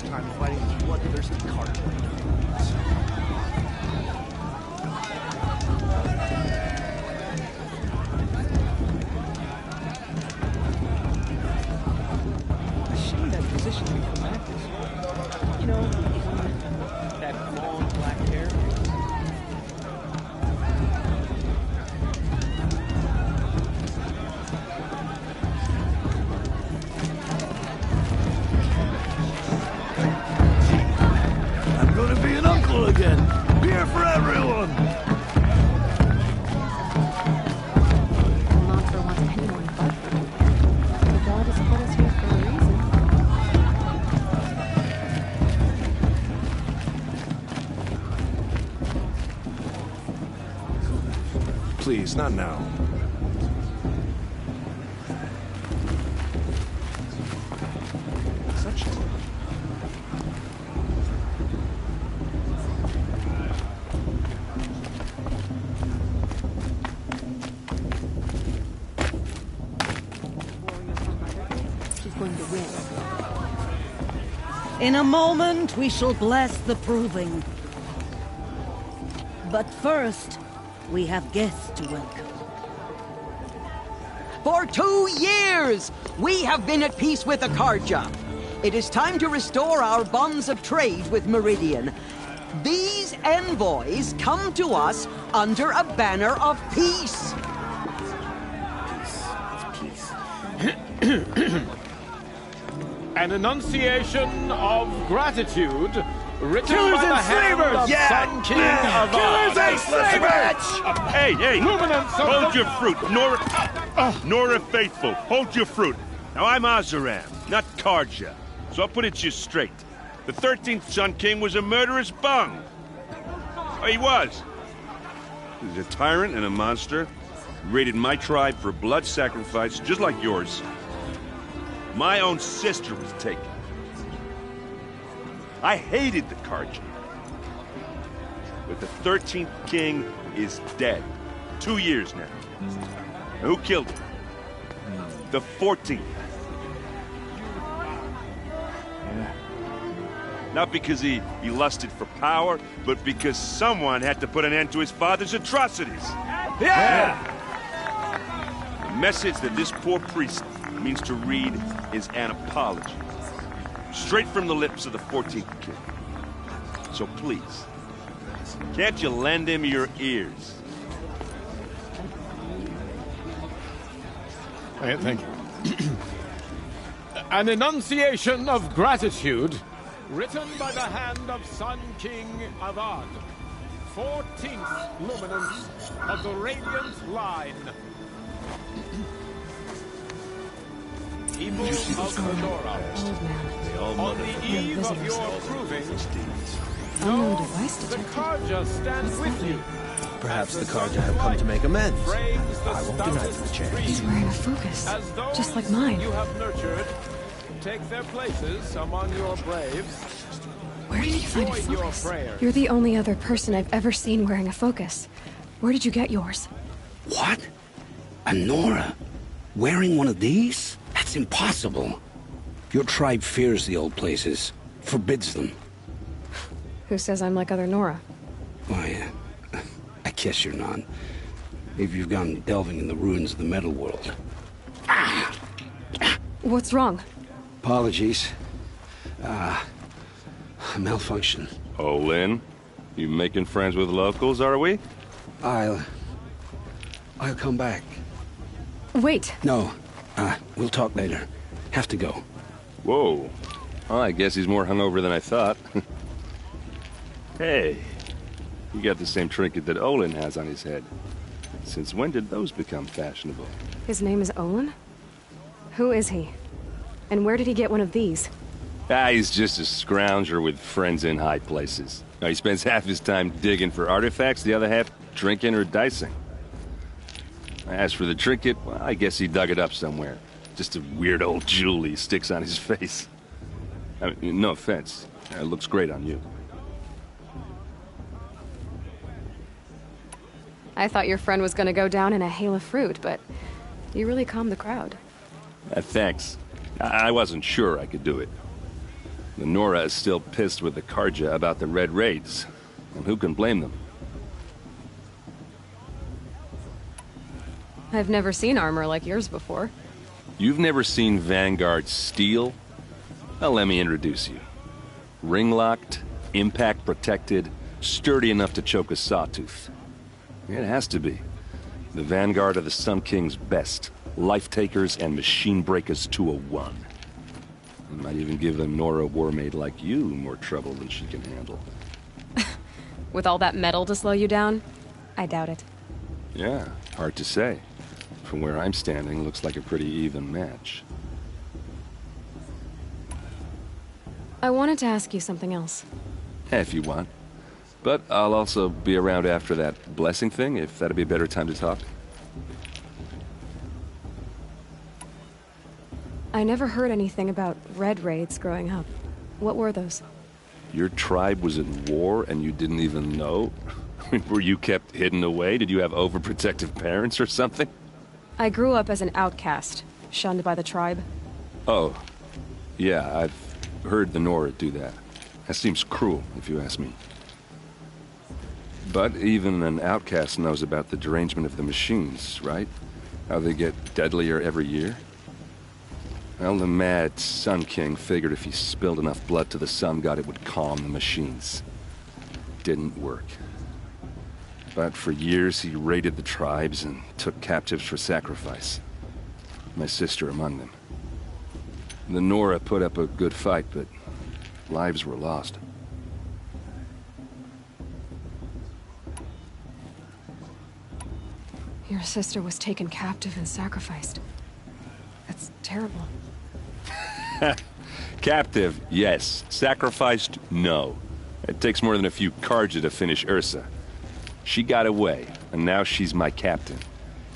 this time fighting these bloodthirsty cartels. A shame that position didn't come back this year. You know, that long black hair. Again. Beer for everyone! Monster wants anyone but them. The God has put us here for a reason. Please, not now. Such In a moment, we shall bless the proving. But first, we have guests to welcome. For 2 years, we have been at peace with Akarja. It is time to restore our bonds of trade with Meridian. These envoys come to us under a banner of peace. An enunciation of gratitude written Killers by the and hand slavers! of Yeah! Sun King Avad. Killers and slavers! Hey, hey! Luminance of Hold the- your fruit, Nora Faithful. Hold your fruit. Now I'm Azaram, not Karja. So I'll put it to you straight. The 13th Sun King was a murderous bung. Oh, he was. He was a tyrant and a monster. He raided my tribe for blood sacrifice, just like yours. My own sister was taken. I hated the Karja. But the 13th king is dead. 2 years now. And who killed him? The 14th. Not because he lusted for power, but because someone had to put an end to his father's atrocities. Yeah! The message that this poor priest means to read is an apology. Straight from the lips of the 14th king. So please, can't you lend him your ears? Thank you. An enunciation of gratitude written by the hand of Sun King Avad, 14th luminance of the Radiant Line. People of Fedora, Old man. on the eve of your proving, Unknown know device the detected. Karja stand with you. Perhaps the Karja have come to make amends. Frames the I won't deny them the chance. He's wearing a focus, As those just like mine. you have nurtured take their places among your braves. Where did you find a Join your focus? prayers. You're the only other person I've ever seen wearing a focus. Where did you get yours? What? A Nora? Wearing one of these? That's impossible. Your tribe fears the old places, forbids them. Who says I'm like other Nora? Why, I guess you're not. Maybe you've gone delving in the ruins of the metal world. What's wrong? Apologies. A malfunction. Oh, Lynn, you making friends with locals, are we? I'll come back. Wait. No, we'll talk later. Have to go. Whoa. Well, I guess he's more hungover than I thought. Hey, you got the same trinket that Olin has on his head. Since when did those become fashionable? His name is Olin? Who is he? And where did he get one of these? He's just a scrounger with friends in high places. He spends half his time digging for artifacts, the other half drinking or dicing. As for the trinket, well, I guess he dug it up somewhere. Just a weird old jewel he sticks on his face. I mean, no offense. It looks great on you. I thought your friend was gonna go down in a hail of fruit, but you really calmed the crowd. Thanks. I wasn't sure I could do it. The Nora is still pissed with the Karja about the Red Raids. And who can blame them? I've never seen armor like yours before. You've never seen Vanguard steel? Well, let me introduce you. Ring-locked, impact-protected, sturdy enough to choke a sawtooth. It has to be. The Vanguard of the Sun King's best. Life-takers and machine breakers to a one. You might even give a Nora warmaid like you more trouble than she can handle. With all that metal to slow you down? I doubt it. Yeah, hard to say. From where I'm standing, looks like a pretty even match. I wanted to ask you something else. If you want. But I'll also be around after that blessing thing, if that'd be a better time to talk. I never heard anything about Red Raids growing up. What were those? Your tribe was in war and you didn't even know? Were you kept hidden away? Did you have overprotective parents or something? I grew up as an outcast, shunned by the tribe. Oh. Yeah, I've heard the Nora do that. That seems cruel, if you ask me. But even an outcast knows about the derangement of the machines, right? How they get deadlier every year? Well, the mad Sun King figured if he spilled enough blood to the Sun God, it would calm the machines. Didn't work. But for years, he raided the tribes and took captives for sacrifice. My sister among them. The Nora put up a good fight, but lives were lost. Your sister was taken captive and sacrificed. That's terrible. Captive, yes. Sacrificed, no. It takes more than a few Karja to finish Ursa. She got away, and now she's my captain.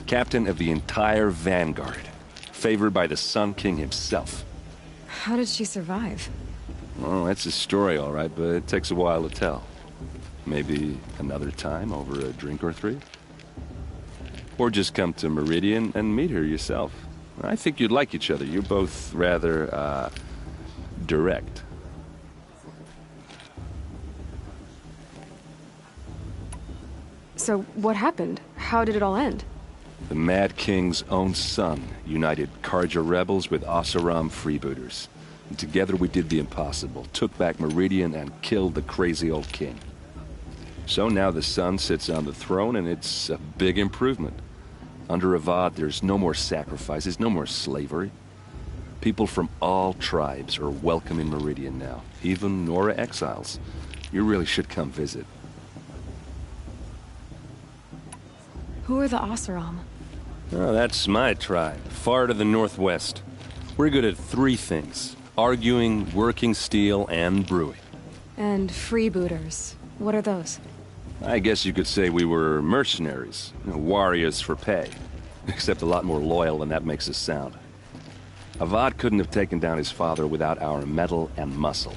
Captain of the entire Vanguard. Favored by the Sun King himself. How did she survive? Well, that's a story, all right, but it takes a while to tell. Maybe another time over a drink or three? Or just come to Meridian and meet her yourself. I think you'd like each other. You're both rather, direct. So, what happened? How did it all end? The Mad King's own son united Karja rebels with Oseram freebooters. And together we did the impossible, took back Meridian and killed the crazy old king. So now the son sits on the throne and it's a big improvement. Under Avad, there's no more sacrifices, no more slavery. People from all tribes are welcome in Meridian now, even Nora exiles. You really should come visit. Who are the Oseram? Oh, that's my tribe, far to the northwest. We're good at three things: arguing, working steel, and brewing. And freebooters. What are those? I guess you could say we were mercenaries, warriors for pay. Except a lot more loyal than that makes us sound. Avad couldn't have taken down his father without our metal and muscle.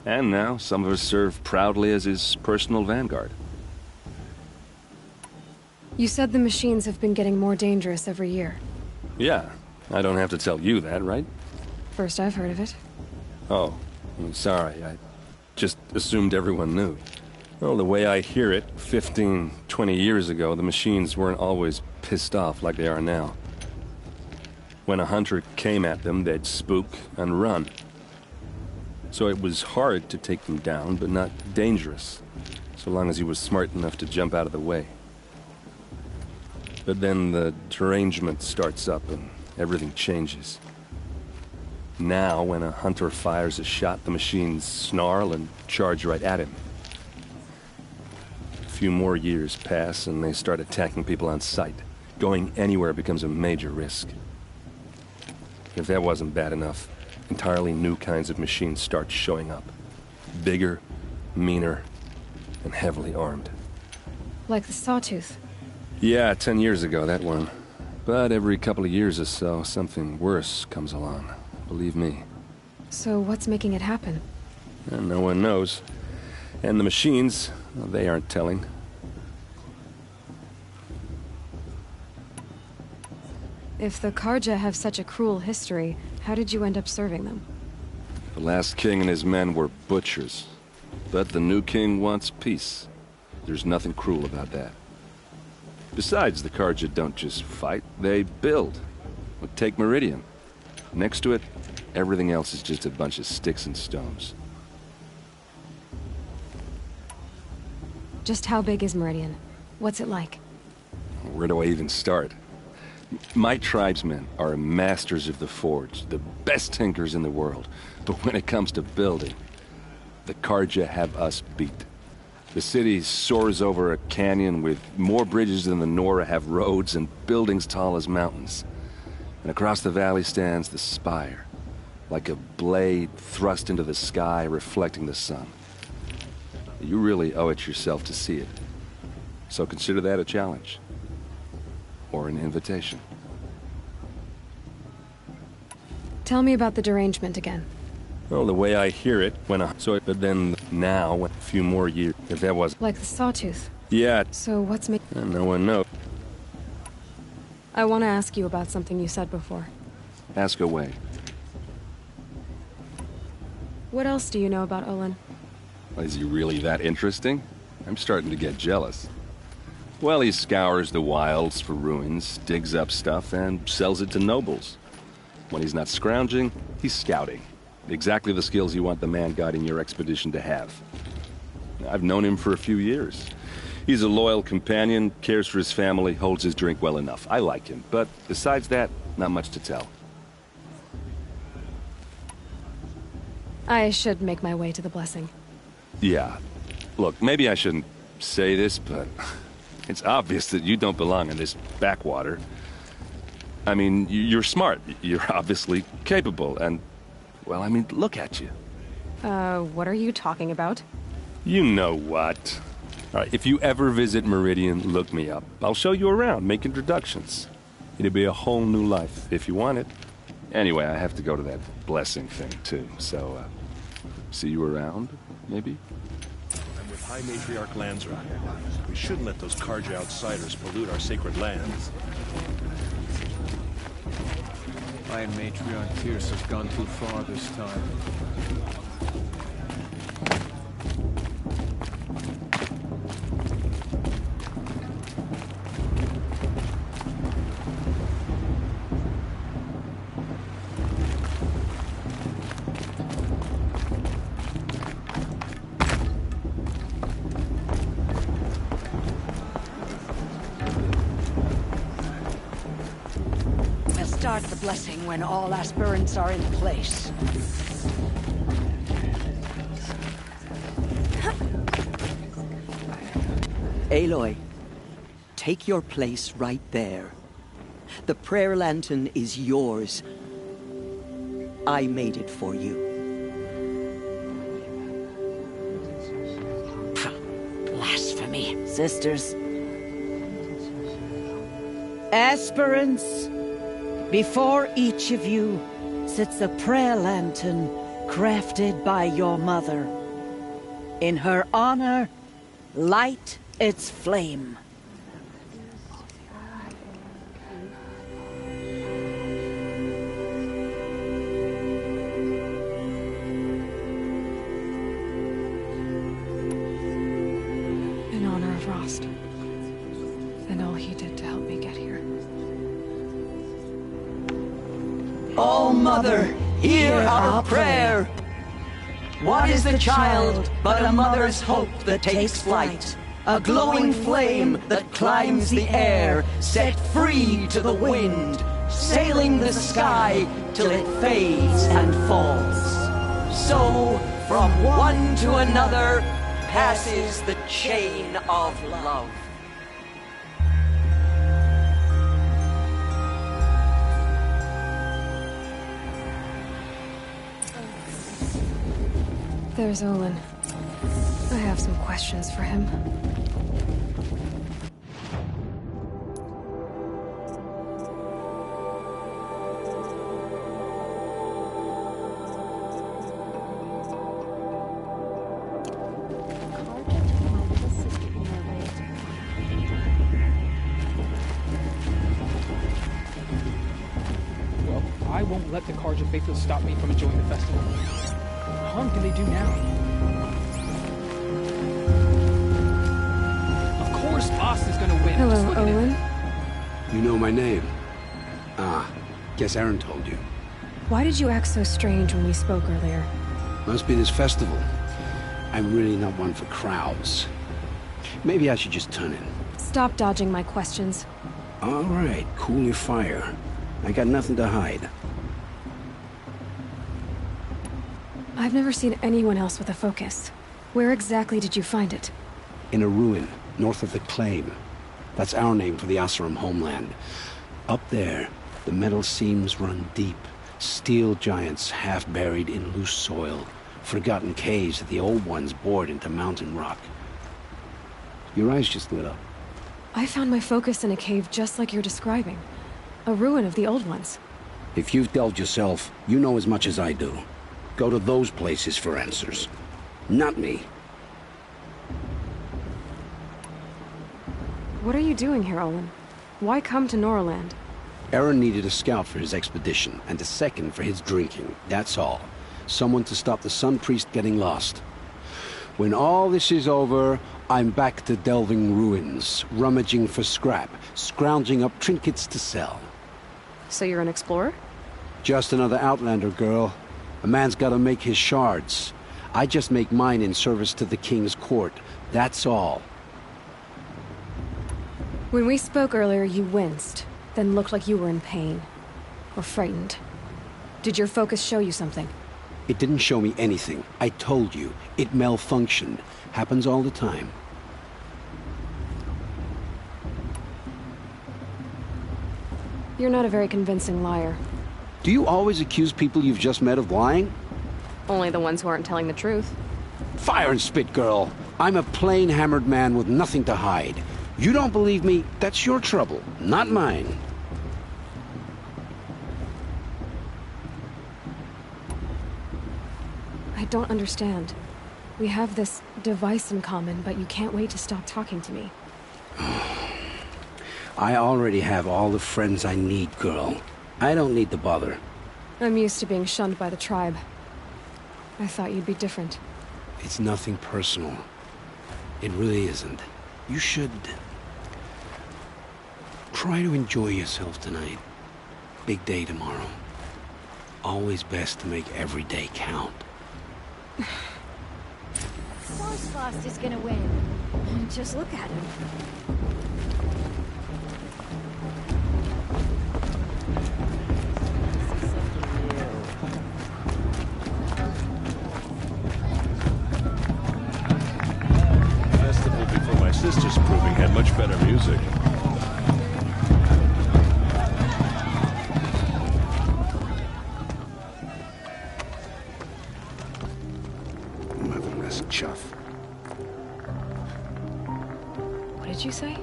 And now, some of us serve proudly as his personal vanguard. You said the machines have been getting more dangerous every year. Yeah, I don't have to tell you that, right? First I've heard of it. Oh, I'm sorry, I just assumed everyone knew. Well, the way I hear it, 15, 20 years ago, the machines weren't always pissed off like they are now. When a hunter came at them, they'd spook and run. So it was hard to take them down, but not dangerous, so long as he was smart enough to jump out of the way. But then the derangement starts up and everything changes. Now, when a hunter fires a shot, the machines snarl and charge right at him. A few more years pass and they start attacking people on sight. Going anywhere becomes a major risk. If that wasn't bad enough, entirely new kinds of machines start showing up. Bigger, meaner, and heavily armed. Like the Sawtooth. Yeah, 10 years ago, that one. But every couple of years or so, something worse comes along. Believe me. So what's making it happen? And no one knows. And the machines, well, they aren't telling. If the Karja have such a cruel history, how did you end up serving them? The last king and his men were butchers. But the new king wants peace. There's nothing cruel about that. Besides, the Carja don't just fight, they build. Take Meridian. Next to it, everything else is just a bunch of sticks and stones. Just how big is Meridian? What's it like? Where do I even start? My tribesmen are masters of the forge, the best tinkers in the world. But when it comes to building, the Carja have us beat. The city soars over a canyon with more bridges than the Nora have roads and buildings tall as mountains. And across the valley stands the spire, like a blade thrust into the sky reflecting the sun. You really owe it yourself to see it. So consider that a challenge. Or an invitation. Tell me about the derangement again. Well, the way I hear it, but then now, a few more years, if that was... Like the Sawtooth. Yeah. So what's No one knows. I want to ask you about something you said before. Ask away. What else do you know about Olin? Is he really that interesting? I'm starting to get jealous. Well, he scours the wilds for ruins, digs up stuff, and sells it to nobles. When he's not scrounging, he's scouting. Exactly the skills you want the man guiding your expedition to have. I've known him for a few years. He's a loyal companion, cares for his family, holds his drink well enough. I like him, but besides that, not much to tell. I should make my way to the blessing. Yeah. Look, maybe I shouldn't say this, but it's obvious that you don't belong in this backwater. I mean, you're smart. You're obviously capable, and, well, I mean, look at you. What are you talking about? You know what? All right, if you ever visit Meridian, look me up. I'll show you around, make introductions. It'll be a whole new life, if you want it. Anyway, I have to go to that blessing thing, too, so, see you around, maybe? I'm with High Matriarch Lansra. We shouldn't let those Carja outsiders pollute our sacred lands. Iron Matriarch Tyr's have gone too far this time. Start the blessing when all aspirants are in place. Aloy, take your place right there. The prayer lantern is yours. I made it for you. Blasphemy, sisters. Aspirants, before each of you sits a prayer lantern crafted by your mother. In her honor, light its flame. In honor of Rost. And all he did to help me get here. Oh, Mother, hear our prayer. What is the child but a mother's hope that takes flight? A glowing flame that climbs the air, set free to the wind, sailing the sky till it fades and falls. So, from one to another, passes the chain of love. There's Olin. I have some questions for him. Well, I won't let the Carja faithful stop me from enjoying the festival. harm can they do now? Of course Voss is gonna win. Just Hello, look at it. Olin. You know my name? Ah, guess Aaron told you. Why did you act so strange when we spoke earlier? Must be this festival. I'm really not one for crowds. Maybe I should just turn in. Stop dodging my questions. All right, cool your fire. I got nothing to hide. I've never seen anyone else with a focus. Where exactly did you find it? In a ruin, north of the Claim. That's our name for the Oseram homeland. Up there, the metal seams run deep. Steel giants half buried in loose soil. Forgotten caves that the old ones bored into mountain rock. Your eyes just lit up. I found my focus in a cave just like you're describing. A ruin of the old ones. If you've delved yourself, you know as much as I do. Go to those places for answers. Not me. What are you doing here, Olin? Why come to Noraland? Aaron needed a scout for his expedition, and a second for his drinking. That's all. Someone to stop the Sun Priest getting lost. When all this is over, I'm back to delving ruins, rummaging for scrap, scrounging up trinkets to sell. So you're an explorer? Just another Outlander, girl. A man's gotta make his shards. I just make mine in service to the King's court. That's all. When we spoke earlier, you winced, then looked like you were in pain. Or frightened. Did your focus show you something? It didn't show me anything. I told you. It malfunctioned. Happens all the time. You're not a very convincing liar. Do you always accuse people you've just met of lying? Only the ones who aren't telling the truth. Fire and spit, girl. I'm a plain hammered man with nothing to hide. You don't believe me, that's your trouble, not mine. I don't understand. We have this device in common, but you can't wait to stop talking to me. I already have all the friends I need, girl. I don't need the bother. I'm used to being shunned by the tribe. I thought you'd be different. It's nothing personal. It really isn't. You should... try to enjoy yourself tonight. Big day tomorrow. Always best to make every day count. Of course Voss is gonna win. Just look at him. The festival before my sister's proving had much better music. Motherless chuff. What did you say?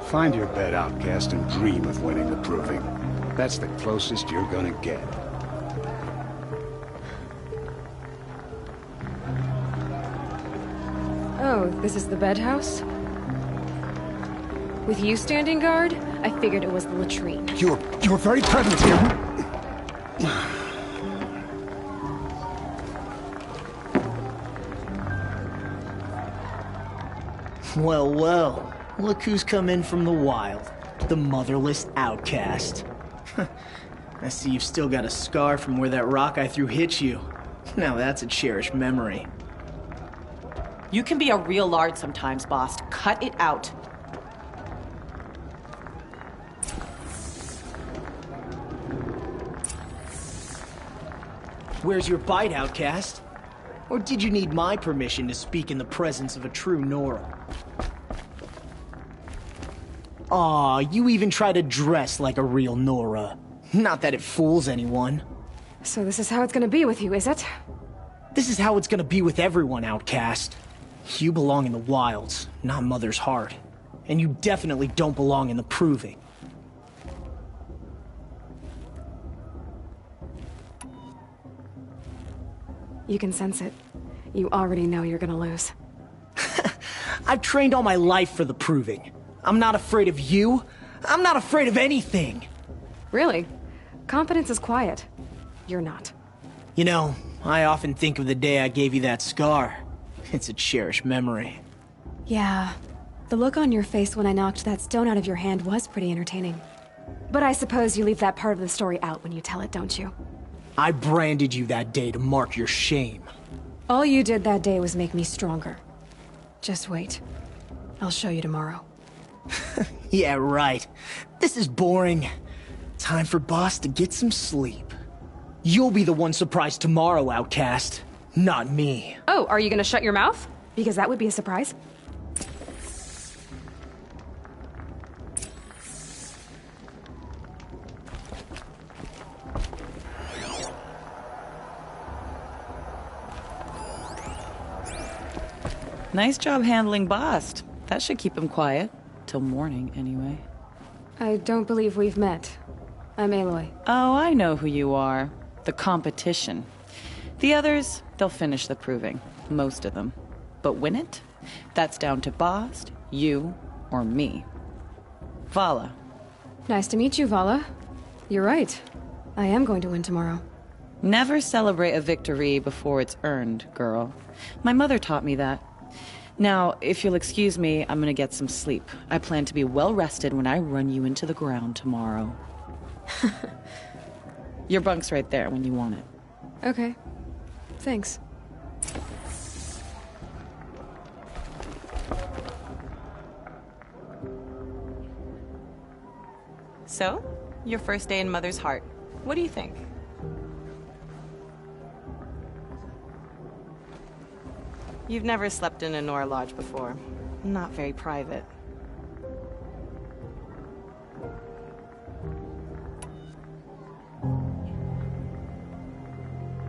Find your bed, outcast, and dream of winning the proving. That's the closest you're gonna get. Oh, this is the bedhouse? With you standing guard, I figured it was the latrine. Your very presence here... Well, well. Look who's come in from the wild. The motherless outcast. I see you've still got a scar from where that rock I threw hit you. Now that's a cherished memory. You can be a real lard sometimes, boss. Cut it out. Where's your bite, outcast? Or did you need my permission to speak in the presence of a true Nora? Aw, you even try to dress like a real Nora. Not that it fools anyone. So this is how it's gonna be with you, is it? This is how it's gonna be with everyone, outcast. You belong in the wilds, not Mother's Heart. And you definitely don't belong in the Proving. You can sense it. You already know you're gonna lose. I've trained all my life for the Proving. I'm not afraid of you. I'm not afraid of anything. Really? Competence is quiet. You're not. You know, I often think of the day I gave you that scar. It's a cherished memory. Yeah. The look on your face when I knocked that stone out of your hand was pretty entertaining. But I suppose you leave that part of the story out when you tell it, don't you? I branded you that day to mark your shame. All you did that day was make me stronger. Just wait. I'll show you tomorrow. Yeah, right. This is boring. Time for Boss to get some sleep. You'll be the one surprised tomorrow, Outcast. Not me. Oh, are you gonna shut your mouth? Because that would be a surprise. Nice job handling Bast. That should keep him quiet. Till morning, anyway. I don't believe we've met. I'm Aloy. Oh, I know who you are. The competition. The others, they'll finish the proving. Most of them. But win it? That's down to Bast, you, or me. Vala. Nice to meet you, Vala. You're right. I am going to win tomorrow. Never celebrate a victory before it's earned, girl. My mother taught me that. Now, if you'll excuse me, I'm gonna get some sleep. I plan to be well rested when I run you into the ground tomorrow. Your bunk's right there when you want it. Okay. Thanks. So, your first day in Mother's Heart. What do you think? You've never slept in a Nora Lodge before. Not very private.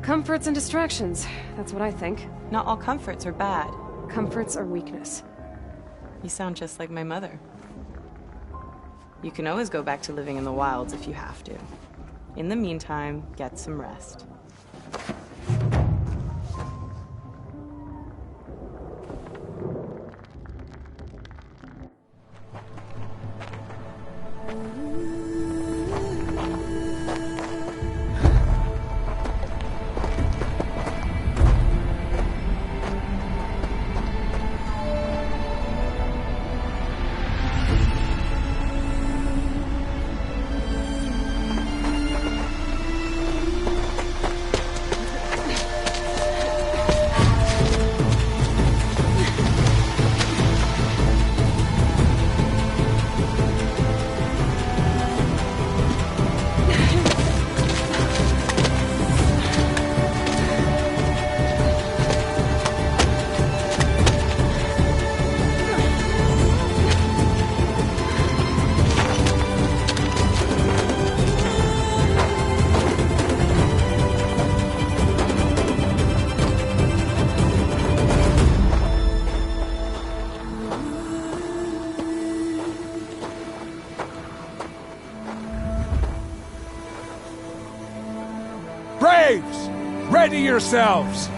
Comforts and distractions. That's what I think. Not all comforts are bad. Comforts are weakness. You sound just like my mother. You can always go back to living in the wilds if you have to. In the meantime, get some rest. Ready yourselves!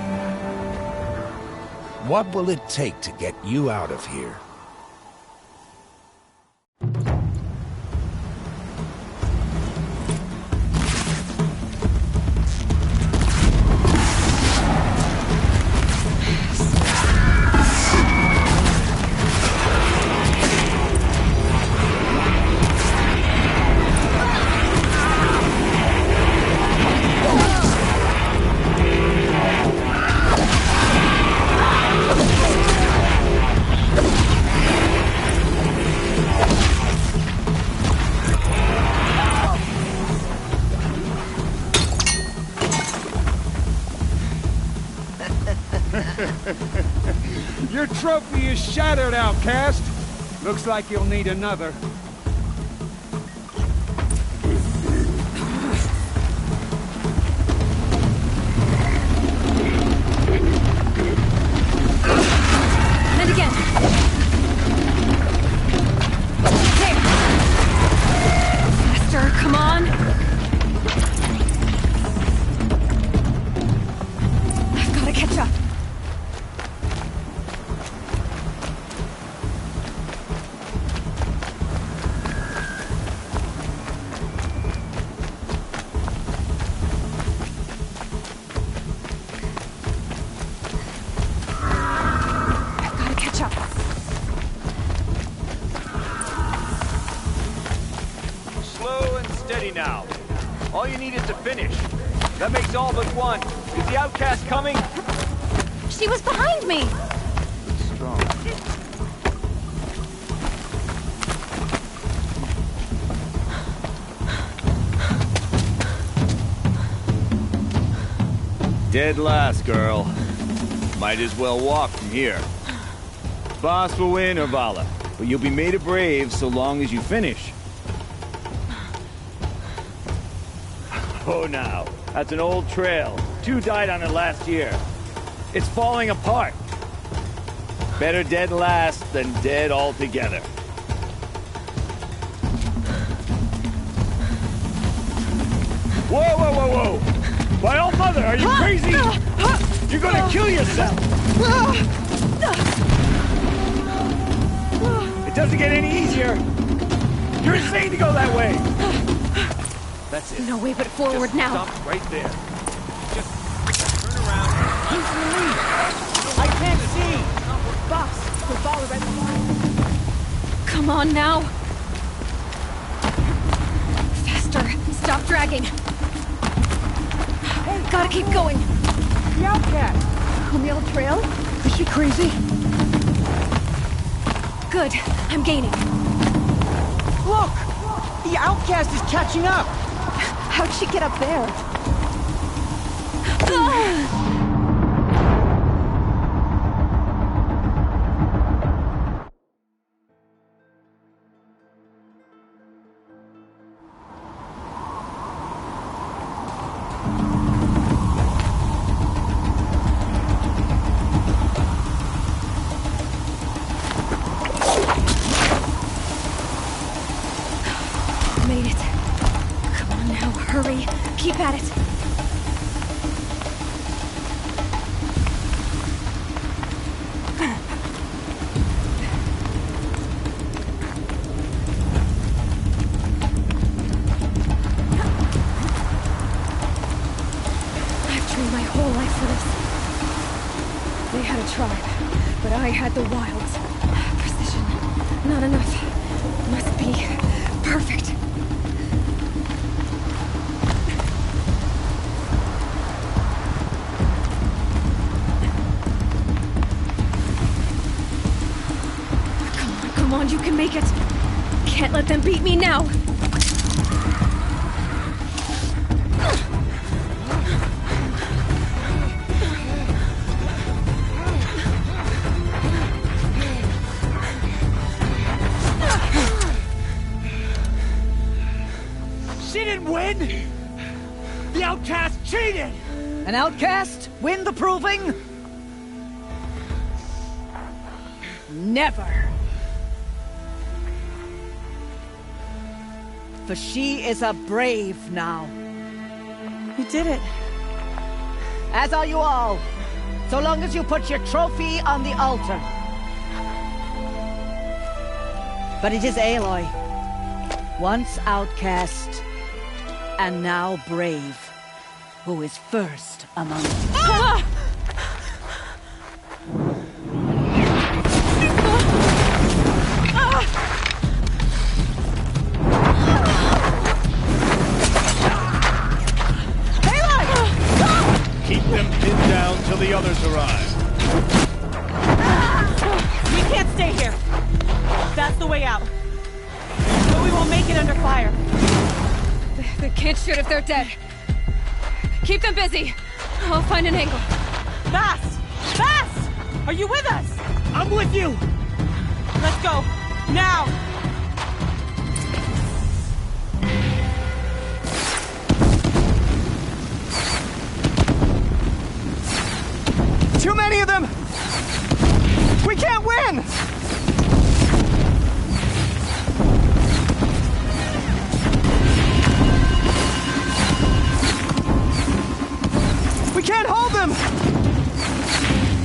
What will it take to get you out of here? Your trophy is shattered, Outcast. Looks like you'll need another. And again. There. Faster, come on. I've got to catch up. now. All you need is to finish. That makes all but one. Is the outcast coming? She was behind me! Strong. Dead last, girl. Might as well walk from here. Boss will win, Urvala, but you'll be made a brave so long as you finish. Oh, now. That's an old trail. 2 died on it last year. It's falling apart. Better dead last than dead altogether. Whoa, whoa, whoa, whoa! My old mother, are you crazy? You're gonna kill yourself! It doesn't get any easier! You're insane to go that way! That's it. No way but forward Just now. Stop right there. Just turn around. He's relieved. I can't see. Boss, we'll follow right behind. Come on now. Faster. Stop dragging. Hey, gotta keep going. The outcast. On the old trail? Is she crazy? Good. I'm gaining. Look! The outcast is catching up. How'd she get up there? Made it. Come on now, hurry. Keep at it. I've trained my whole life for this. They had a tribe, but I had the wilds. Precision. Not enough. Must be perfect. Come on, you can make it. Can't let them beat me now. She didn't win! The outcast cheated! An outcast win the proving? Never. For she is a brave now. You did it. As are you all. So long as you put your trophy on the altar. But it is Aloy. Once outcast, and now brave, who is first among us. Ah! Keep them pinned down till the others arrive. We can't stay here. That's the way out. But we won't make it under fire. They can't shoot if they're dead. Keep them busy. I'll find an angle. Fast! Fast! Are you with us? I'm with you! Let's go. Now! Too many of them! We can't win! We can't hold them!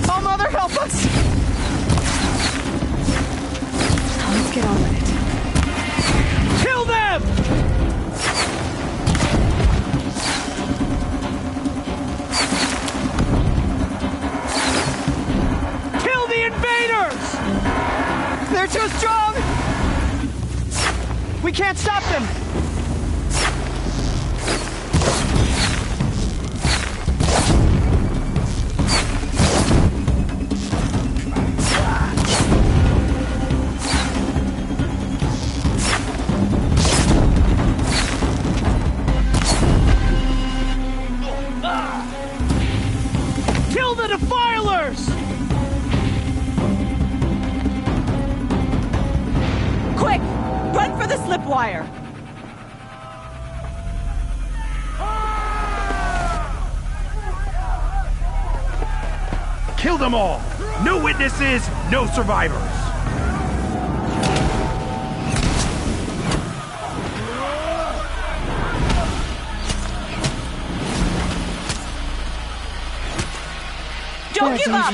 Oh, Mother, help us! Let's get on with it. Kill them! Kill the invaders! They're too strong! We can't stop them! wire. Kill them all! No witnesses, no survivors! Don't give up!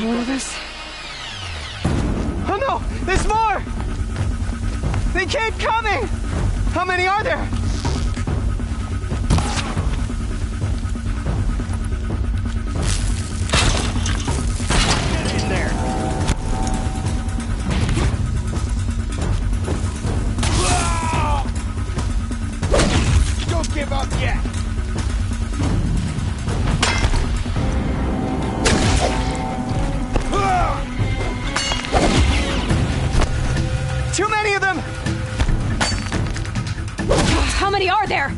Oh no! There's more! They keep coming! How many are there? Get in there! Don't give up yet! Too many of them! How many are there?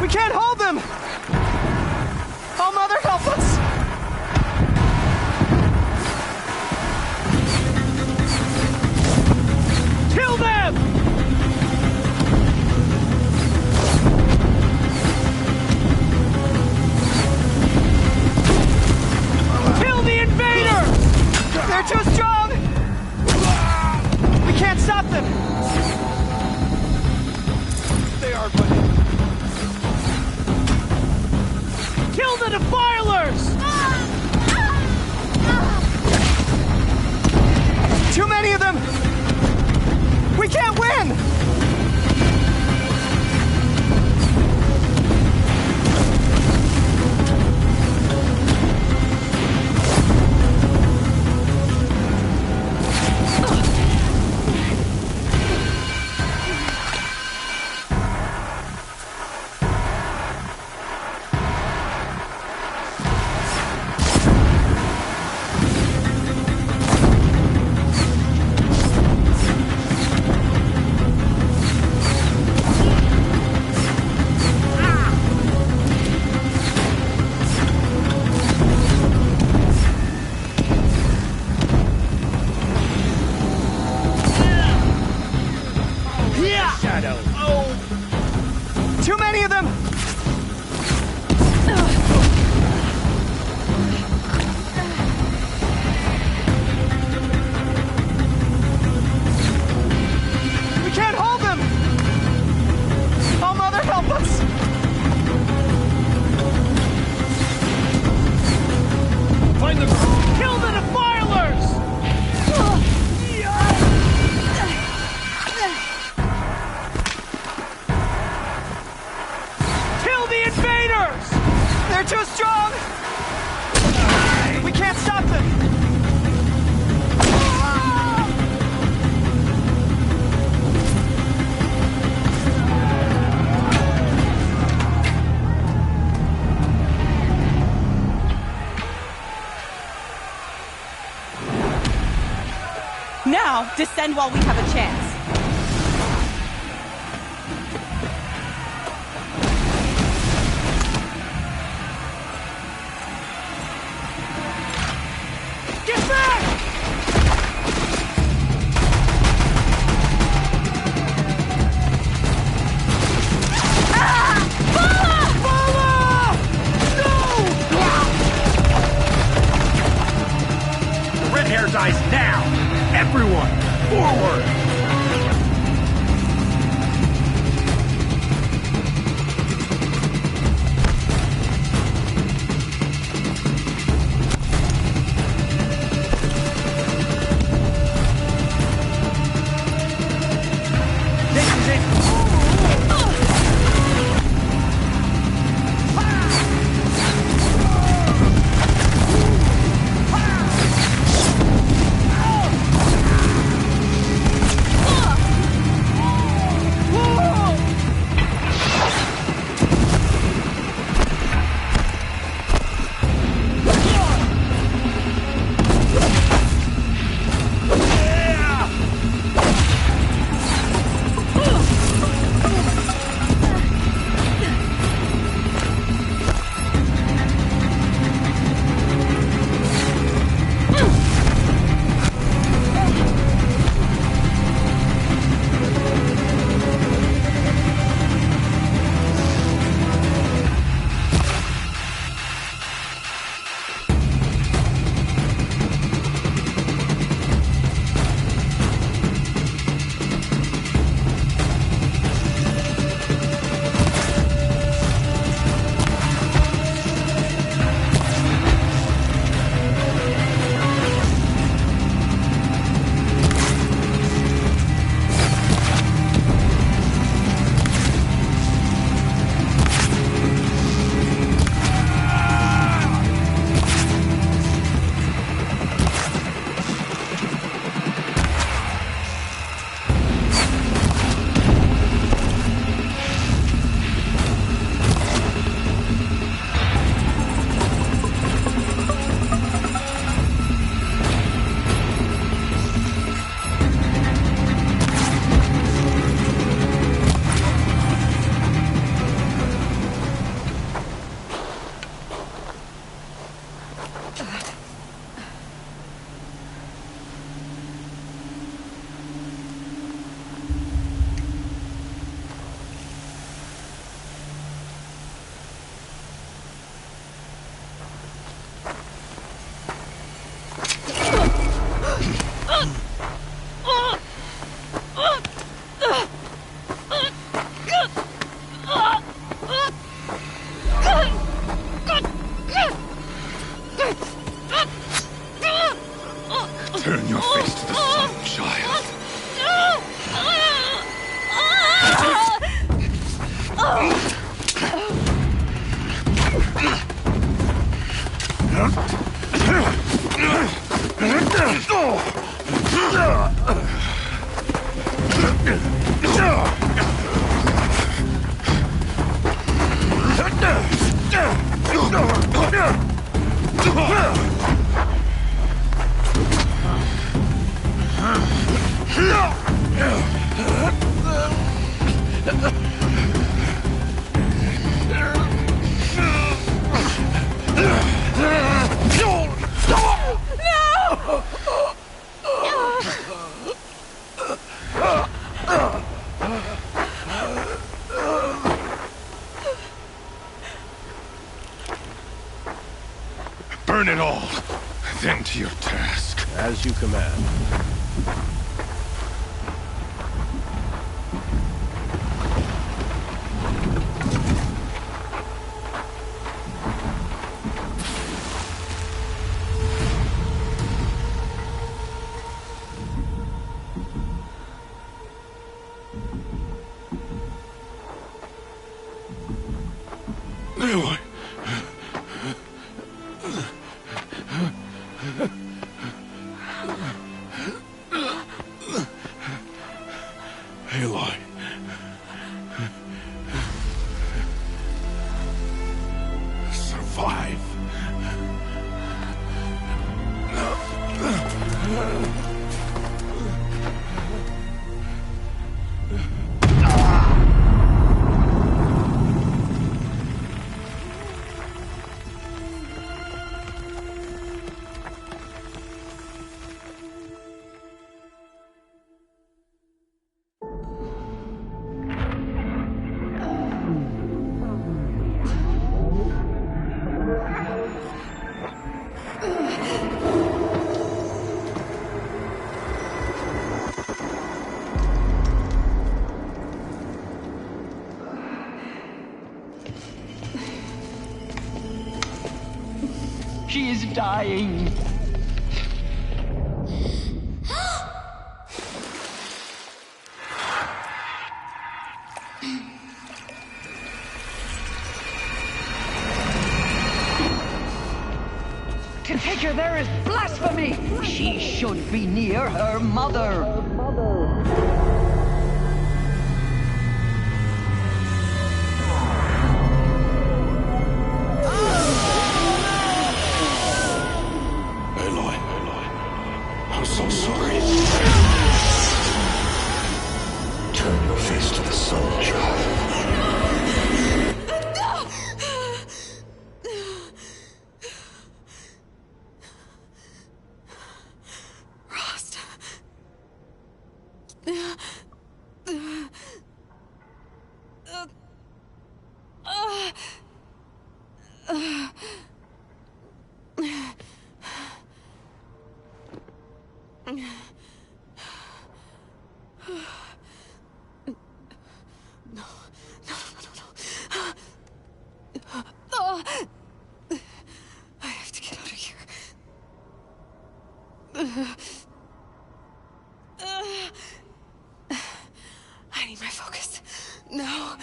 We can't hold them! Oh, Mother, help us! Kill them! Kill the invader! They're too strong! We can't stop them! They are but... Kill the defilers! Too many of them! We can't win! Shadow! Oh! Too many of them! We can't hold them! Oh, Mother, help us! Find the... Kill the defilers! Kill the invaders! They're too strong! We can't stop them! Now, descend while we have a chance. Get back! The red hair dies now! Everyone, forward! This is it! Turn your face to the sun, child. Burn it all, then to your task. As you command. Aloy. Aloy. Survive. She is dying. To take her there is blasphemy. She should be near her mother. I'm so sorry. Turn your face to the sun, child. Rost. I have to get out of here. I need my focus. No.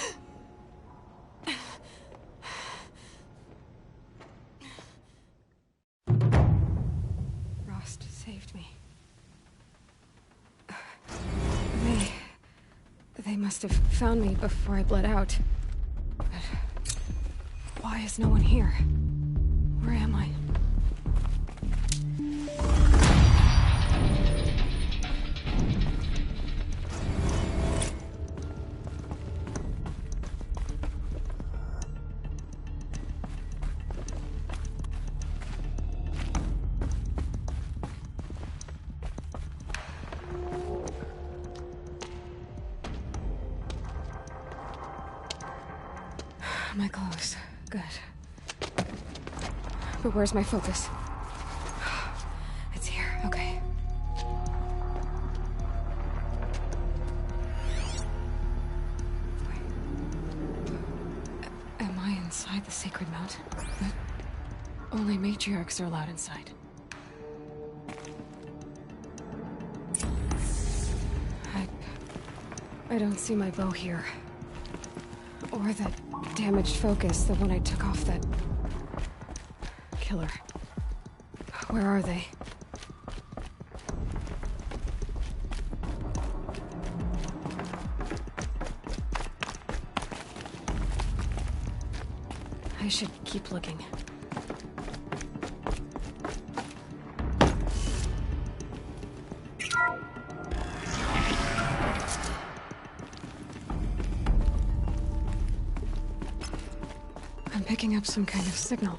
Rost saved me. They must have found me before I bled out. But why is no one here? Where am I? My clothes. Good. But where's my focus? It's here. Okay. Am I inside the sacred mountain? But only matriarchs are allowed inside. I don't see my bow here. Or that damaged focus, the one I took off that killer. Where are they? I should keep looking. I'm picking up some kind of signal.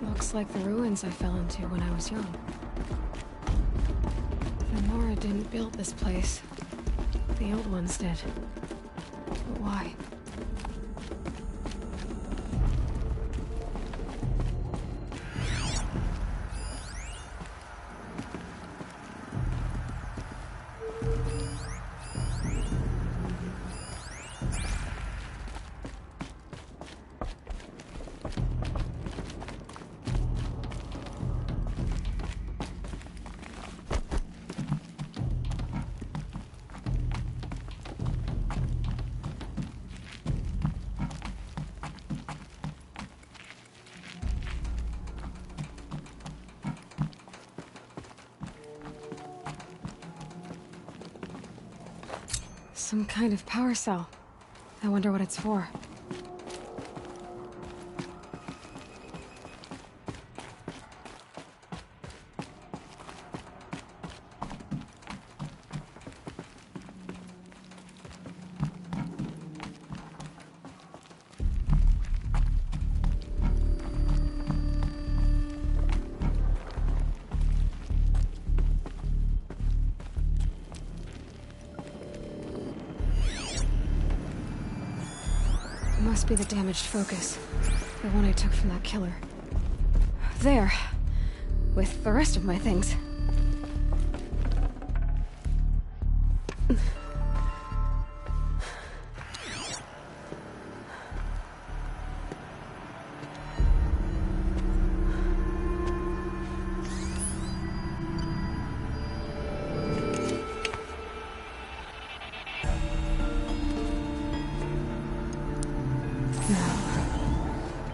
Looks like the ruins I fell into when I was young. The Nora didn't build this place. The old ones did. But why? Some kind of power cell. I wonder what it's for. Must be the damaged focus. The one I took from that killer. There. With the rest of my things.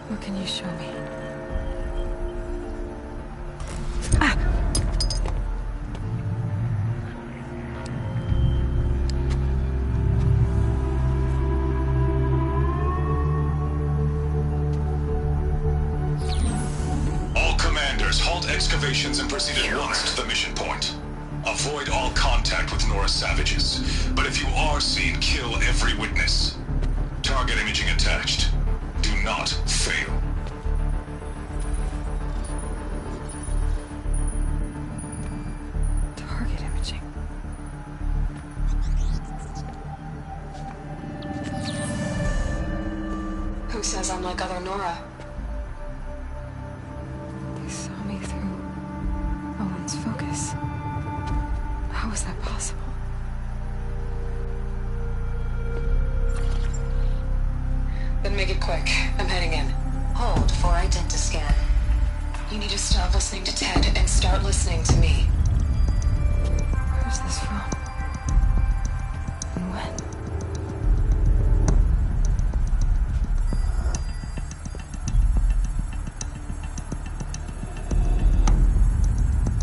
What can you show me? All commanders, halt excavations and proceed at once to the mission point. Avoid all contact with Nora savages. But if you are seen, kill every witness. Target imaging attached. Do not fail. Target imaging. Who says I'm like other Nora? They saw me through Owen's focus. How is that possible? Then make it quick. I'm heading in. Hold for identiscan. You need to stop listening to Ted and start listening to me. Where's this from? And when?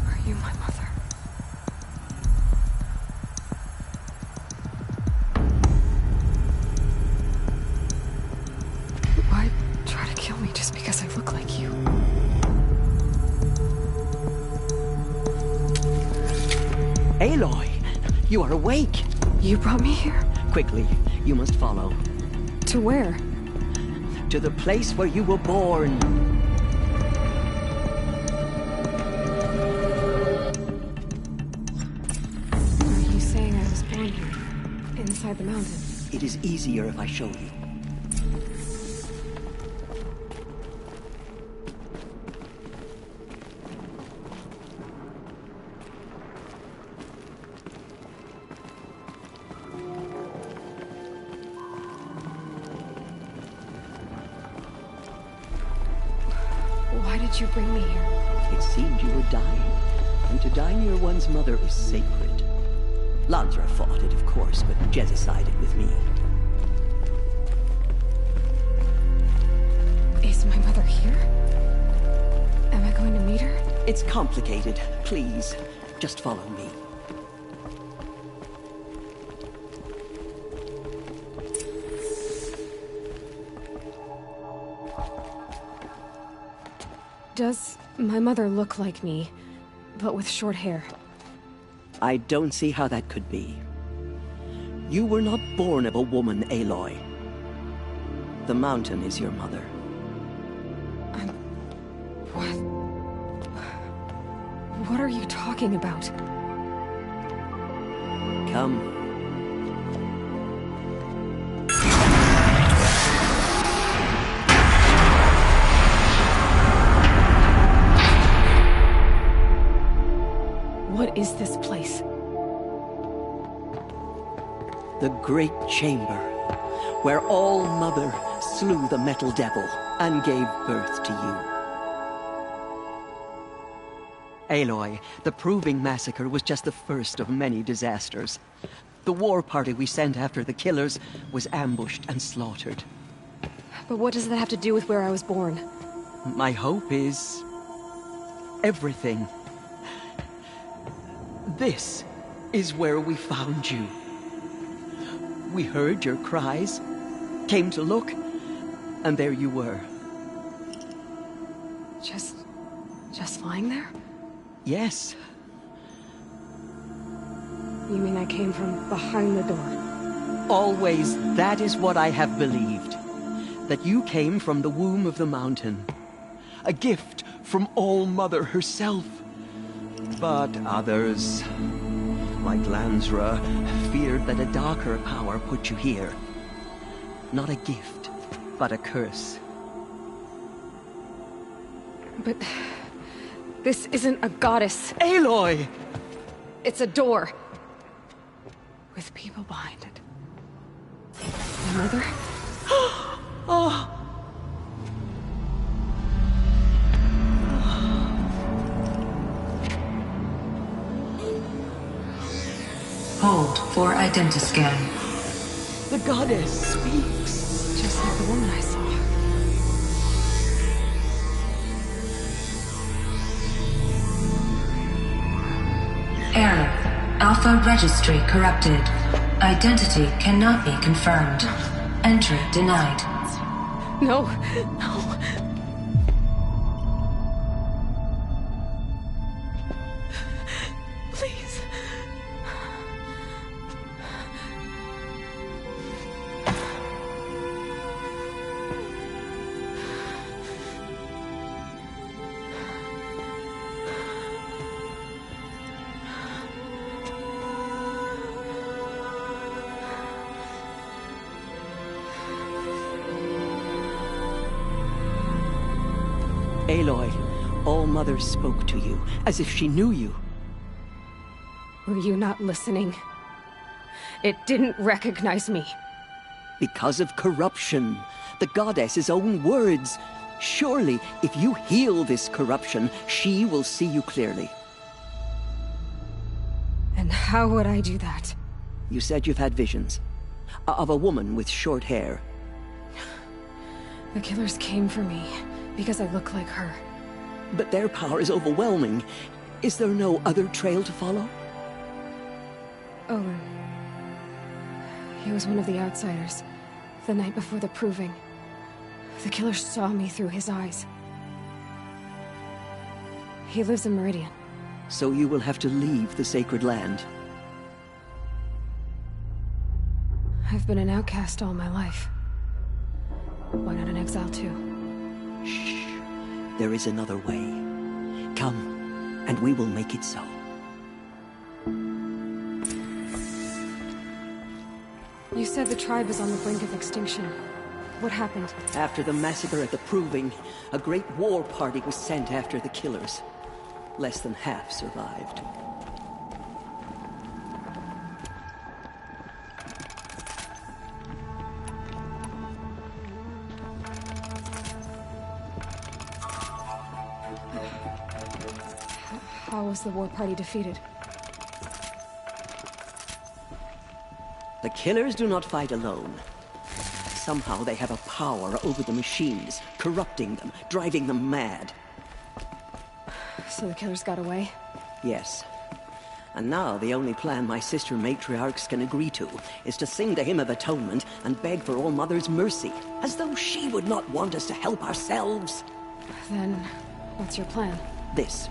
Are you my mother? Why try to kill me just because I look like you? Aloy, you are awake. You brought me here? Quickly, you must follow. To where? To the place where you were born. inside the mountain. It is easier if I show you. Why did you bring me here? It seemed you were dying, and to die near one's mother is sacred. Lansra fought it, of course, but Jezza sided with me. Is my mother here? Am I going to meet her? It's complicated. Please, just follow me. Does my mother look like me, but with short hair? I don't see how that could be. You were not born of a woman, Aloy. The mountain is your mother. What are you talking about? Come. What is this place? The Great Chamber, where All Mother slew the Metal Devil and gave birth to you. Aloy, the Proving Massacre was just the first of many disasters. The war party we sent after the killers was ambushed and slaughtered. But what does that have to do with where I was born? My hope is... everything. This is where we found you. We heard your cries, came to look, and there you were. Just lying there? Yes. You mean I came from behind the door? Always, that is what I have believed. That you came from the womb of the mountain. A gift from All Mother herself. But others, like Lansra, feared that a darker power put you here. Not a gift, but a curse. But... this isn't a goddess. Aloy! It's a door. With people behind it. My mother? Oh! Hold for identiscan. The goddess speaks. Just like the woman I saw. Error. Alpha registry corrupted. Identity cannot be confirmed. Entry denied. No, no. Please. Aloy, All Mother spoke to you, as if she knew you. Were you not listening? It didn't recognize me. Because of corruption. The goddess's own words. Surely, if you heal this corruption, she will see you clearly. And how would I do that? You said you've had visions. Of a woman with short hair. The killers came for me, because I look like her. But their power is overwhelming. Is there no other trail to follow? Owen. He was one of the outsiders. The night before the Proving. The killers saw me through his eyes. He lives in Meridian. So you will have to leave the sacred land. I've been an outcast all my life. Why not an exile too? Shh. There is another way. Come, and we will make it so. You said the tribe was on the brink of extinction. What happened? After the massacre at the Proving, a great war party was sent after the killers. Less than half survived. How was the war party defeated? The killers do not fight alone. Somehow they have a power over the machines, corrupting them, driving them mad. So the killers got away? Yes. And now the only plan my sister matriarchs can agree to is to sing the Hymn of Atonement and beg for All Mother's mercy, as though she would not want us to help ourselves. Then, what's your plan? This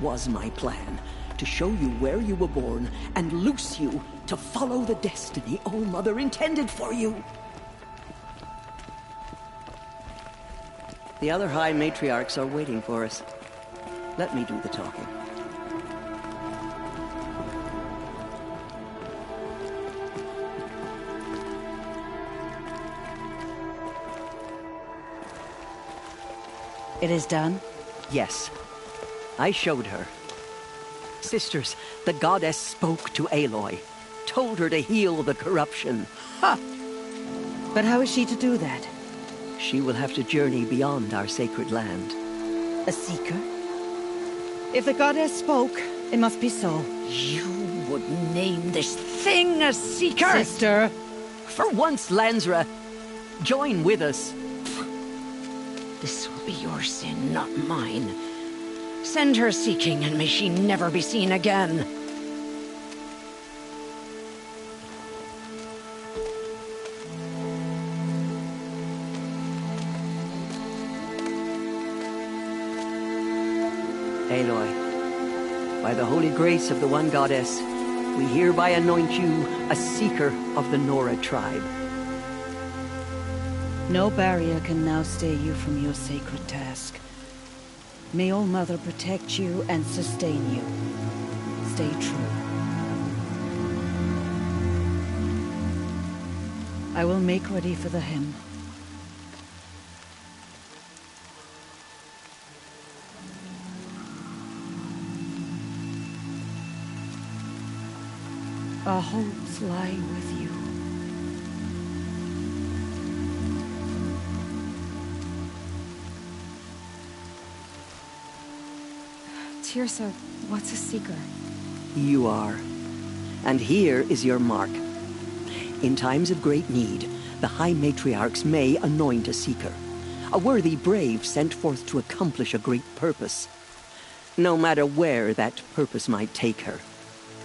was my plan. To show you where you were born and loose you to follow the destiny All Mother intended for you. The other High Matriarchs are waiting for us. Let me do the talking. It is done? Yes. I showed her. Sisters, the goddess spoke to Aloy. Told her to heal the corruption. Ha! But how is she to do that? She will have to journey beyond our sacred land. A seeker? If the goddess spoke, it must be so. You would name this thing a seeker? Sister! For once, Lansra, join with us. This will be your sin, not mine. Send her seeking, and may she never be seen again. Aloy, by the holy grace of the One Goddess, we hereby anoint you a seeker of the Nora tribe. No barrier can now stay you from your sacred task. May All Mother protect you and sustain you. Stay true. I will make ready for the hymn. Our hopes lie with you. Teersa, what's a seeker? You are. And here is your mark. In times of great need, the High Matriarchs may anoint a seeker. A worthy brave sent forth to accomplish a great purpose. No matter where that purpose might take her.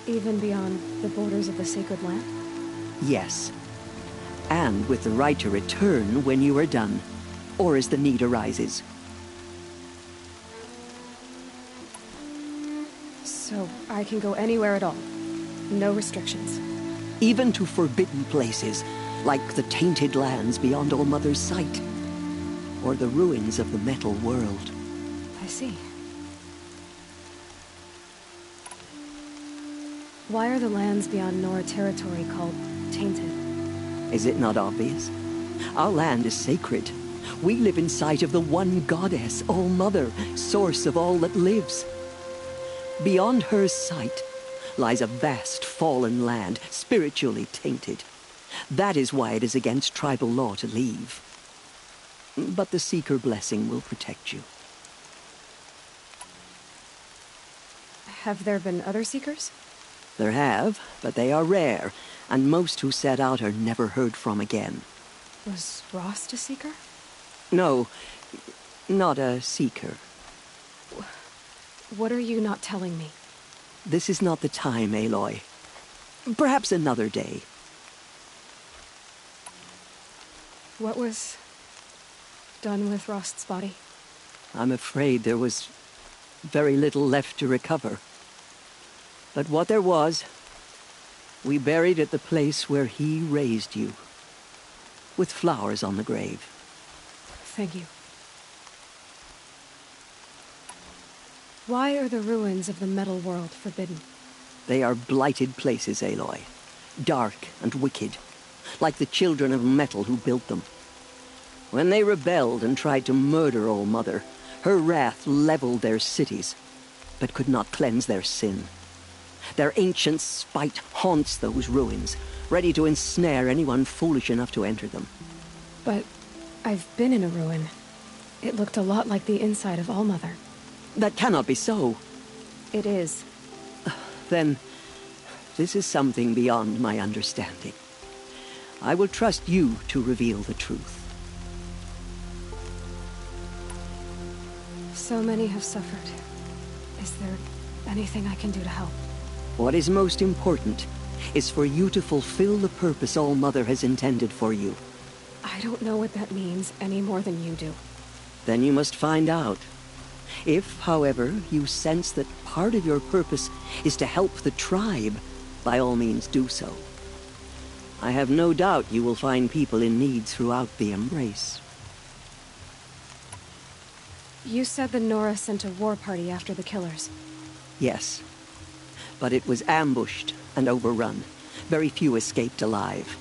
Even beyond the borders of the sacred land? Yes. And with the right to return when you are done, or as the need arises. So I can go anywhere at all? No restrictions? Even to forbidden places, like the tainted lands beyond All Mother's sight. Or the ruins of the metal world. I see. Why are the lands beyond Nora territory called tainted? Is it not obvious? Our land is sacred. We live in sight of the One Goddess, All Mother, source of all that lives. Beyond her sight lies a vast fallen land, spiritually tainted. That is why it is against tribal law to leave. But the Seeker blessing will protect you. Have there been other Seekers? There have, but they are rare, and most who set out are never heard from again. Was Rost a Seeker? No, not a Seeker. What are you not telling me? This is not the time, Aloy. Perhaps another day. What was done with Rost's body? I'm afraid there was very little left to recover. But what there was, we buried at the place where he raised you, with flowers on the grave. Thank you. Why are the ruins of the metal world forbidden? They are blighted places, Aloy. dark and wicked, like the children of metal who built them. When they rebelled and tried to murder All Mother, her wrath leveled their cities, but could not cleanse their sin. Their ancient spite haunts those ruins, ready to ensnare anyone foolish enough to enter them. But I've been in a ruin. It looked a lot like the inside of All Mother. That cannot be so. It is. Then, this is something beyond my understanding. I will trust you to reveal the truth. So many have suffered. Is there anything I can do to help? What is most important is for you to fulfill the purpose All Mother has intended for you. I don't know what that means any more than you do. Then you must find out. If, however, you sense that part of your purpose is to help the tribe, by all means do so. I have no doubt you will find people in need throughout the Embrace. You said the Nora sent a war party after the killers. Yes. But it was ambushed and overrun. Very few escaped alive.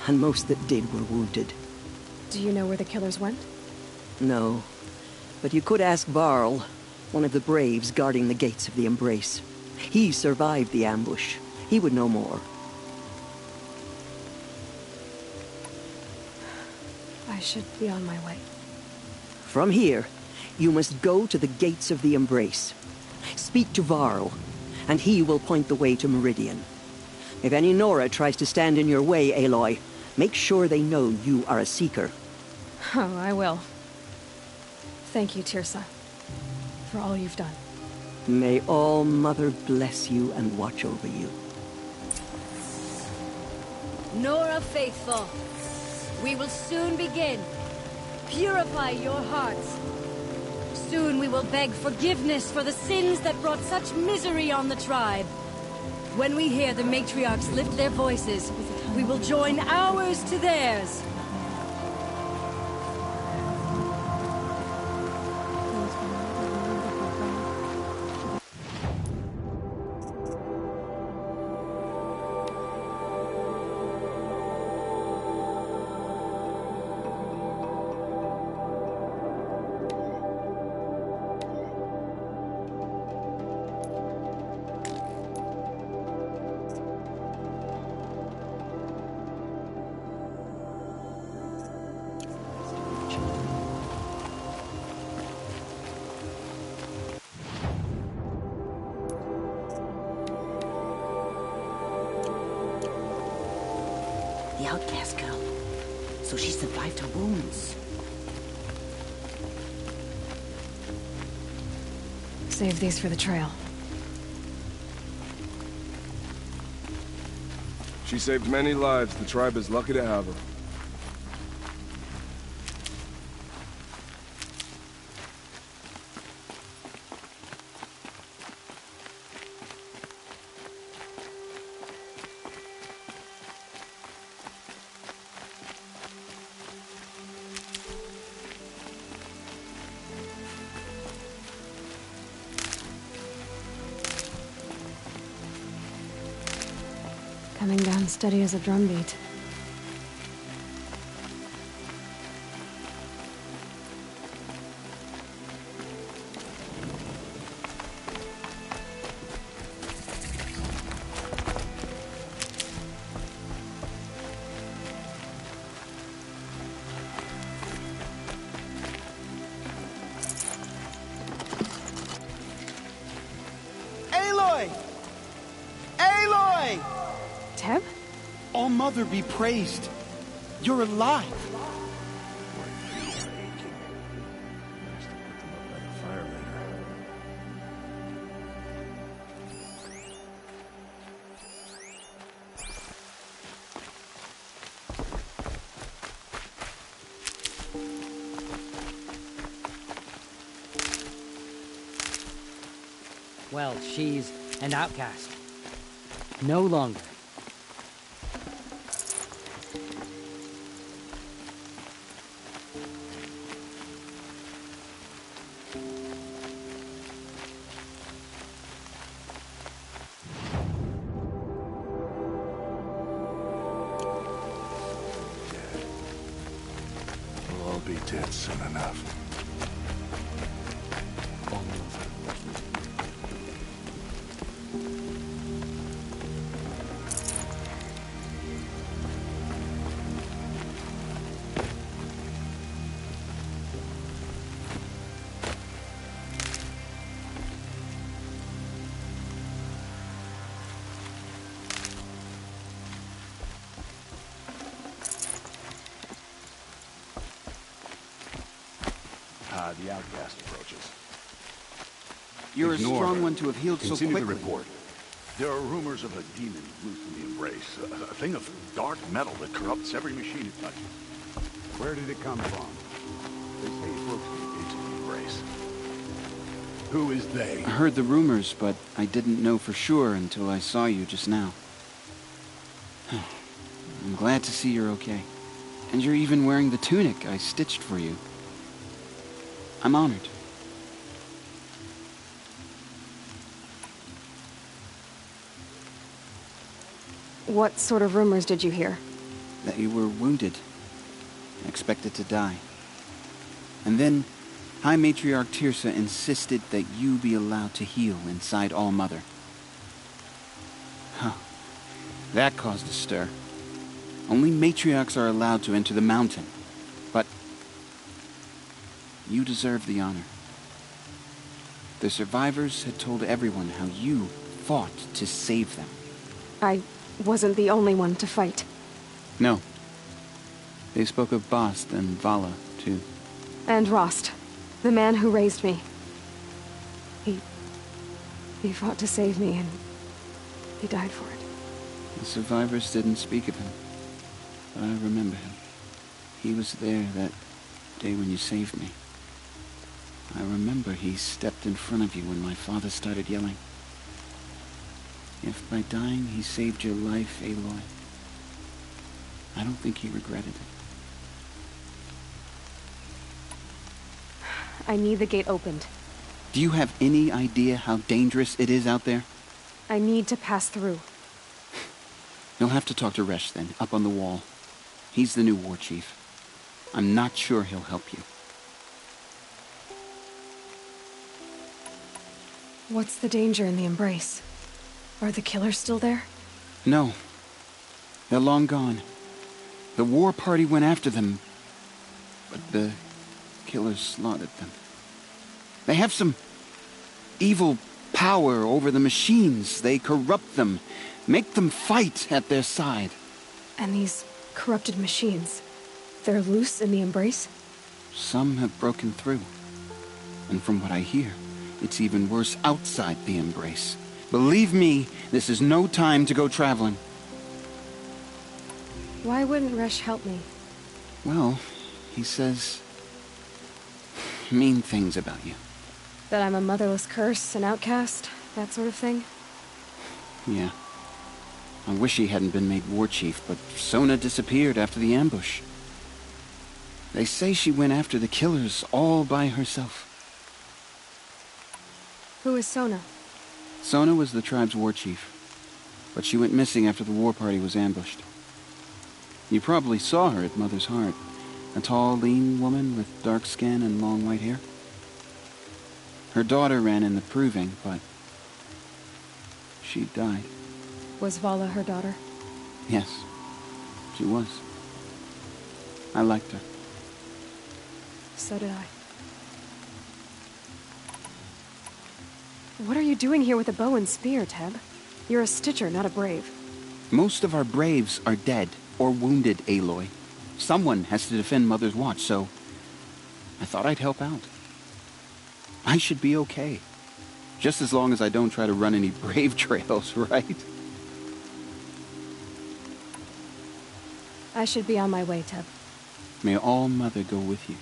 And most that did were wounded. Do you know where the killers went? No. But you could ask Varl, one of the braves guarding the gates of the Embrace. He survived the ambush. He would know more. I should be on my way. From here, you must go to the gates of the Embrace. Speak to Varl, and he will point the way to Meridian. If any Nora tries to stand in your way, Aloy, make sure they know you are a Seeker. Oh, I will. Thank you, Teersa, for all you've done. May All Mother bless you and watch over you. Nora Faithful, we will soon begin. Purify your hearts. Soon we will beg forgiveness for the sins that brought such misery on the tribe. When we hear the matriarchs lift their voices, we will join ours to theirs. The outcast girl. So she survived her wounds. Save these for the trail. She saved many lives. The tribe is lucky to have her. Coming down steady as a drumbeat. Aloy! Aloy! Teb? All Mother be praised. You're alive. Well, she's an outcast. No longer. be dead soon enough. The outcast approaches. You're Ignore a strong her. one to have healed so Continue quickly. the report. There are rumors of a demon loose in the Embrace. A thing of dark metal that corrupts every machine it touches. Where did it come from? They say it broke into the Embrace. Who is they? I heard the rumors, but I didn't know for sure until I saw you just now. I'm glad to see you're okay. And you're even wearing the tunic I stitched for you. I'm honored. What sort of rumors did you hear? That you were wounded. Expected to die. And then, High Matriarch Teersa insisted that you be allowed to heal inside All-Mother. Huh. That caused a stir. Only matriarchs are allowed to enter the mountain. But you deserve the honor. The survivors had told everyone how you fought to save them. I wasn't the only one to fight. No. They spoke of Bast and Vala, too. And Rost, the man who raised me. He fought to save me, and he died for it. The survivors didn't speak of him, but I remember him. He was there that day when you saved me. I remember he stepped in front of you when my father started yelling. If by dying he saved your life, Aloy, I don't think he regretted it. I need the gate opened. Do you have any idea how dangerous it is out there? I need to pass through. You'll have to talk to Resh then, up on the wall. He's the new war chief. I'm not sure he'll help you. What's the danger in the Embrace? Are the killers still there? No. They're long gone. The war party went after them, but the killers slaughtered them. They have some evil power over the machines. They corrupt them, make them fight at their side. And these corrupted machines, they're loose in the Embrace? Some have broken through. And from what I hear, it's even worse outside the Embrace. Believe me, this is no time to go traveling. Why wouldn't Resh help me? Well, he says mean things about you. That I'm a motherless curse, an outcast, that sort of thing? Yeah. I wish he hadn't been made war chief, but Sona disappeared after the ambush. They say she went after the killers all by herself. Who is Sona? Sona was the tribe's war chief, but she went missing after the war party was ambushed. You probably saw her at Mother's Heart. A tall, lean woman with dark skin and long white hair. Her daughter ran in the proving, but she died. Was Vala her daughter? Yes, she was. I liked her. So did I. What are you doing here with a bow and spear, Teb? You're a Stitcher, not a Brave. Most of our Braves are dead or wounded, Aloy. Someone has to defend Mother's Watch, so I thought I'd help out. I should be okay. Just as long as I don't try to run any Brave trails, right? I should be on my way, Teb. May All Mother go with you.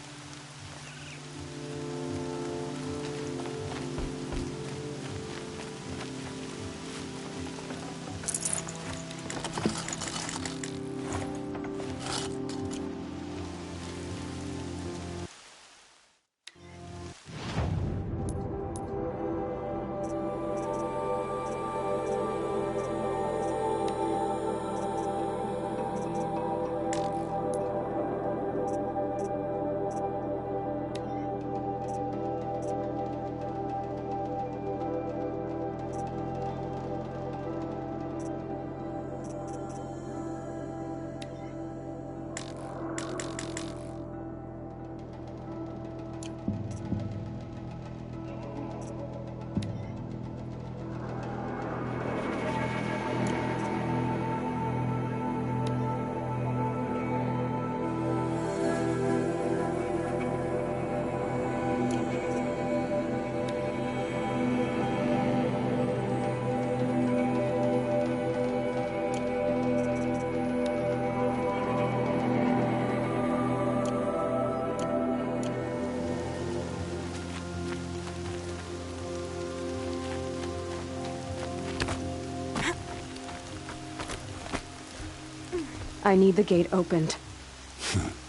I need the gate opened.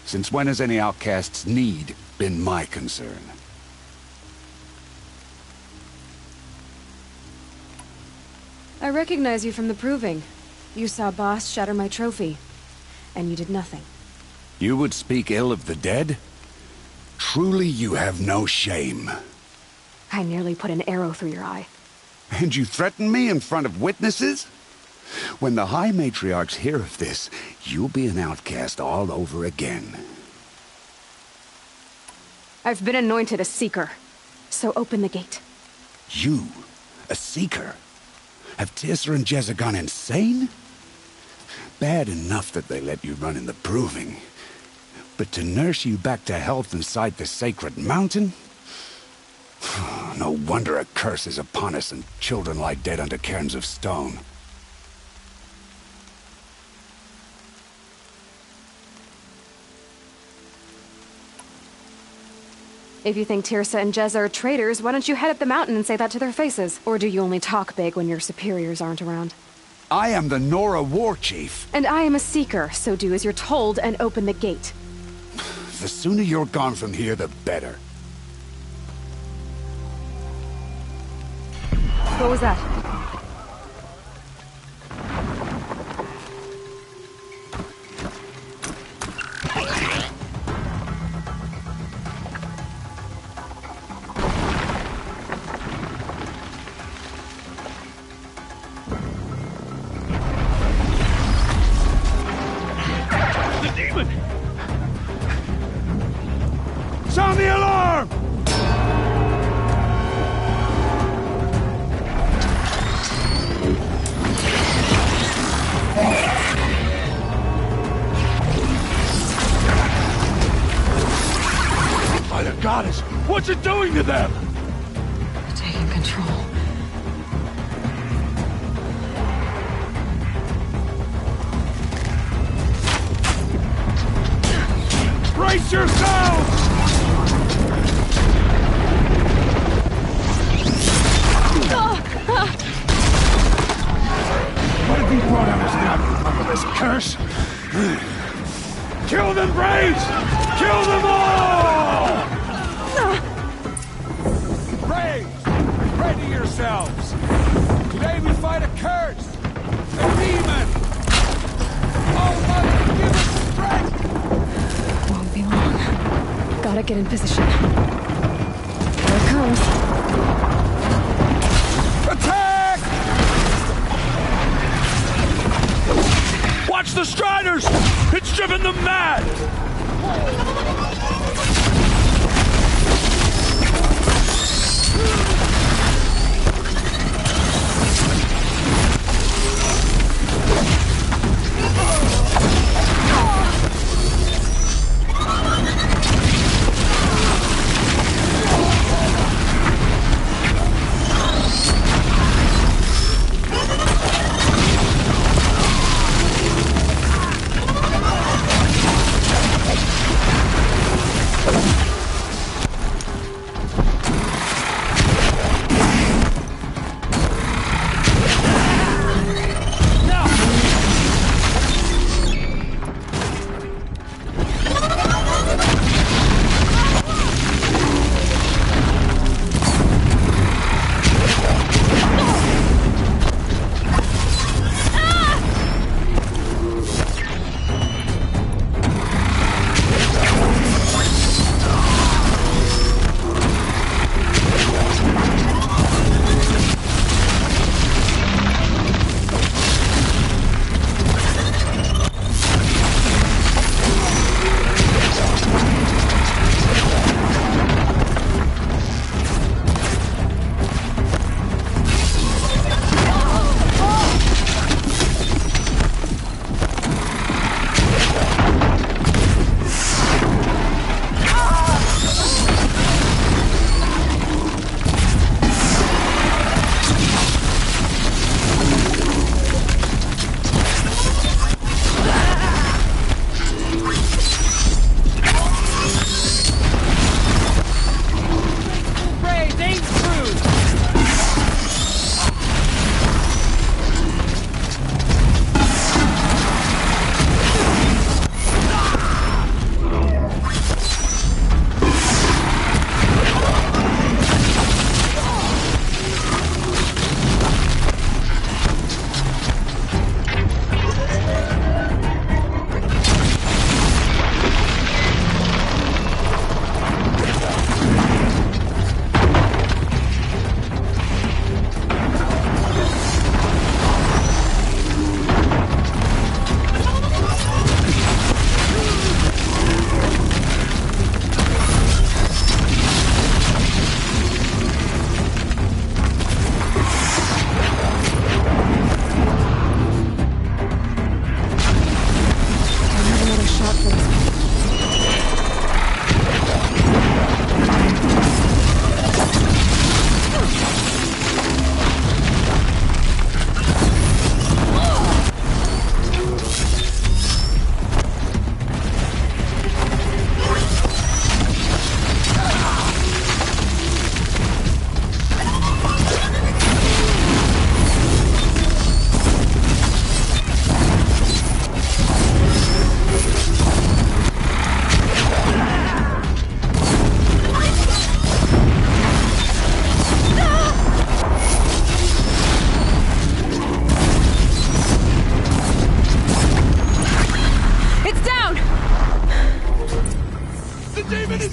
Since when has any outcast's need been my concern? I recognize you from the proving. You saw Boss shatter my trophy. And you did nothing. You would speak ill of the dead? Truly you have no shame. I nearly put an arrow through your eye. And you threaten me in front of witnesses? When the High Matriarchs hear of this, you'll be an outcast all over again. I've been anointed a Seeker. So open the gate. You? A Seeker? Have Teersa and Jezza gone insane? Bad enough that they let you run in the proving. But to nurse you back to health inside the sacred mountain? No wonder a curse is upon us and children lie dead under cairns of stone. If you think Teersa and Jezza are traitors, why don't you head up the mountain and say that to their faces? Or do you only talk big when your superiors aren't around? I am the Nora War Chief. And I am a Seeker, so do as you're told and open the gate. The sooner you're gone from here, the better. What was that? Sound the alarm! By the goddess, what's it doing to them? They're taking control. Brace yourselves! What have you brought on us now, under this curse? Kill them, Braves! Kill them all! Braves, ready yourselves! Today we fight a curse! A demon! Oh, Mother, give us strength! Won't be long. Gotta get in position. Here it comes. Attack! Watch the Striders! It's driven them mad!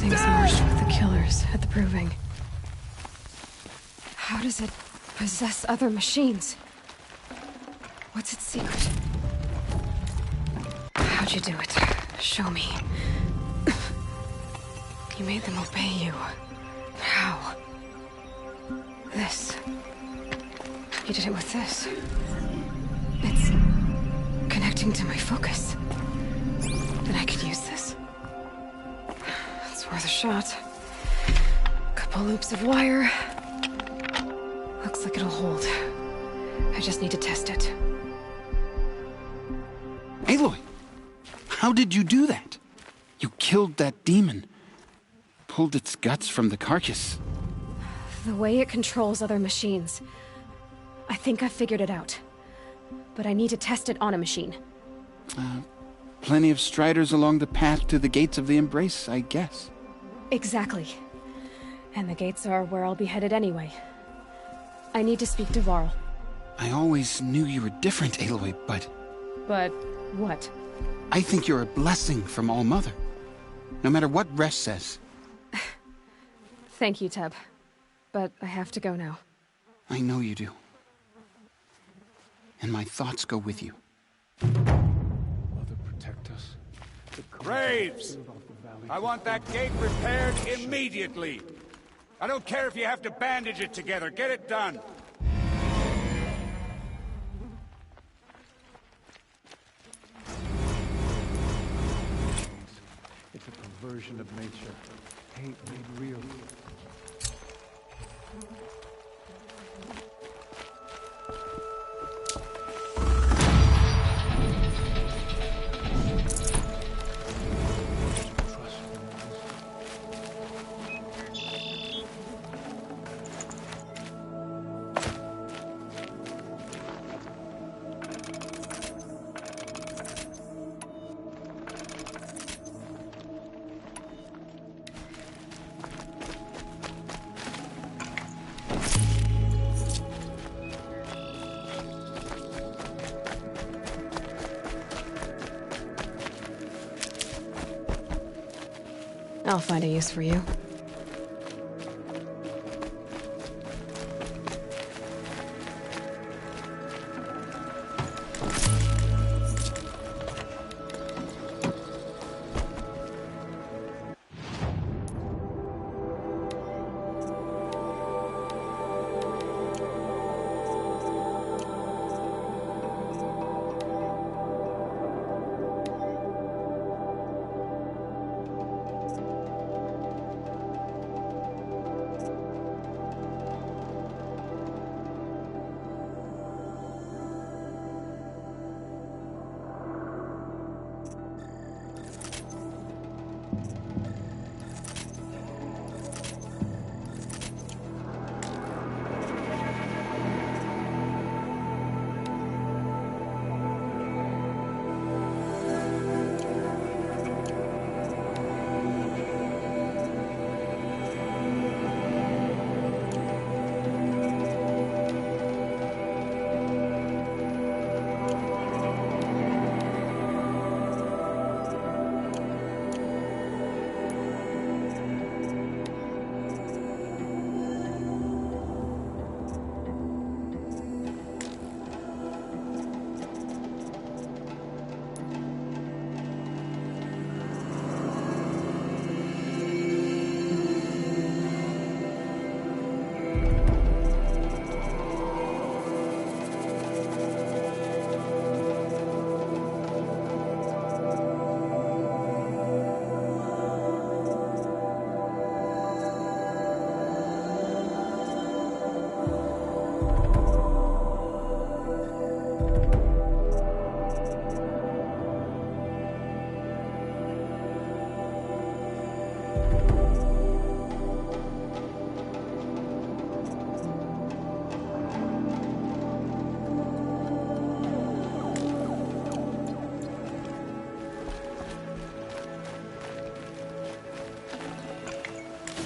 Something's merged with the killers at the Proving. How does it possess other machines? What's its secret? How'd you do it? Show me. You made them obey you. How? This. You did it with this. It's connecting to my focus. Then I could use this. It's worth a shot. Couple loops of wire. Looks like it'll hold. I just need to test it. Aloy! How did you do that? You killed that demon. Pulled its guts from the carcass. The way it controls other machines. I think I figured it out. But I need to test it on a machine. Plenty of striders along the path to the gates of the Embrace, I guess. Exactly. And the gates are where I'll be headed anyway. I need to speak to Varl. I always knew you were different, Aloy, but... But what? I think you're a blessing from All-Mother. No matter what Resh says. Thank you, Teb. But I have to go now. I know you do. And my thoughts go with you. Mother, protect us. Graves! I want that gate repaired immediately. I don't care if you have to bandage it together. Get it done. It's a perversion of nature. Hate made real. I'll find a use for you.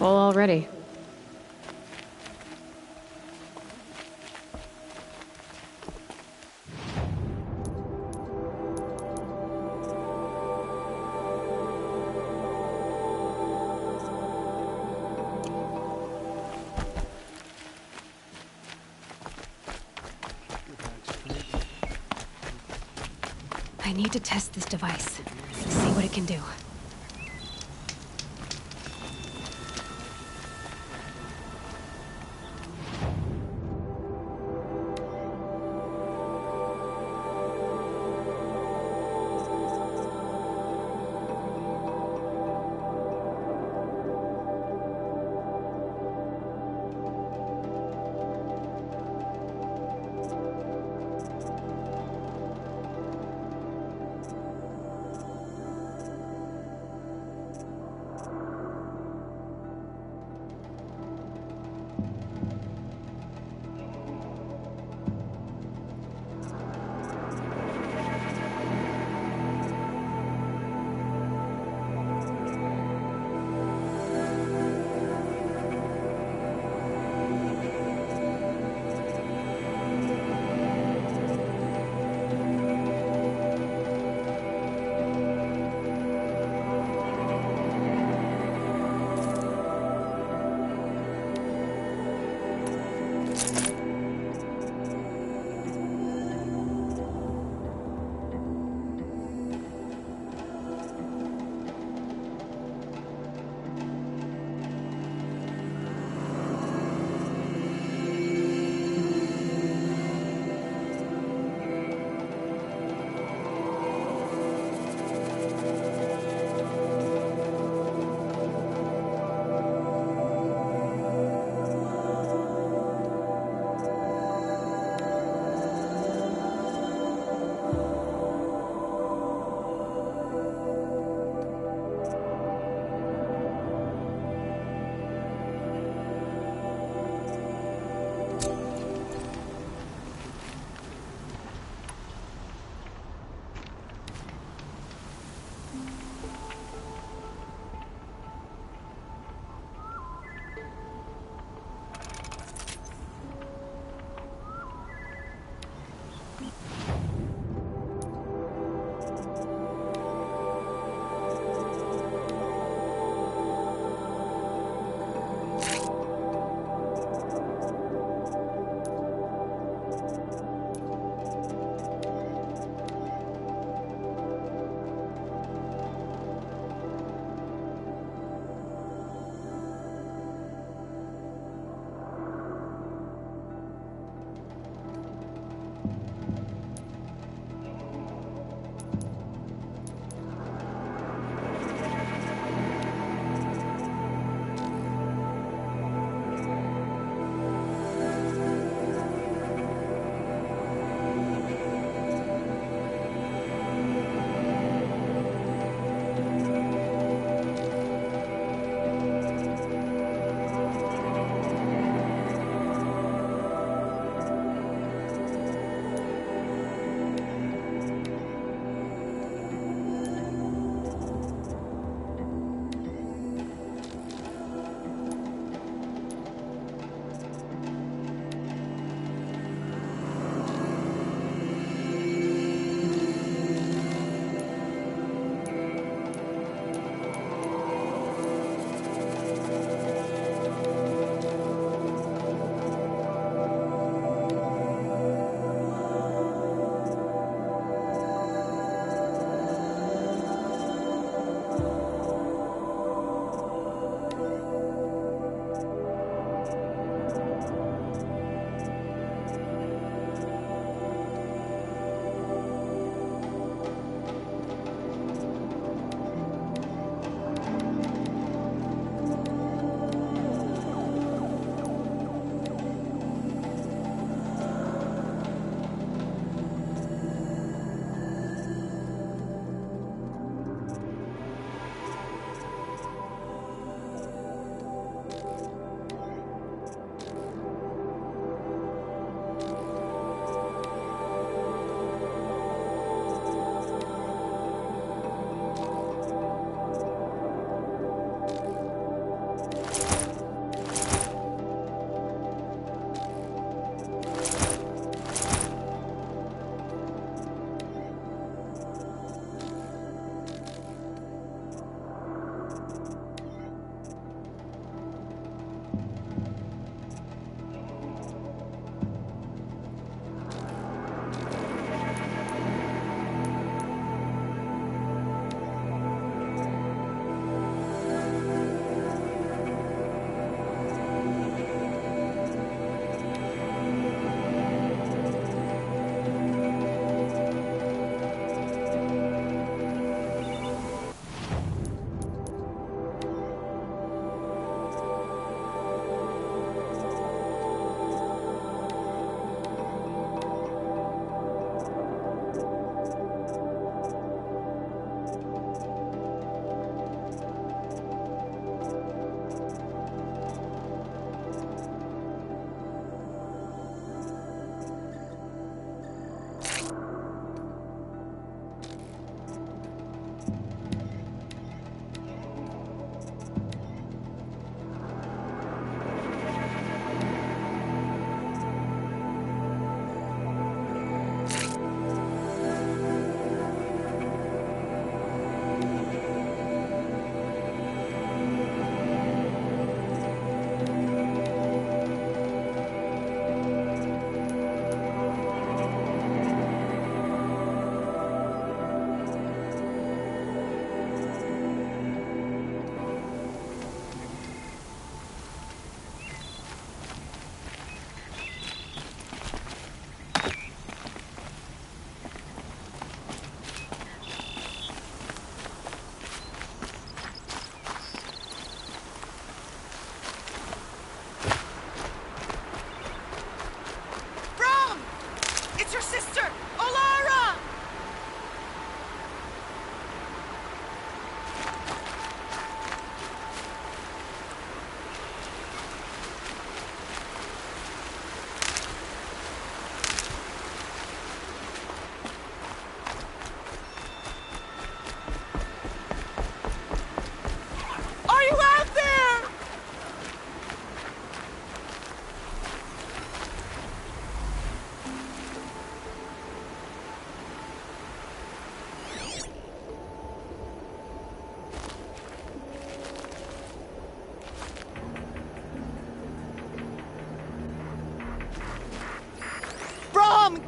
Full already. I need to test this device. See what it can do.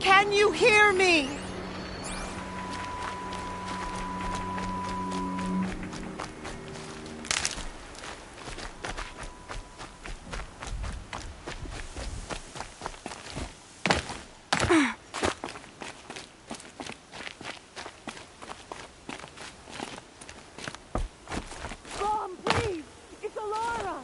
Can you hear me? Mom, please! It's Alara!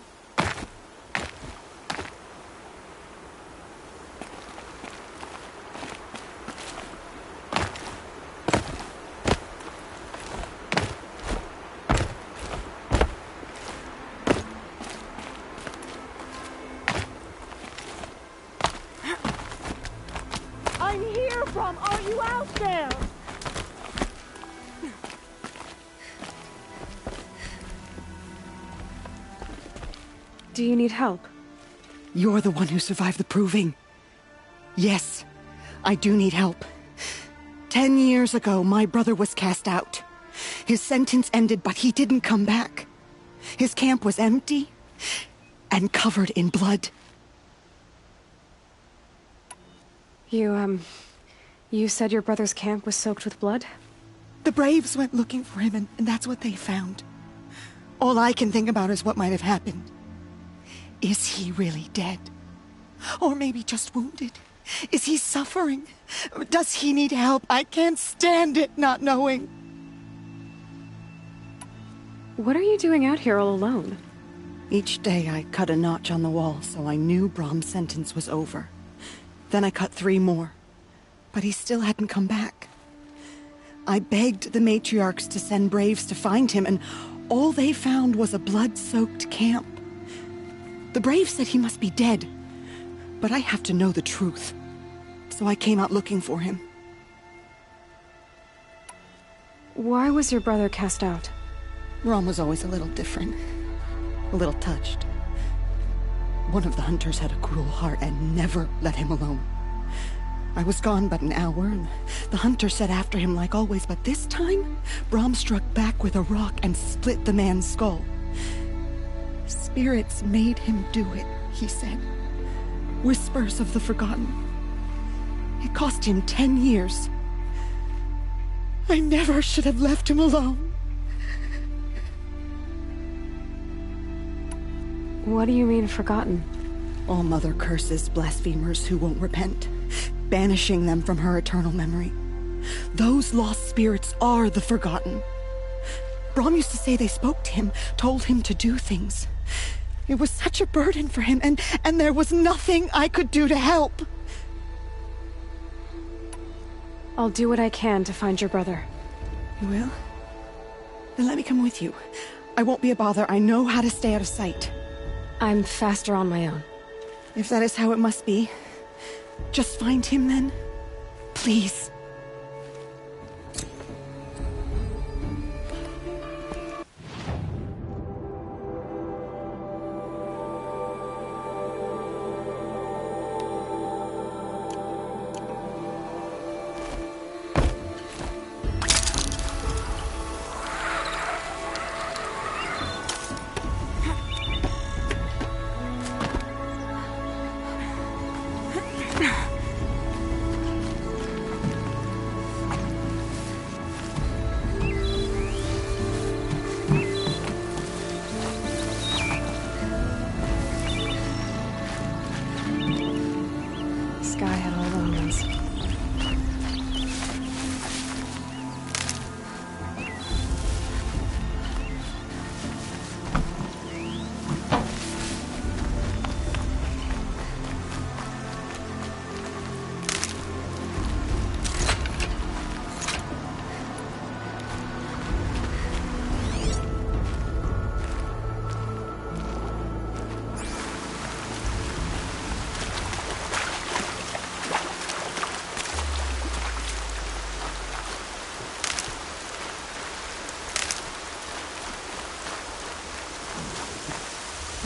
I'm here, Brom! Are you out there? Do you need help? You're the one who survived the proving. Yes, I do need help. 10 years ago, my brother was cast out. His sentence ended, but he didn't come back. His camp was empty and covered in blood. You said your brother's camp was soaked with blood? The Braves went looking for him, and that's what they found. All I can think about is what might have happened. Is he really dead? Or maybe just wounded? Is he suffering? Does he need help? I can't stand it not knowing. What are you doing out here all alone? Each day I cut a notch on the wall so I knew Brom's sentence was over. Then I cut 3 more. But he still hadn't come back. I begged the matriarchs to send Braves to find him, and all they found was a blood-soaked camp. The Braves said he must be dead, but I have to know the truth. So I came out looking for him. Why was your brother cast out? Brom was always a little different. A little touched. One of the hunters had a cruel heart and never let him alone. I was gone but an hour, and the hunter set after him like always, but this time, Brom struck back with a rock and split the man's skull. Spirits made him do it, he said. Whispers of the forgotten. It cost him 10 years. I never should have left him alone. What do you mean, forgotten? All mother curses blasphemers who won't repent, banishing them from her eternal memory. Those lost spirits are the forgotten. Brom used to say they spoke to him, told him to do things. It was such a burden for him, and there was nothing I could do to help. I'll do what I can to find your brother. You will? Then let me come with you. I won't be a bother. I know how to stay out of sight. I'm faster on my own. If that is how it must be, just find him then. Please. Sky had all the omens.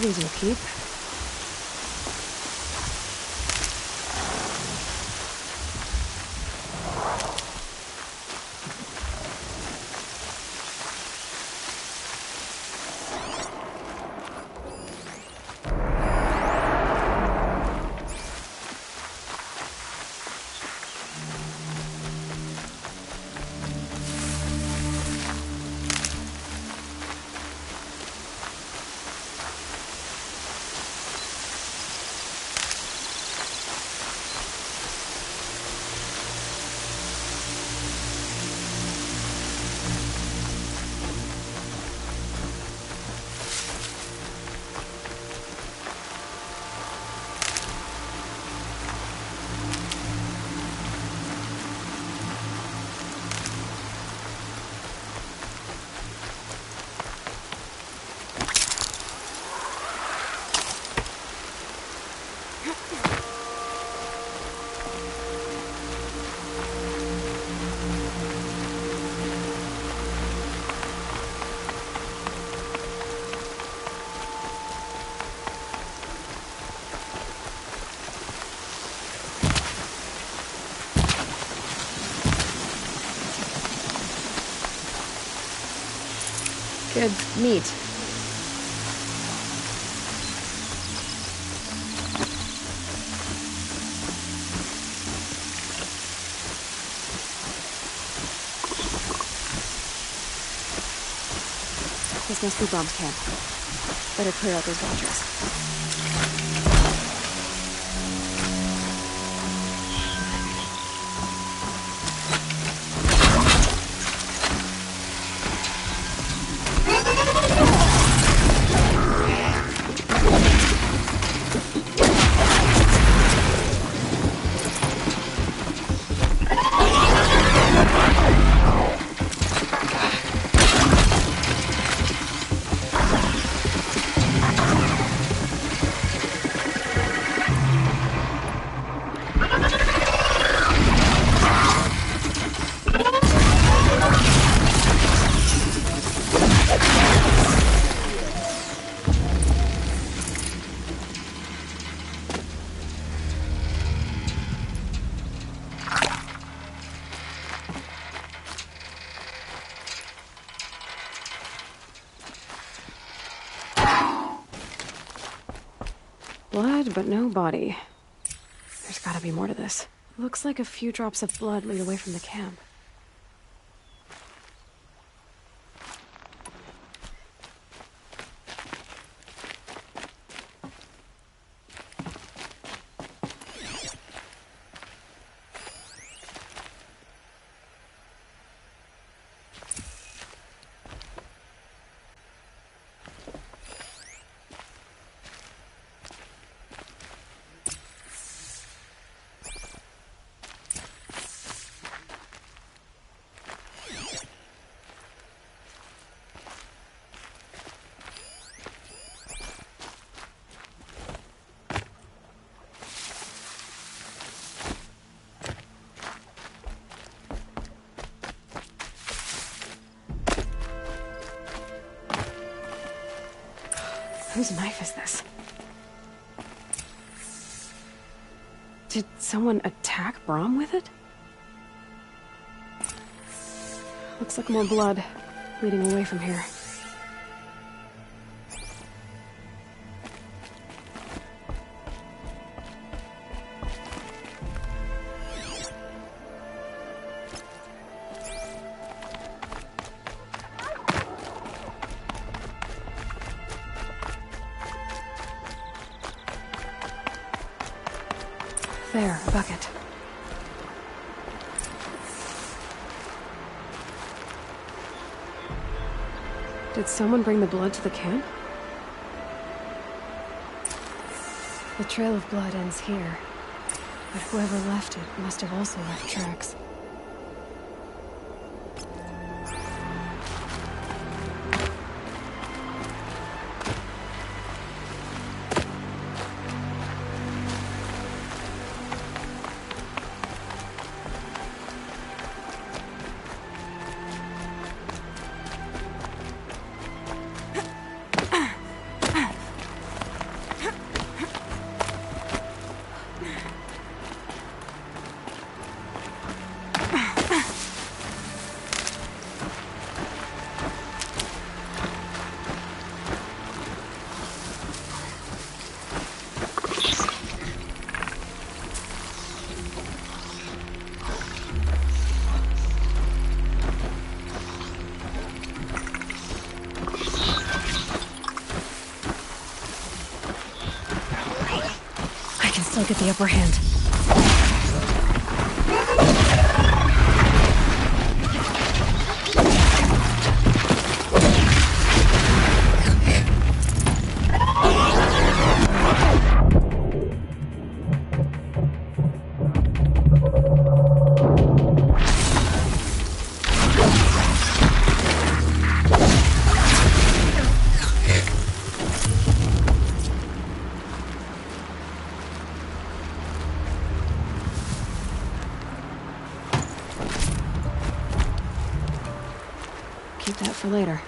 These will keep. Good meat. This must be Brom's camp. Better clear out those watchers. Blood, but no body. There's gotta be more to this. Looks like a few drops of blood lead away from the camp. Whose knife is this? Did someone attack Brom with it? Looks like more blood leading away from here. There, a bucket. Did someone bring the blood to the camp? The trail of blood ends here, but whoever left it must have also left tracks. I'll get the upper hand. Keep that for later.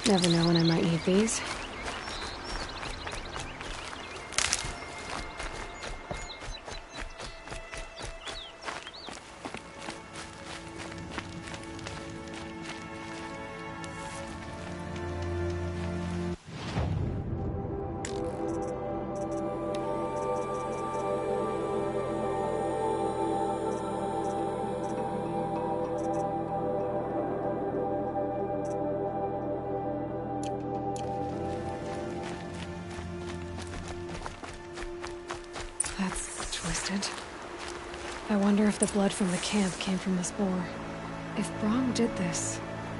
Never know when I might need these. That's twisted. I wonder if the blood from the camp came from this boar. If Brahm did this,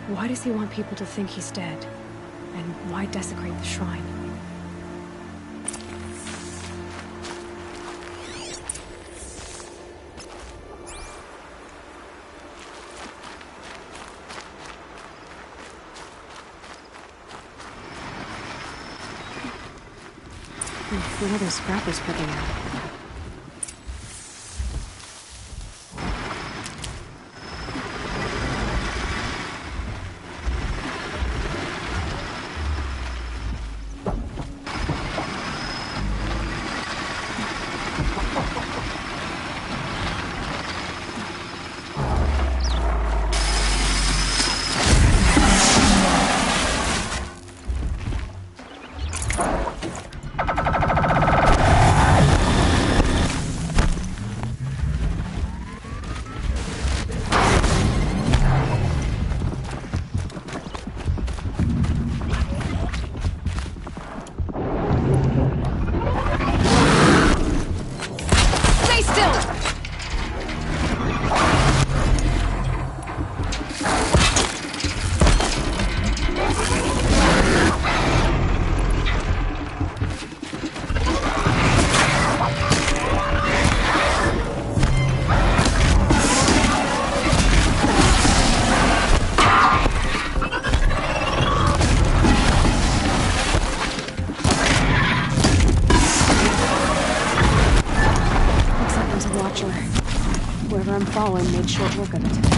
why does he want people to think he's dead? And why desecrate the shrine? Another scrap is picking up. Whoever I'm following made short work of it.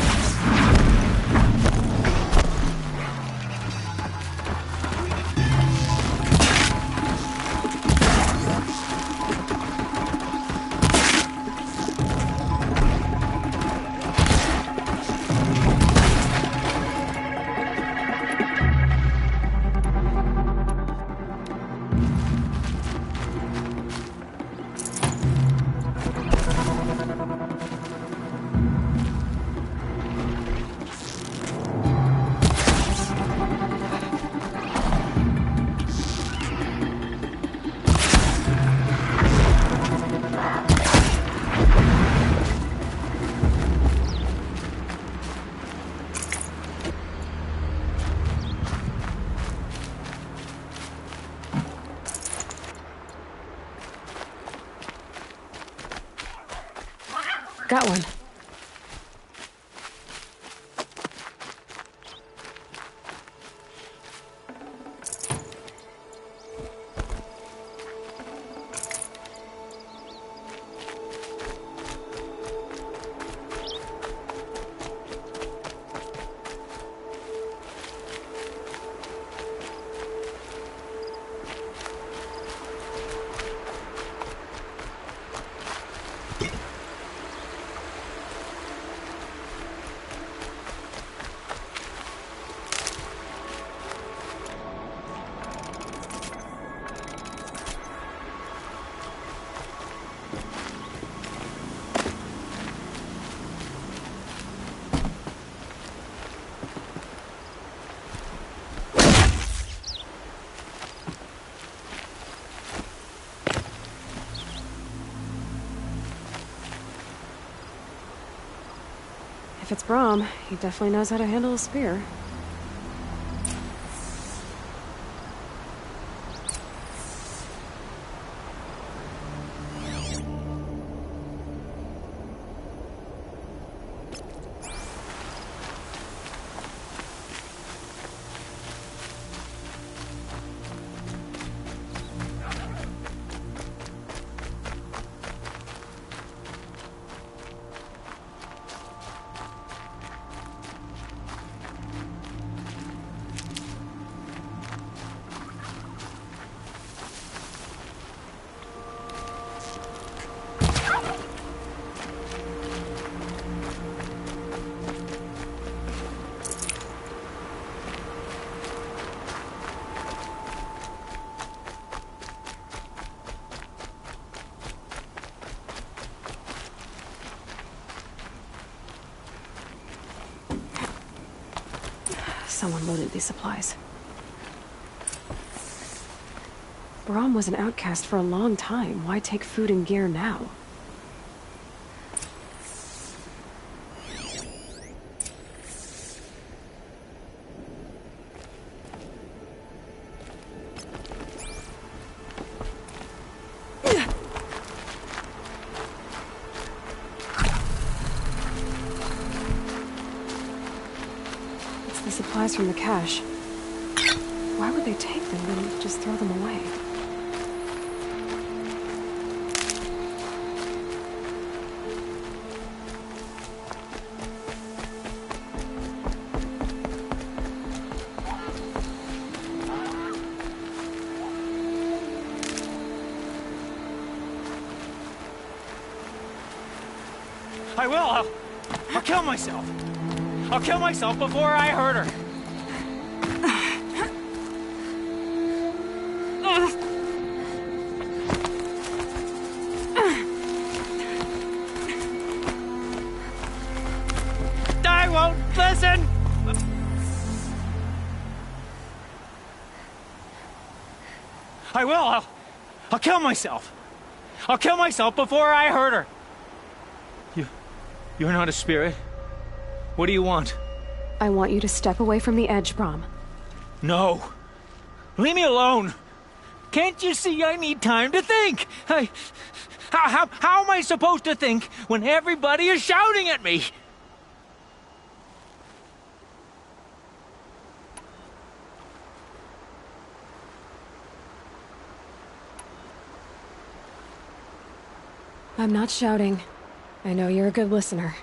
Got one. If it's Brahm, he definitely knows how to handle a spear. someone loaded these supplies. Brahm was an outcast for a long time. Why take food and gear now? It's the supplies from the cache. Why would they take them and just throw them away? I will. I'll kill myself. I'll kill myself before I hurt her. I won't listen. I will. I'll kill myself. I'll kill myself before I hurt her. You're not a spirit. What do you want? I want you to step away from the edge, Brahm. No. Leave me alone. Can't you see I need time to think? How am I supposed to think when everybody is shouting at me? I'm not shouting. I know you're a good listener.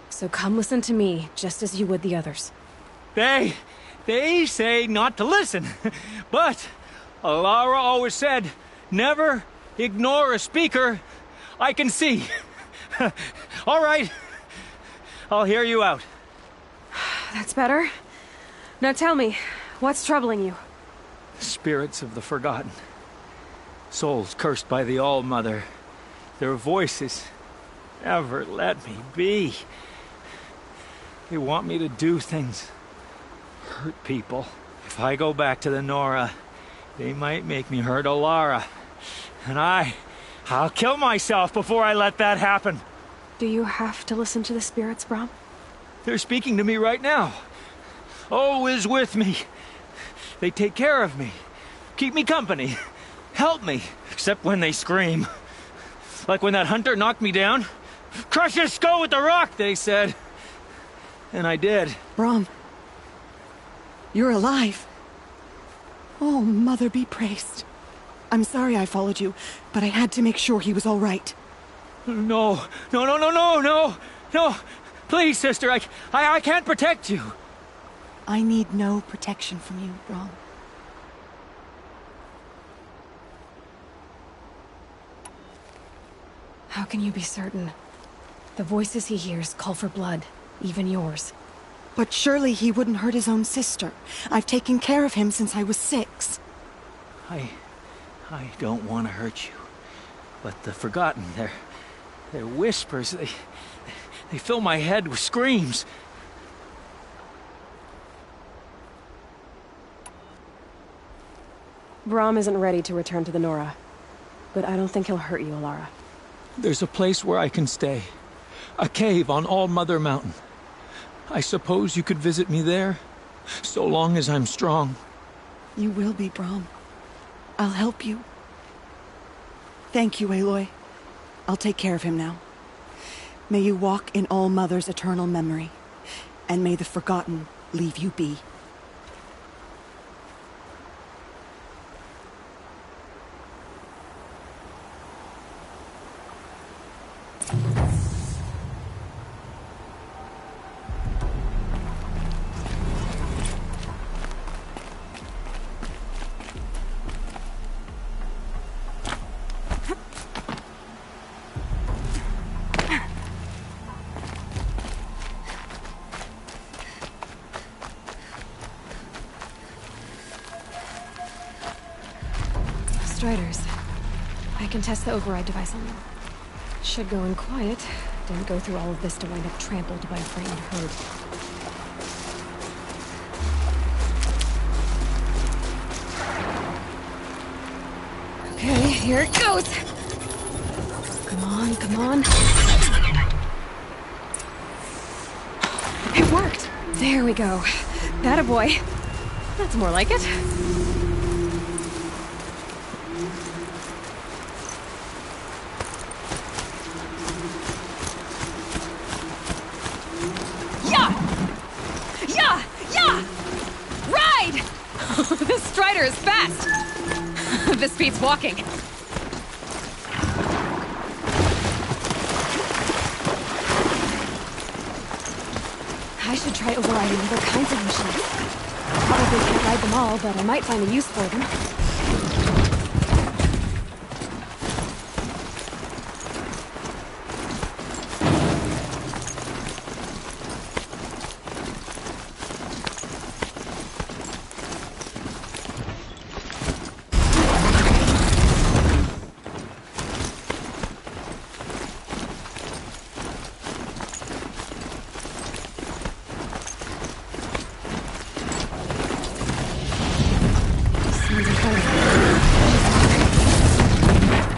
So come listen to me, just as you would the others. They say not to listen. But Alara always said, never ignore a speaker I can see. All right. I'll hear you out. That's better. Now tell me, what's troubling you? Spirits of the forgotten. Souls cursed by the All-Mother. Their voices never let me be. They want me to do things, hurt people. If I go back to the Nora, they might make me hurt Alara. And I'll kill myself before I let that happen. Do you have to listen to the spirits, Brahm? They're speaking to me right now. O is with me. They take care of me, keep me company, help me, except when they scream. Like when that hunter knocked me down. Crush his skull with the rock, they said. And I did. Brahm, you're alive. Oh, Mother be praised. I'm sorry I followed you, but I had to make sure he was all right. No. Please, sister, I can't protect you. I need no protection from you, Brahm. How can you be certain? The voices he hears call for blood, even yours. But surely he wouldn't hurt his own sister. I've taken care of him since I was 6. I don't want to hurt you. But the Forgotten, their whispers, they fill my head with screams. Brahm isn't ready to return to the Nora. But I don't think he'll hurt you, Alara. There's a place where I can stay. A cave on All-Mother Mountain. I suppose you could visit me there, so long as I'm strong. You will be, Brahm. I'll help you. Thank you, Aloy. I'll take care of him now. May you walk in All-Mother's eternal memory, and may the Forgotten leave you be. Striders. I can test the override device on them. Should go in quiet. Didn't go through all of this to wind up trampled by a frightened herd. Here it goes! Come on, come on. It worked! There we go. That a boy. That's more like it. Ride! This Strider is fast! This beats walking. I should try overriding other kinds of machines. Probably can't ride them all, but I might find a use for them.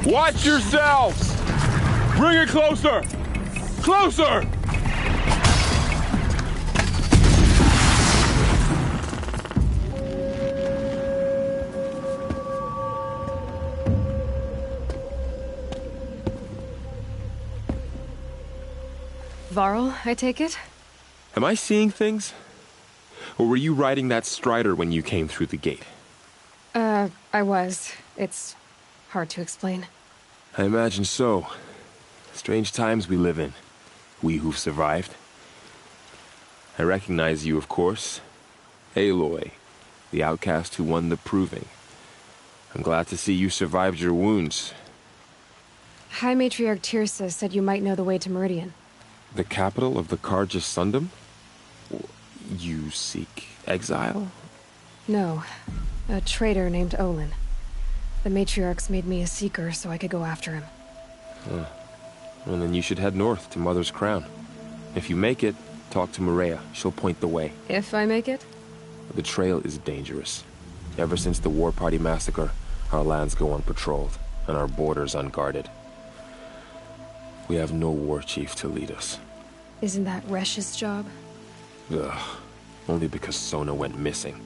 Watch yourselves! Bring it closer! Closer! Varl, I take it? Am I seeing things? Or were you riding that Strider when you came through the gate? I was. It's hard to explain. I imagine so. Strange times we live in. We who've survived. I recognize you, of course. Aloy, the outcast who won the Proving. I'm glad to see you survived your wounds. High Matriarch Teersa said you might know the way to Meridian. The capital of the Carja Sundom? You seek exile? No. A traitor named Olin. The Matriarchs made me a seeker so I could go after him. Well, then you should head north to Mother's Crown. If you make it, talk to Maria. She'll point the way. If I make it? The trail is dangerous. Ever since the War Party massacre, our lands go unpatrolled, and our borders unguarded. We have no war chief to lead us. Isn't that Resh's job? Ugh. Only because Sona went missing.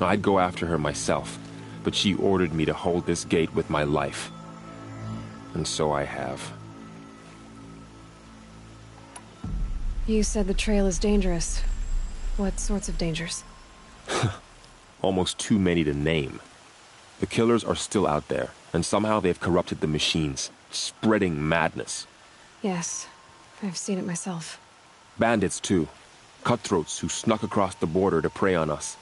I'd go after her myself, but she ordered me to hold this gate with my life. And so I have. You said the trail is dangerous. What sorts of dangers? Almost too many to name. The killers are still out there, and somehow they've corrupted the machines, spreading madness. Yes, I've seen it myself. Bandits, too. Cutthroats who snuck across the border to prey on us.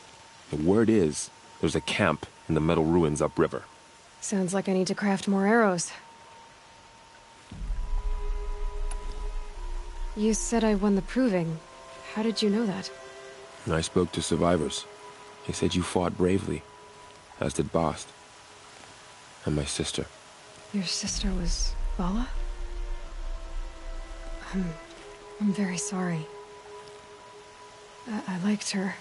The word is, there's a camp in the metal ruins upriver. Sounds like I need to craft more arrows. You said I won the Proving. How did you know that? I spoke to survivors. They said you fought bravely, as did Bast. And my sister. Your sister was Vala? I'm very sorry. I liked her.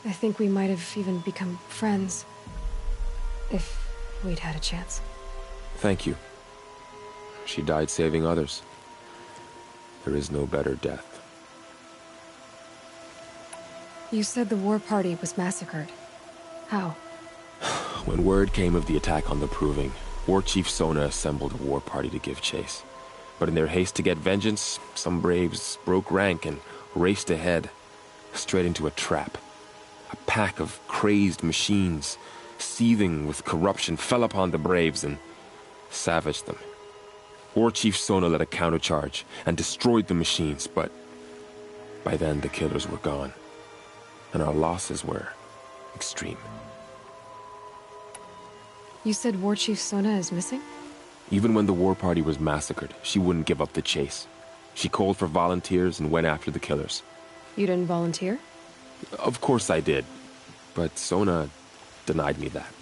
I think we might have even become friends. If we'd had a chance. Thank you. She died saving others. There is no better death. You said the war party was massacred. How? When word came of the attack on the Proving, War Chief Sona assembled a war party to give chase. But in their haste to get vengeance, some braves broke rank and raced ahead, straight into a trap. A pack of crazed machines, seething with corruption, fell upon the braves and savaged them. War Chief Sona led a countercharge and destroyed the machines, but by then the killers were gone, and our losses were extreme. You said War Chief Sona is missing? Even when the war party was massacred, she wouldn't give up the chase. She called for volunteers and went after the killers. You didn't volunteer? Of course I did, but Sona denied me that.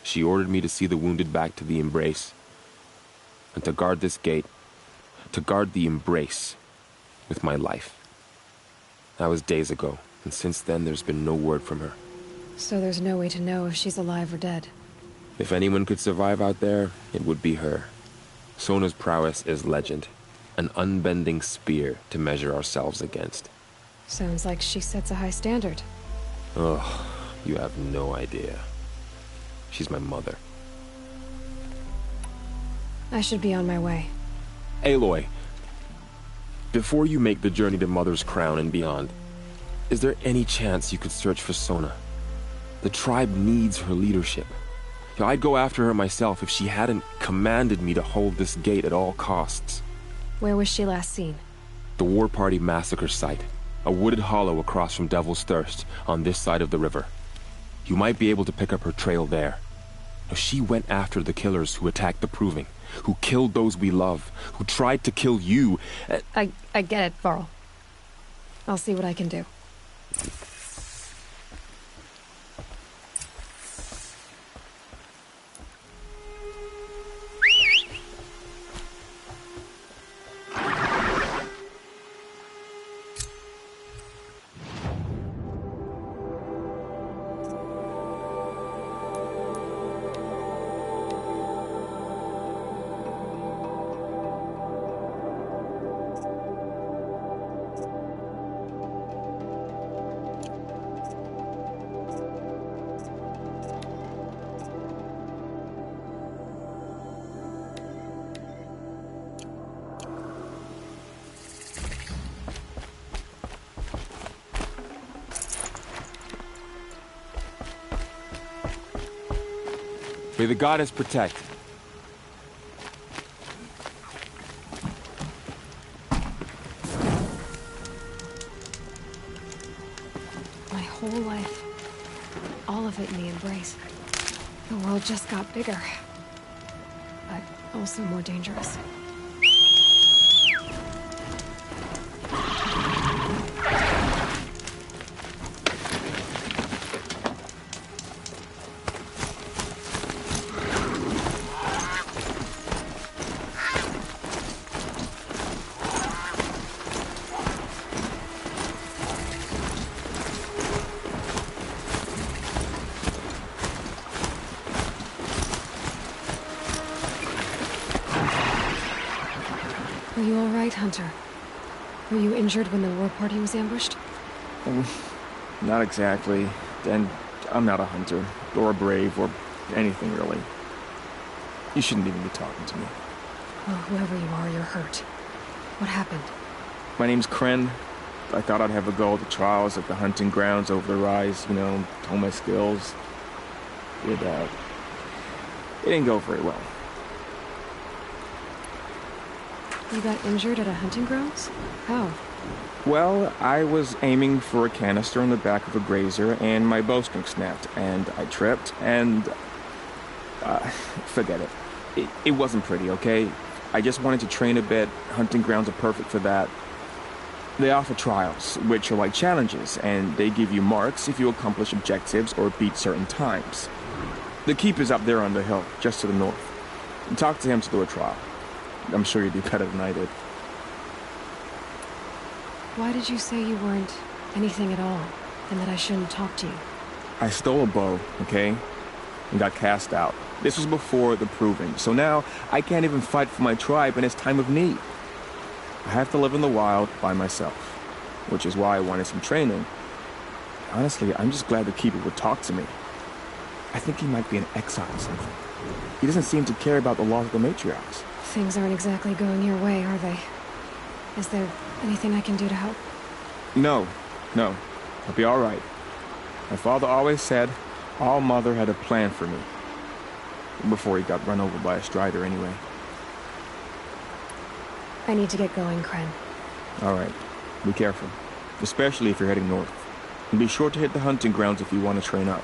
She ordered me to see the wounded back to the Embrace, and to guard this gate, to guard the Embrace with my life. That was days ago, and since then there's been no word from her. So there's no way to know if she's alive or dead? If anyone could survive out there, it would be her. Sona's prowess is legend. An unbending spear to measure ourselves against. Sounds like she sets a high standard. Ugh, you have no idea. She's my mother. I should be on my way. Aloy, before you make the journey to Mother's Crown and beyond, is there any chance you could search for Sona? The tribe needs her leadership. I'd go after her myself if she hadn't commanded me to hold this gate at all costs. Where was she last seen? The War Party massacre site. A wooded hollow across from Devil's Thirst, on this side of the river. You might be able to pick up her trail there. Now, she went after the killers who attacked the Proving, who killed those we love, who tried to kill you. I get it, Varl. I'll see what I can do. May the goddess protect. My whole life. All of it in the embrace. The world just got bigger. But also more dangerous. Are you all right, Hunter? Were you injured when the war party was ambushed? Not exactly. And I'm not a hunter, or a brave, or anything really. You shouldn't even be talking to me. Well, whoever you are, you're hurt. What happened? My name's Kren. I thought I'd have a go at the trials at the hunting grounds over the rise, you know, hone my skills. It didn't go very well. You got injured at a hunting grounds? How? Well, I was aiming for a canister on the back of a grazer, and my bowstring snapped, and I tripped, and... forget it. It wasn't pretty, okay? I just wanted to train a bit. Hunting grounds are perfect for that. They offer trials, which are like challenges, and they give you marks if you accomplish objectives or beat certain times. The keep is up there on the hill, just to the north. Talk to him to do a trial. I'm sure you'd do better than I did. Why did you say you weren't anything at all, and that I shouldn't talk to you? I stole a bow, okay? And got cast out. This was before the Proving, so now I can't even fight for my tribe in its time of need. I have to live in the wild by myself, which is why I wanted some training. Honestly, I'm just glad the Keeper would talk to me. I think he might be an exile or something. He doesn't seem to care about the laws of the matriarchs. Things aren't exactly going your way, are they? Is there anything I can do to help? No. I'll be all right. My father always said All Mother had a plan for me. Before he got run over by a strider, anyway. I need to get going, Kren. All right. Be careful. Especially if you're heading north. And be sure to hit the hunting grounds if you want to train up.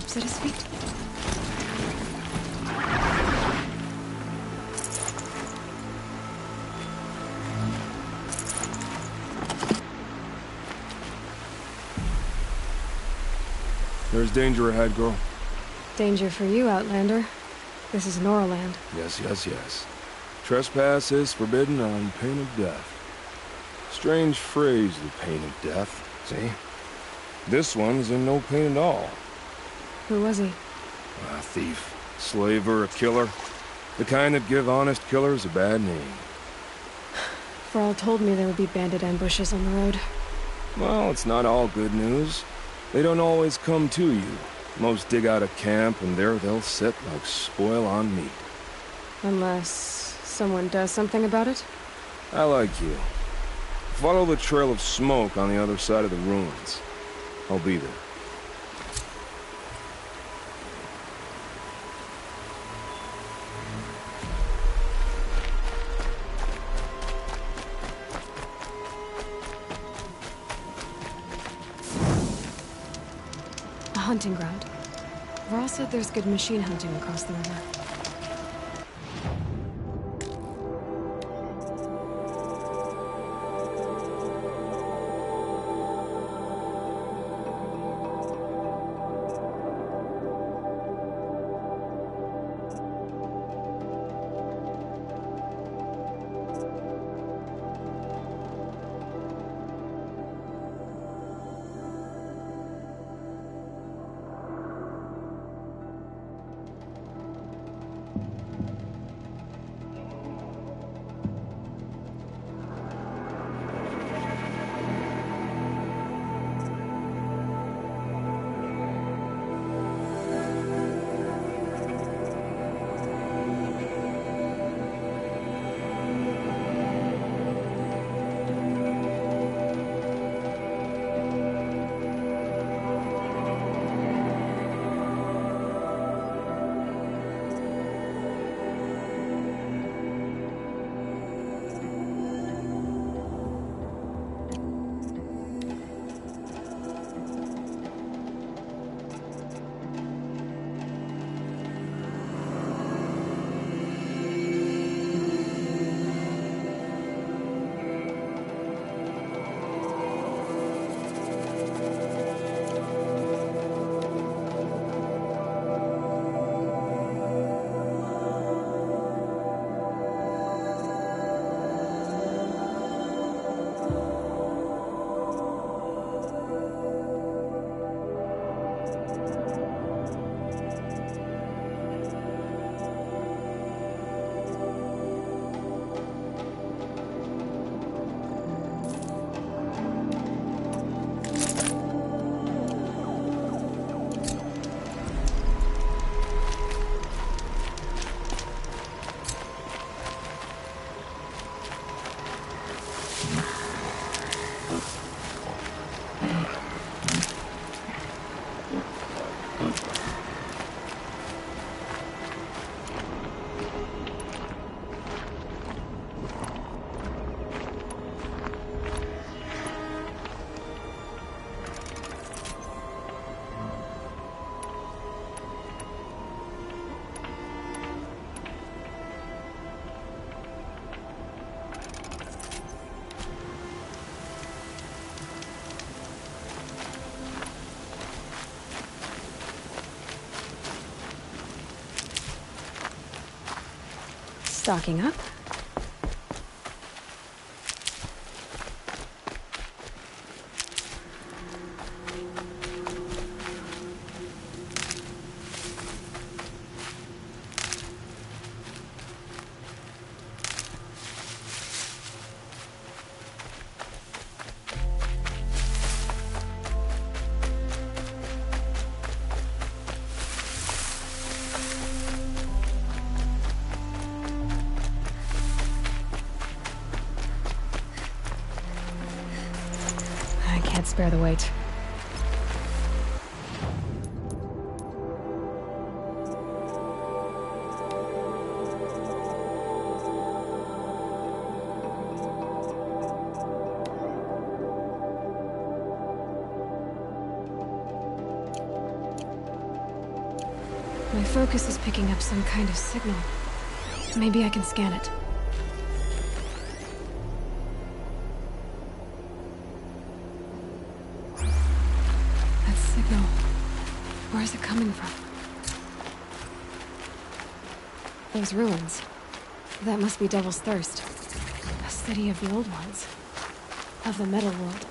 corpse at his feet? There's danger ahead, girl. Danger for you, Outlander. This is Noraland. Yes, yes, yes. Trespass is forbidden on pain of death. Strange phrase, the pain of death. See? This one's in no pain at all. Who was he? A thief, slaver, a killer. The kind that give honest killers a bad name. Varl told me there would be bandit ambushes on the road. Well, it's not all good news. They don't always come to you. Most dig out a camp, and there they'll sit like spoil on meat. Unless someone does something about it? I like you. Follow the trail of smoke on the other side of the ruins. I'll be there. A hunting ground. Varl said there's good machine hunting across the river. Stocking up. Spare the weight. My focus is picking up some kind of signal. Maybe I can scan it. That signal... where is it coming from? Those ruins. That must be Devil's Thirst. A city of the old ones. Of the metal world.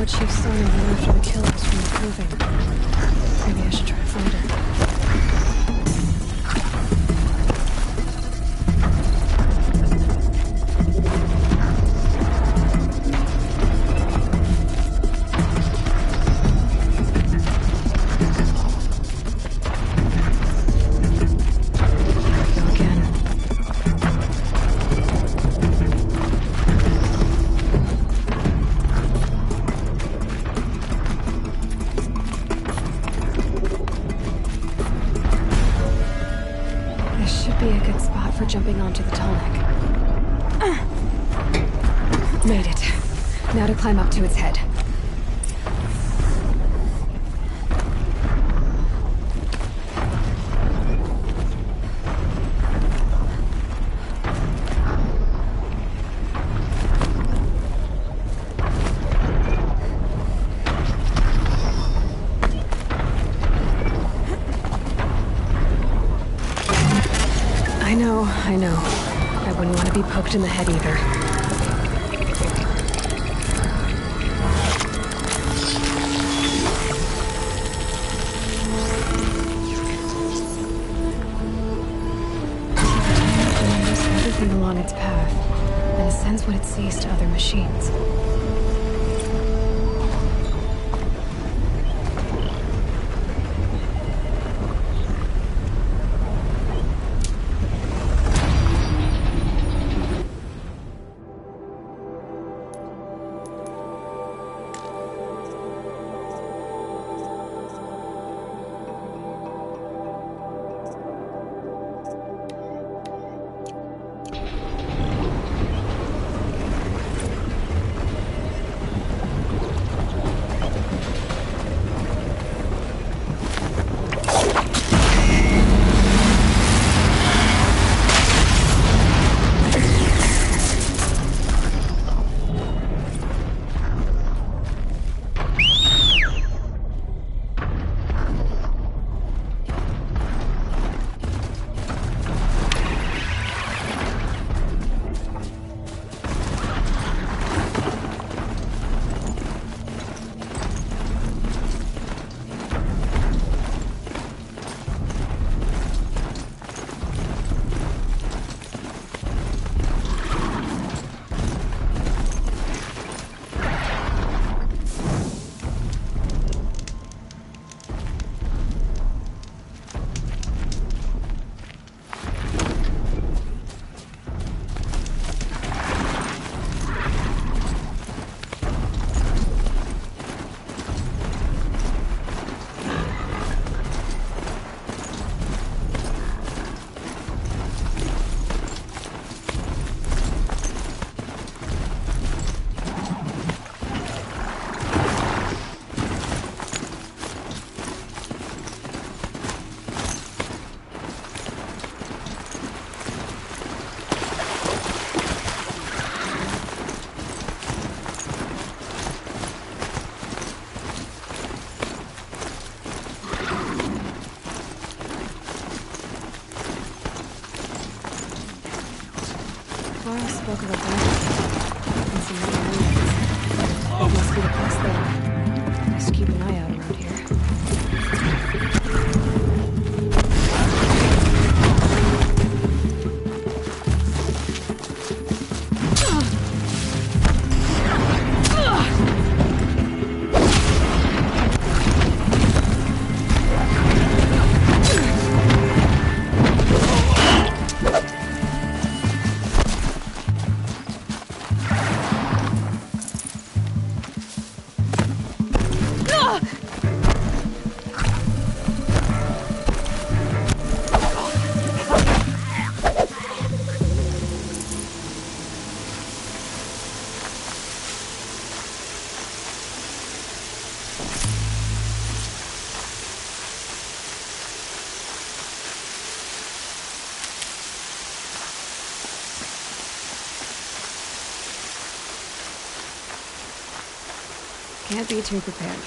Chief Sona went after the killers from the Proving. Maybe I should try to find her. Jumping onto the tall neck. Made it. Now to climb up to its head. I know. I wouldn't want to be poked in the head either. Everything along its path, and sends what it sees to other machines. Carl spoke of a bunch and some other aliens. It must be the place there. Let's keep an eye out around here. Can't be too prepared.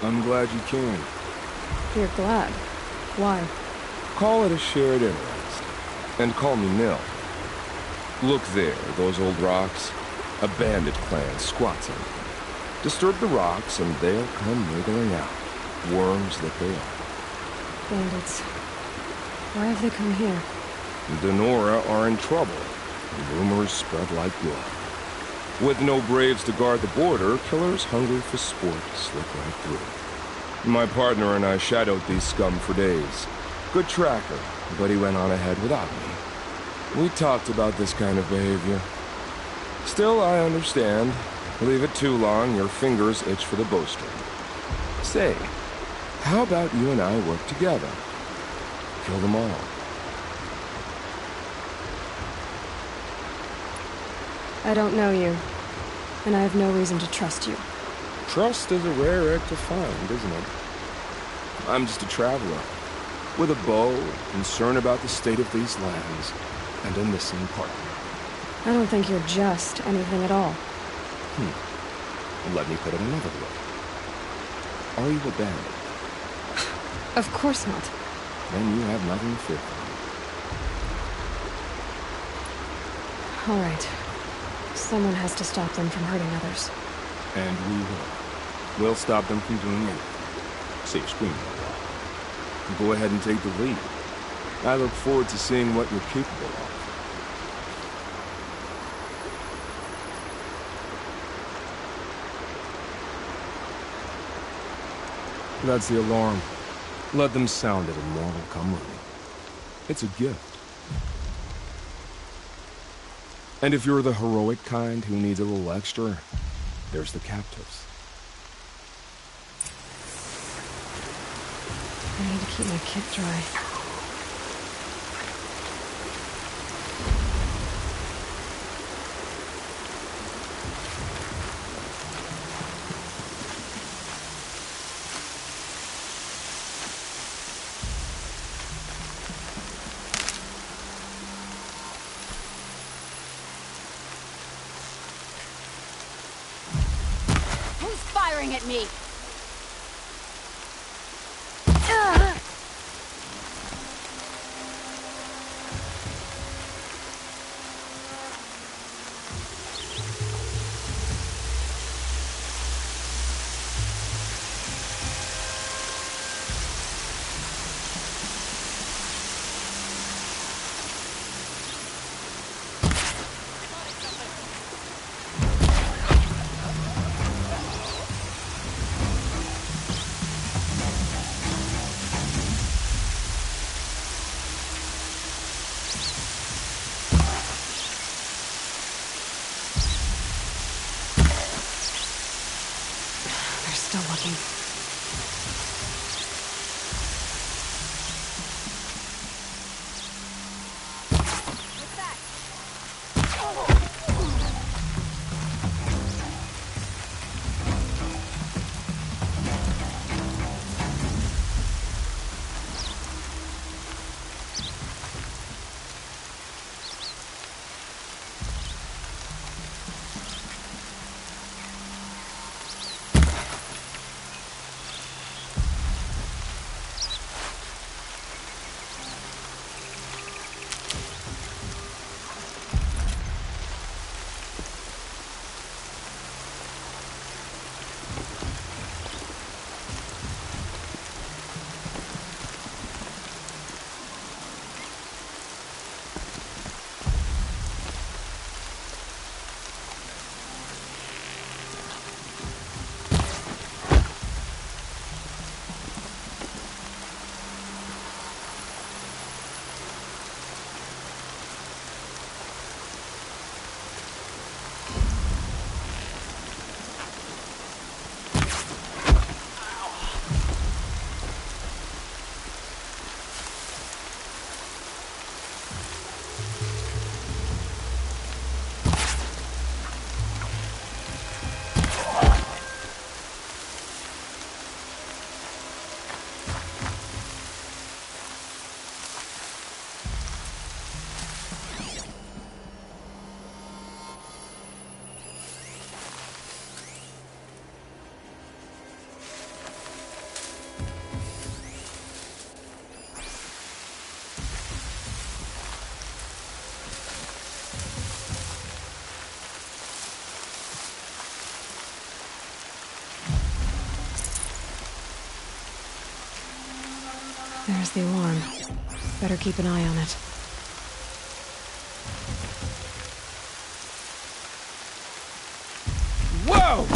I'm glad you came. You're glad. Why? Call it a shared interest. And call me Nil. Look there, those old rocks. A bandit clan squats on them. Disturb the rocks and they'll come wriggling out. Worms that they are. Bandits. Why have they come here? The Nora are in trouble. Rumors spread like blood. With no braves to guard the border, killers hungry for sport slip right through. My partner and I shadowed these scum for days. Good tracker, but he went on ahead without me. We talked about this kind of behavior. Still, I understand. Leave it too long, your fingers itch for the bowstring. Say, how about you and I work together? Kill them all. I don't know you, and I have no reason to trust you. Trust is a rare egg to find, isn't it? I'm just a traveler, with a bow, concerned about the state of these lands, and a missing partner. I don't think you're just anything at all. Let me put it another way. Are you a bandit? Of course not. Then you have nothing to fear from. All right. Someone has to stop them from hurting others. And we will. We'll stop them from doing anything. Save screaming. Go ahead and take the lead. I look forward to seeing what you're capable of. That's the alarm. Let them sound it and more will come running. It's a gift. And if you're the heroic kind who needs a little extra, there's the captives. I need to keep my kit dry. Firing at me! Still looking. There's the alarm. Better keep an eye on it. Whoa!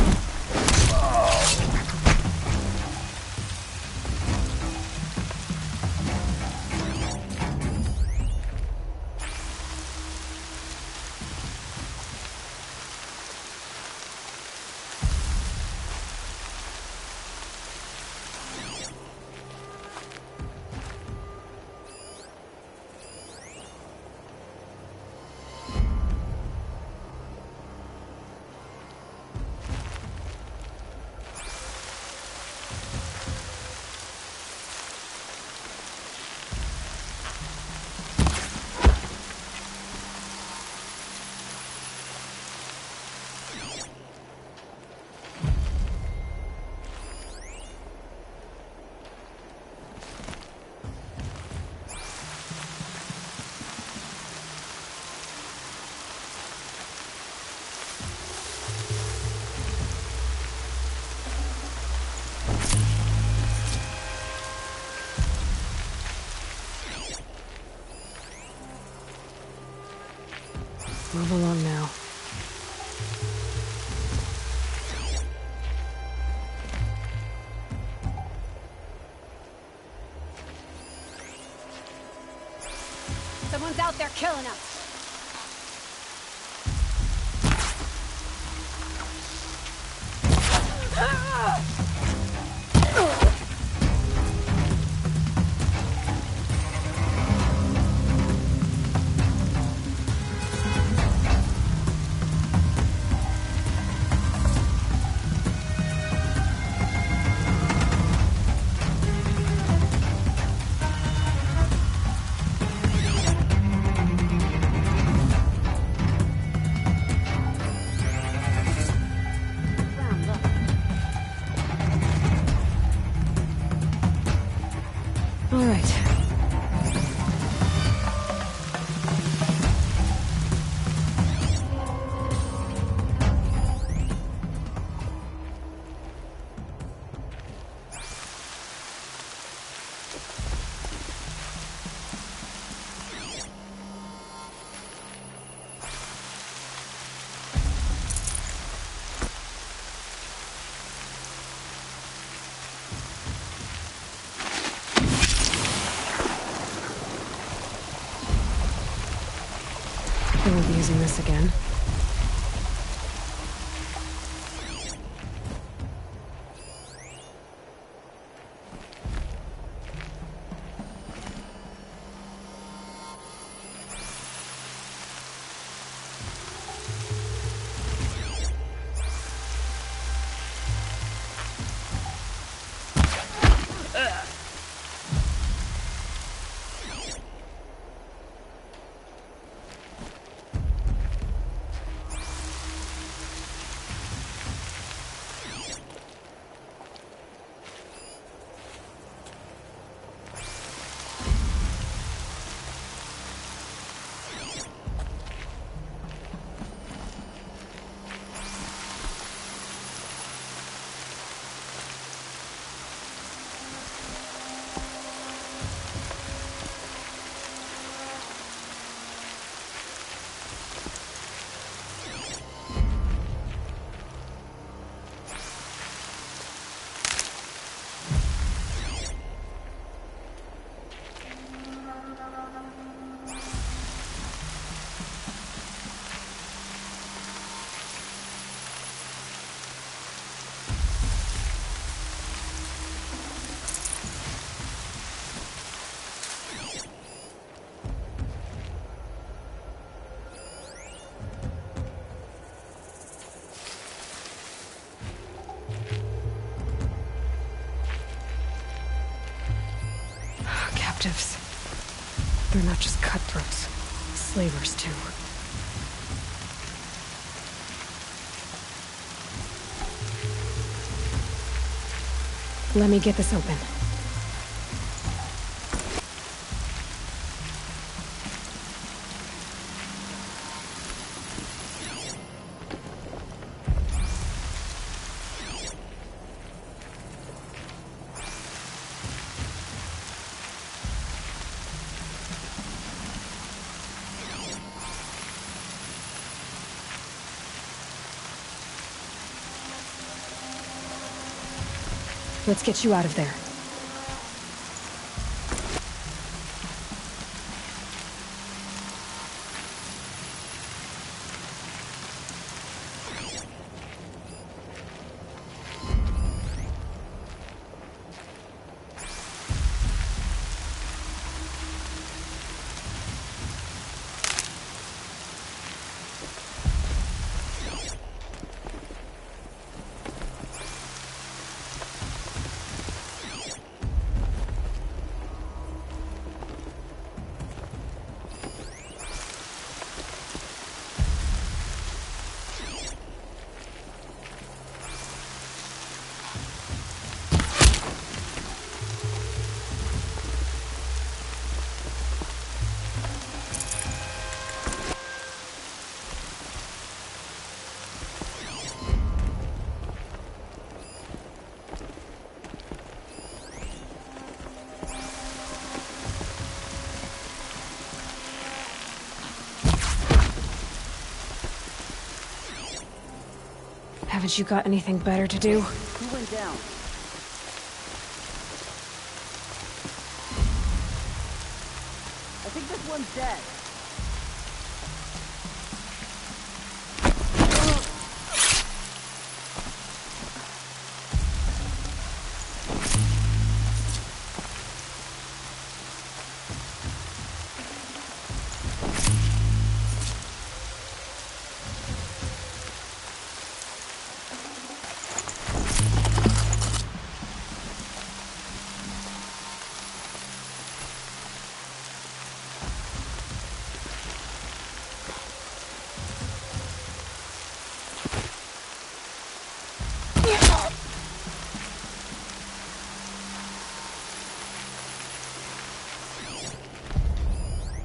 Move along now. Someone's out there killing us. All right. I won't be using this again. Captives. They're not just cutthroats. Slavers, too. Let me get this open. Let's get you out of there. Haven't you got anything better to do? Who went down? I think this one's dead.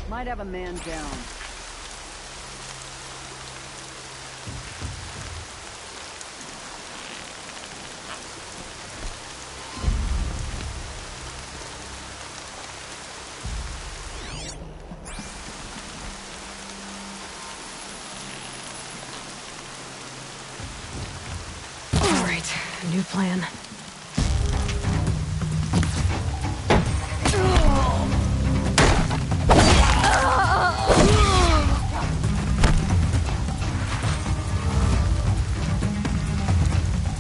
Might have a man down. All right, new plan.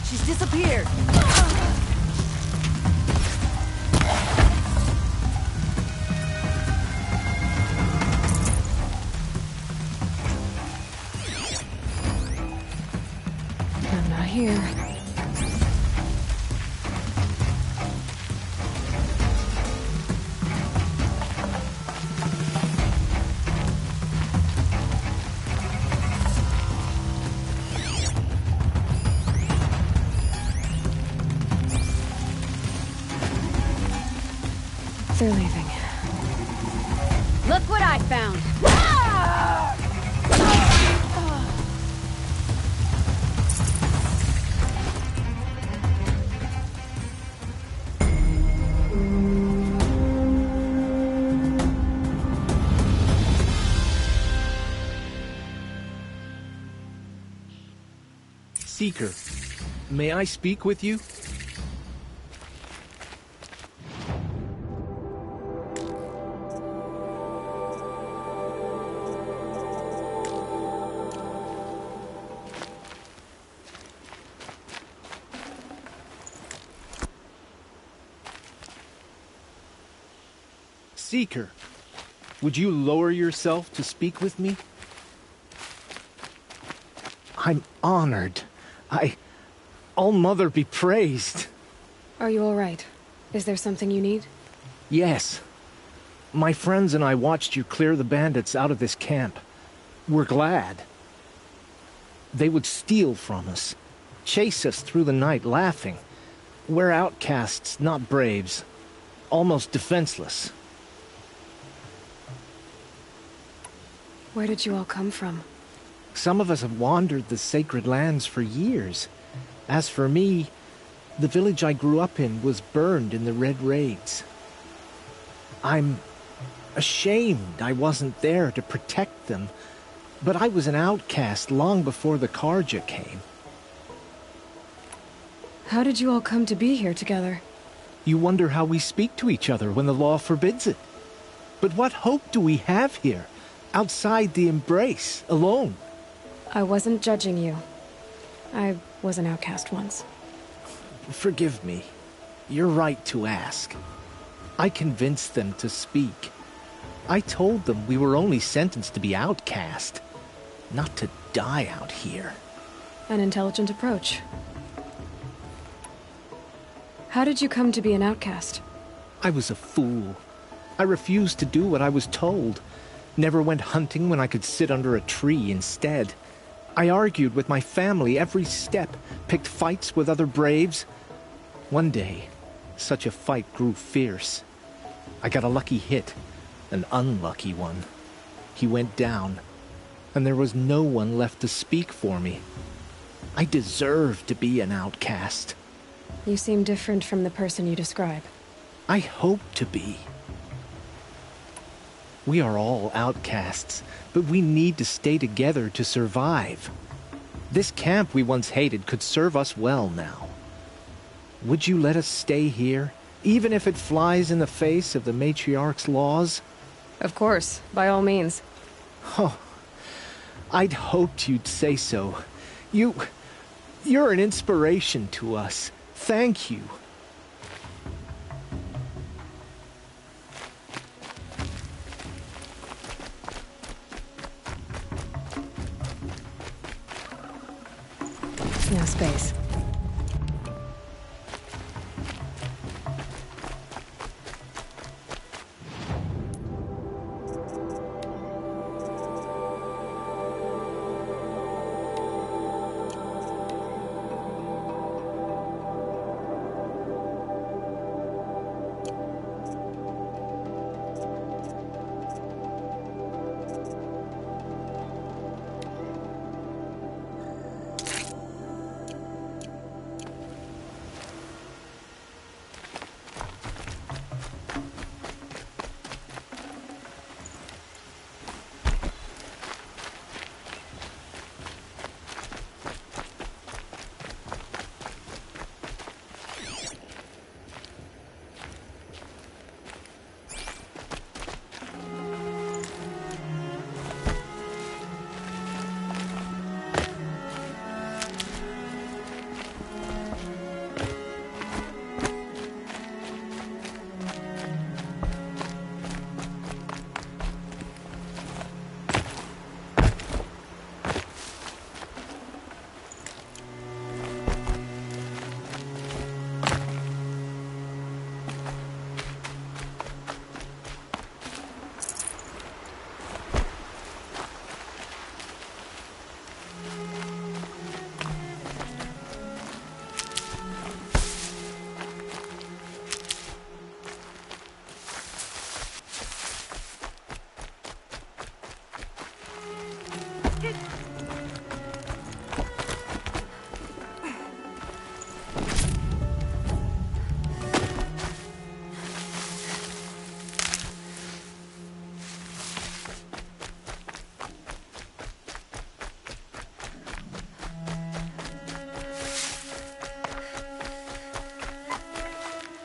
She's disappeared. I'm not here. They're leaving. Look what I found! Seeker, may I speak with you? Seeker, would you lower yourself to speak with me? I'm honored. All-Mother be praised. Are you all right? Is there something you need? Yes. My friends and I watched you clear the bandits out of this camp. We're glad. They would steal from us, chase us through the night laughing. We're outcasts, not braves. Almost defenseless. Where did you all come from? Some of us have wandered the sacred lands for years. As for me, the village I grew up in was burned in the Red Raids. I'm ashamed I wasn't there to protect them, but I was an outcast long before the Carja came. How did you all come to be here together? You wonder how we speak to each other when the law forbids it. But what hope do we have here, outside the embrace, alone? I wasn't judging you. I was an outcast once. Forgive me. You're right to ask. I convinced them to speak. I told them we were only sentenced to be outcast, not to die out here. An intelligent approach. How did you come to be an outcast? I was a fool. I refused to do what I was told. Never went hunting when I could sit under a tree instead. I argued with my family every step, picked fights with other braves. One day, such a fight grew fierce. I got a lucky hit, an unlucky one. He went down, and there was no one left to speak for me. I deserved to be an outcast. You seem different from the person you describe. I hope to be. We are all outcasts, but we need to stay together to survive. This camp we once hated could serve us well now. Would you let us stay here, even if it flies in the face of the Matriarch's laws? Of course, by all means. Oh, I'd hoped you'd say so. You're an inspiration to us. Thank you. No space.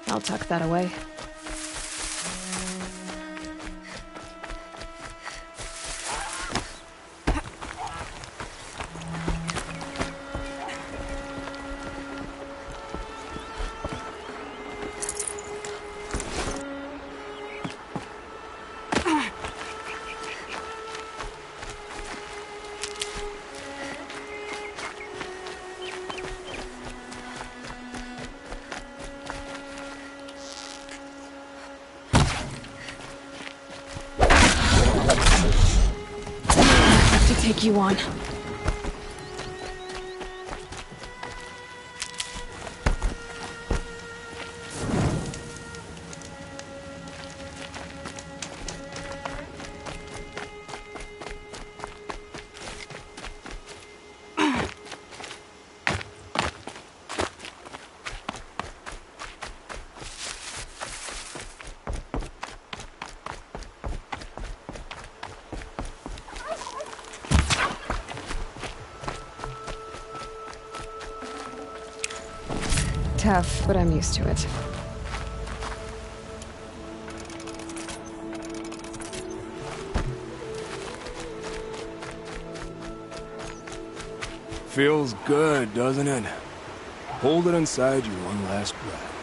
I'll tuck that away. Take you on. tough, but I'm used to it. Feels good, doesn't it? Hold it inside you one last breath.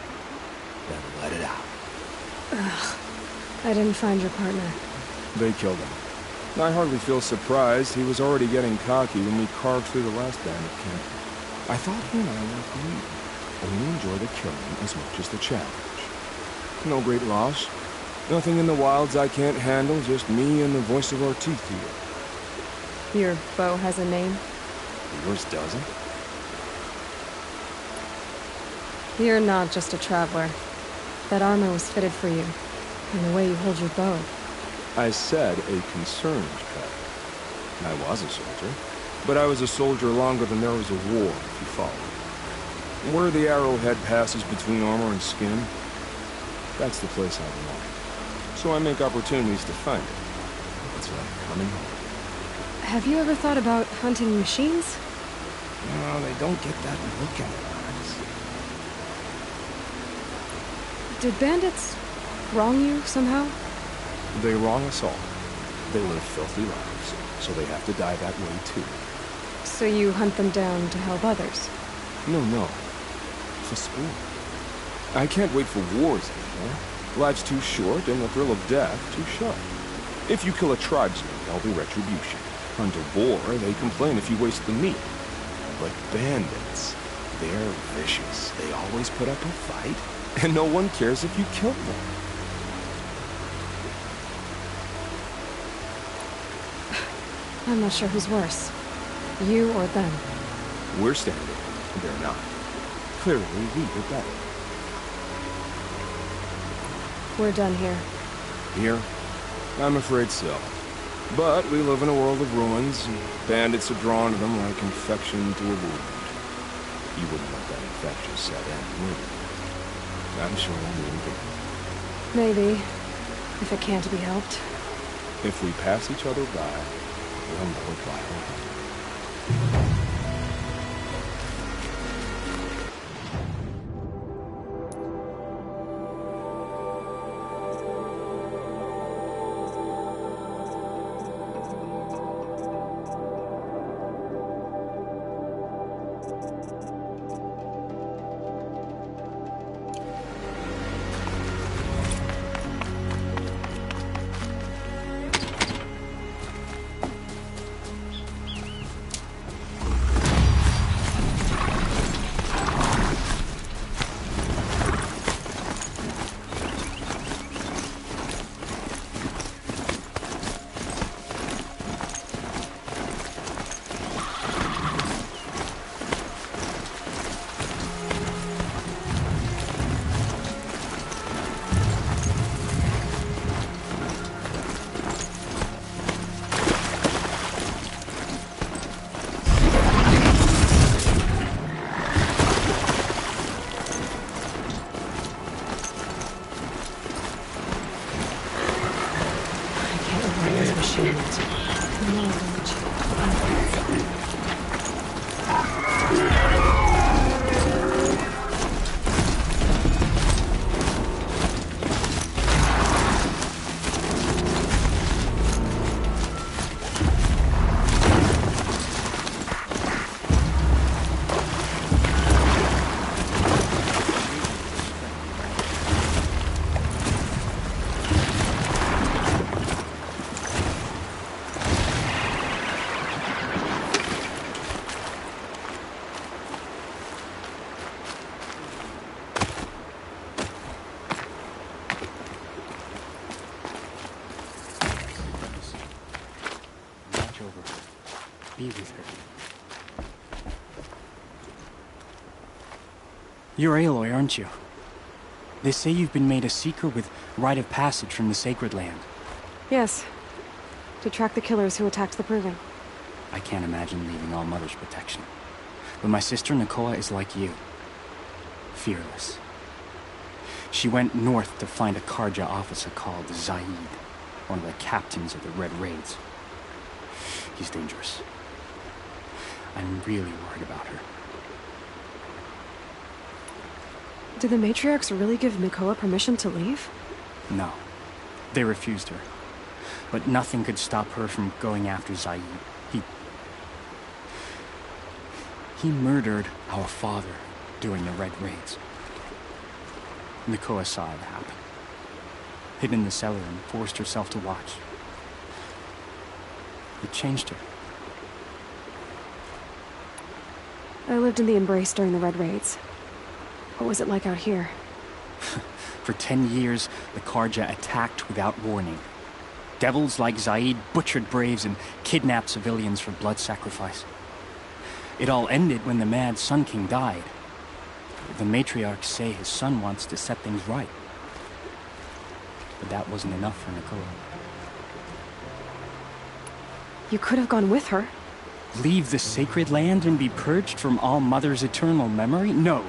Then let it out. Ugh. I didn't find your partner. They killed him. I hardly feel surprised. He was already getting cocky when we carved through the last bandit camp. I thought he and I were agreed. Only enjoy the killing as much as the challenge. No great loss. Nothing in the wilds I can't handle, just me and the voice of our teeth here. Your bow has a name? Yours doesn't? You're not just a traveler. That armor was fitted for you. And the way you hold your bow. I said a concerned pet. I was a soldier. But I was a soldier longer than there was a war, if you follow. Where the arrowhead passes between armor and skin, that's the place I belong. So I make opportunities to find it. It's like coming home. Have you ever thought about hunting machines? No, they don't get that look in their eyes. Did bandits wrong you somehow? They wrong us all. They live filthy lives, so they have to die that way too. So you hunt them down to help others? No. For sport. I can't wait for wars anymore. Life's too short and the thrill of death too sharp. If you kill a tribesman, there'll be retribution. Under boar, they complain if you waste the meat. But bandits, they're vicious. They always put up a fight, and no one cares if you kill them. I'm not sure who's worse. You or them. We're standing. They're not. Clearly, we were better. We're done here. Here? I'm afraid so. But we live in a world of ruins, and bandits are drawn to them like infection to a wound. You wouldn't let that infection set in, would you? I'm sure you wouldn't. Maybe. If it can't be helped. If we pass each other by, we'll know it by our hand. Be with her. You're Aloy, aren't you? They say you've been made a seeker with rite of passage from the Sacred Land. Yes. To track the killers who attacked the Proving. I can't imagine leaving All Mother's protection. But my sister Nakoa is like you. Fearless. She went north to find a Carja officer called Zaid, one of the captains of the Red Raids. He's dangerous. I'm really worried about her. Did the matriarchs really give Nakoa permission to leave? No. They refused her. But nothing could stop her from going after Zaid. He murdered our father during the Red Raids. Nakoa saw it happen. Hid in the cellar and forced herself to watch. It changed her. I lived in the Embrace during the Red Raids. What was it like out here? For 10 years, the Carja attacked without warning. Devils like Zaid butchered braves and kidnapped civilians for blood sacrifice. It all ended when the mad Sun King died. The matriarchs say his son wants to set things right. But that wasn't enough for Nakoa. You could have gone with her. Leave the sacred land and be purged from All Mother's eternal memory? No.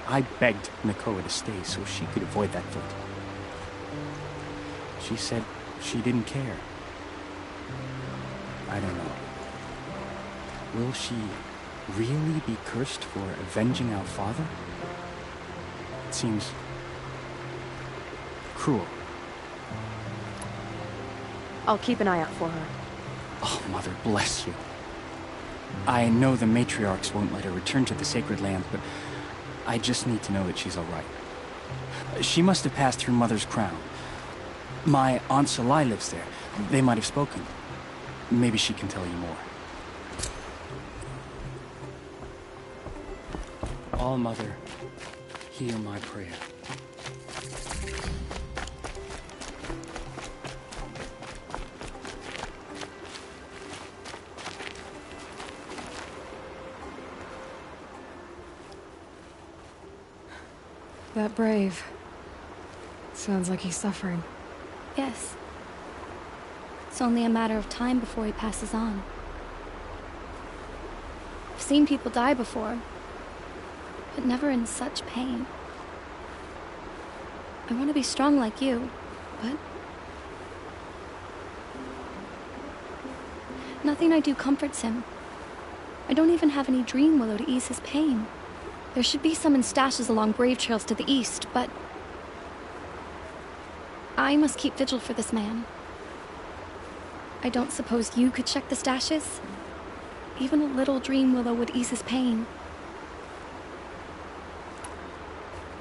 I begged Nakoa to stay so she could avoid that fate. She said she didn't care. I don't know. Will she really be cursed for avenging our father? It seems cruel. I'll keep an eye out for her. Oh, Mother, bless you. I know the matriarchs won't let her return to the sacred land, but I just need to know that she's all right. She must have passed through Mother's crown. My Aunt Salai lives there. They might have spoken. Maybe she can tell you more. All Mother, hear my prayer. That brave. Sounds like he's suffering. Yes. It's only a matter of time before he passes on. I've seen people die before, but never in such pain. I want to be strong like you, but nothing I do comforts him. I don't even have any dream willow to ease his pain. There should be some in stashes along brave trails to the east, but I must keep vigil for this man. I don't suppose you could check the stashes? Even a little dream willow would ease his pain.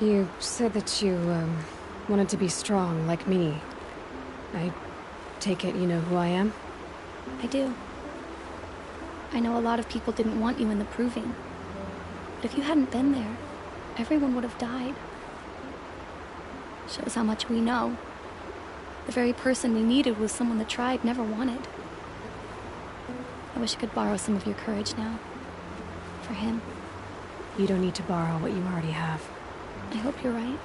You said that you, wanted to be strong, like me. I take it you know who I am? I do. I know a lot of people didn't want you in the Proving. But if you hadn't been there, everyone would have died. Shows how much we know. The very person we needed was someone the tribe never wanted. I wish I could borrow some of your courage now. For him. You don't need to borrow what you already have. I hope you're right.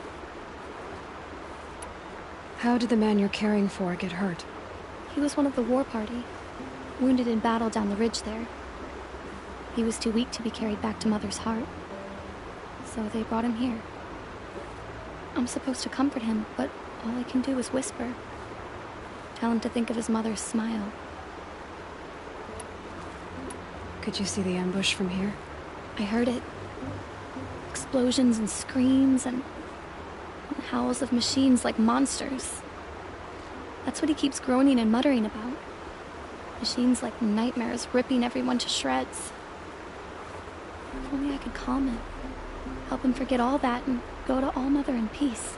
How did the man you're caring for get hurt? He was one of the war party. Wounded in battle down the ridge there. He was too weak to be carried back to Mother's heart. So they brought him here. I'm supposed to comfort him, but all I can do is whisper. Tell him to think of his mother's smile. Could you see the ambush from here? I heard it. Explosions and screams and howls of machines like monsters. That's what he keeps groaning and muttering about. Machines like nightmares ripping everyone to shreds. If only I could calm him. Help him forget all that and go to All Mother in peace.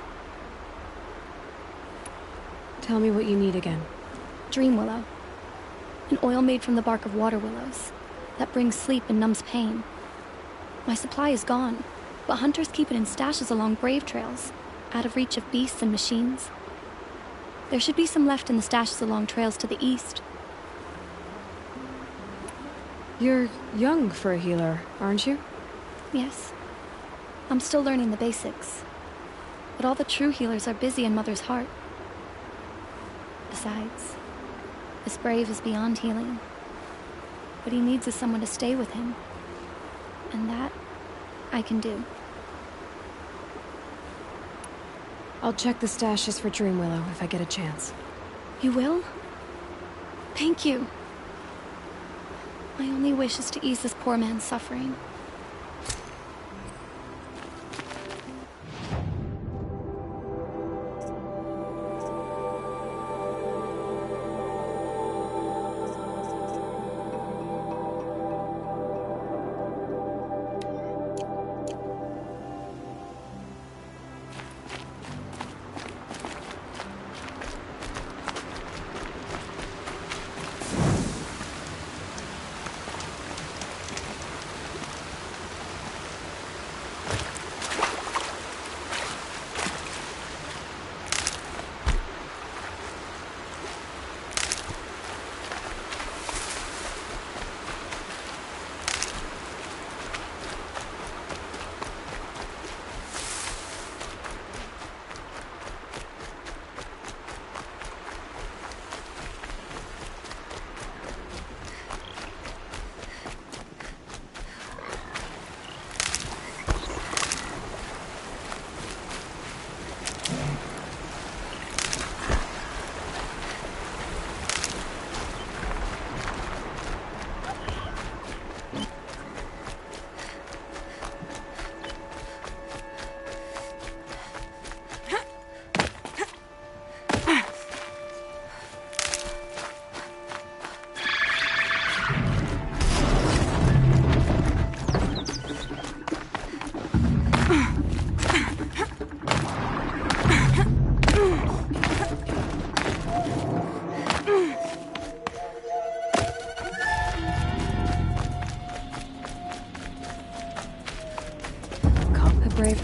Tell me what you need again. Dream willow. An oil made from the bark of water willows that brings sleep and numbs pain. My supply is gone, but hunters keep it in stashes along brave trails, out of reach of beasts and machines. There should be some left in the stashes along trails to the east. You're young for a healer, aren't you? Yes. I'm still learning the basics. But all the true healers are busy in Mother's heart. Besides, this brave is beyond healing. What he needs is someone to stay with him. And that, I can do. I'll check the stashes for Dream Willow if I get a chance. You will? Thank you. My only wish is to ease this poor man's suffering.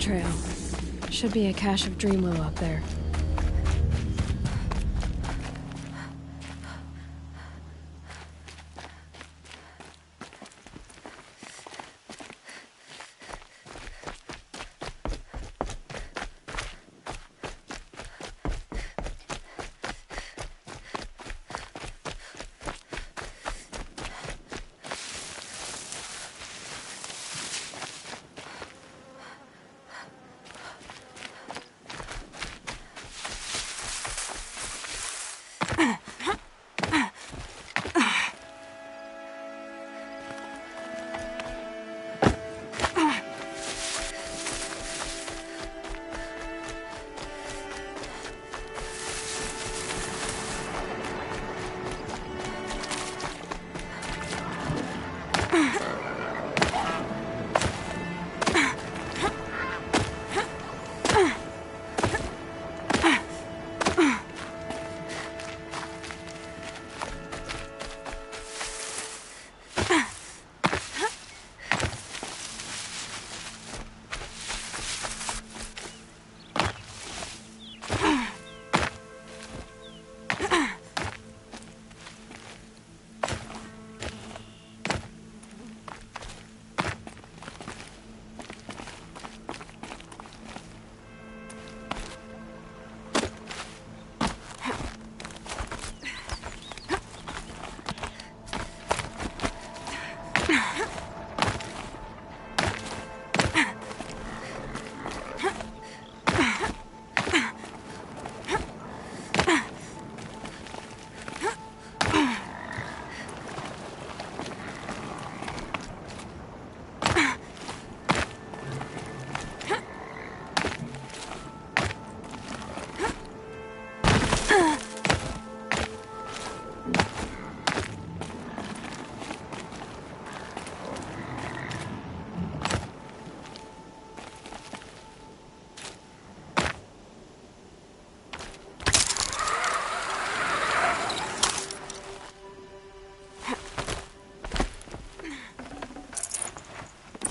trail. Should be a cache of Dreamwillow up there.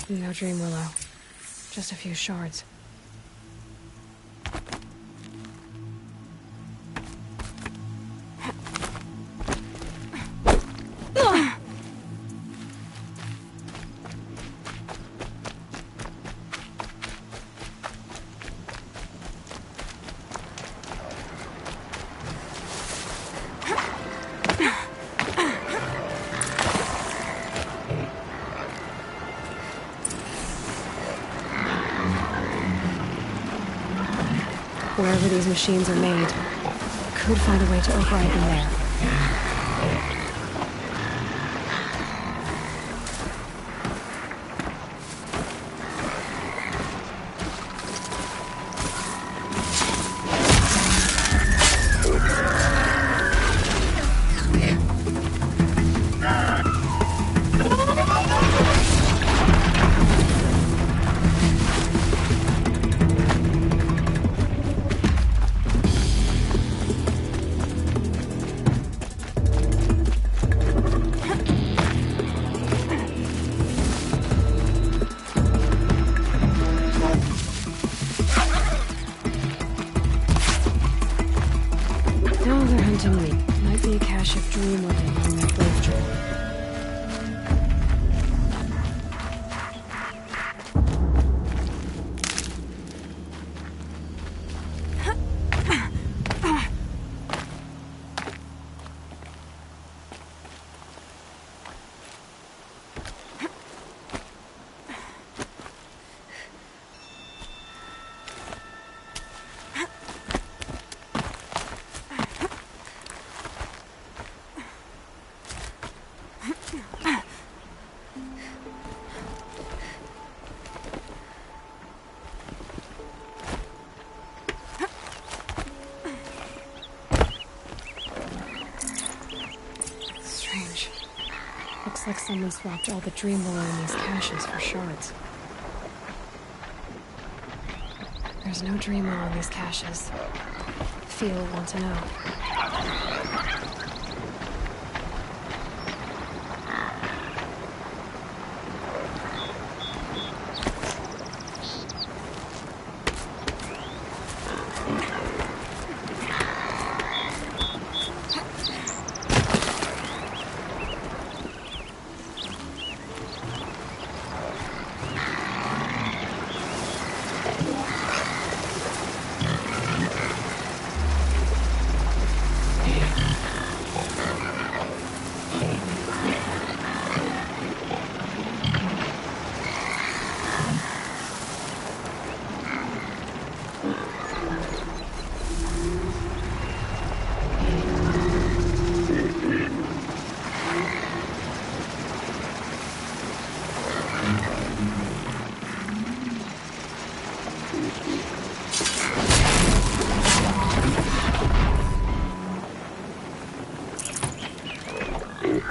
No Dreamwillow. Just a few shards. Wherever these machines are made, could find a way to override them there. Might be a cache of Dreamwillow on that brave trail. Looks like someone swapped all the Dreamwillow in these caches for shards. There's no Dreamwillow in these caches. Feel want to know.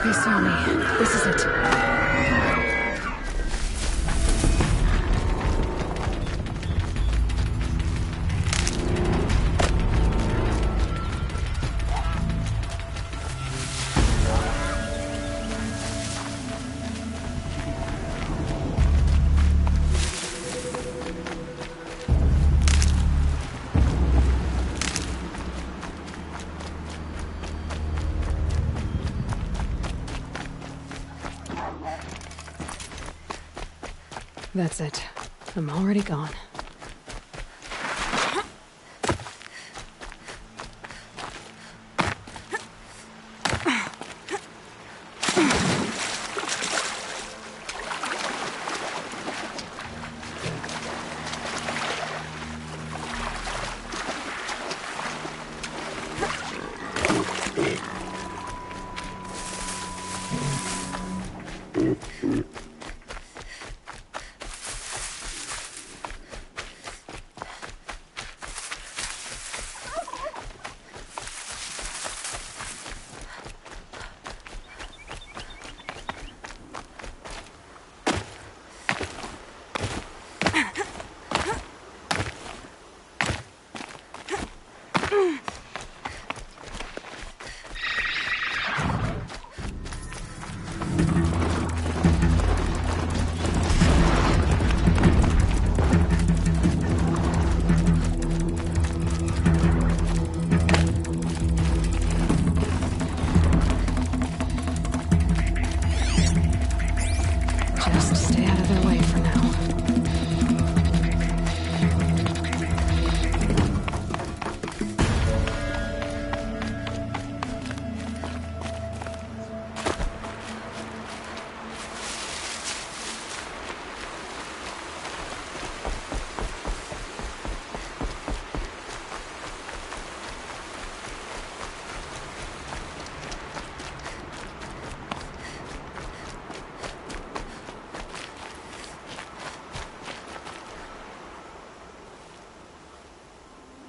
They saw me. This is it. That's it. I'm already gone.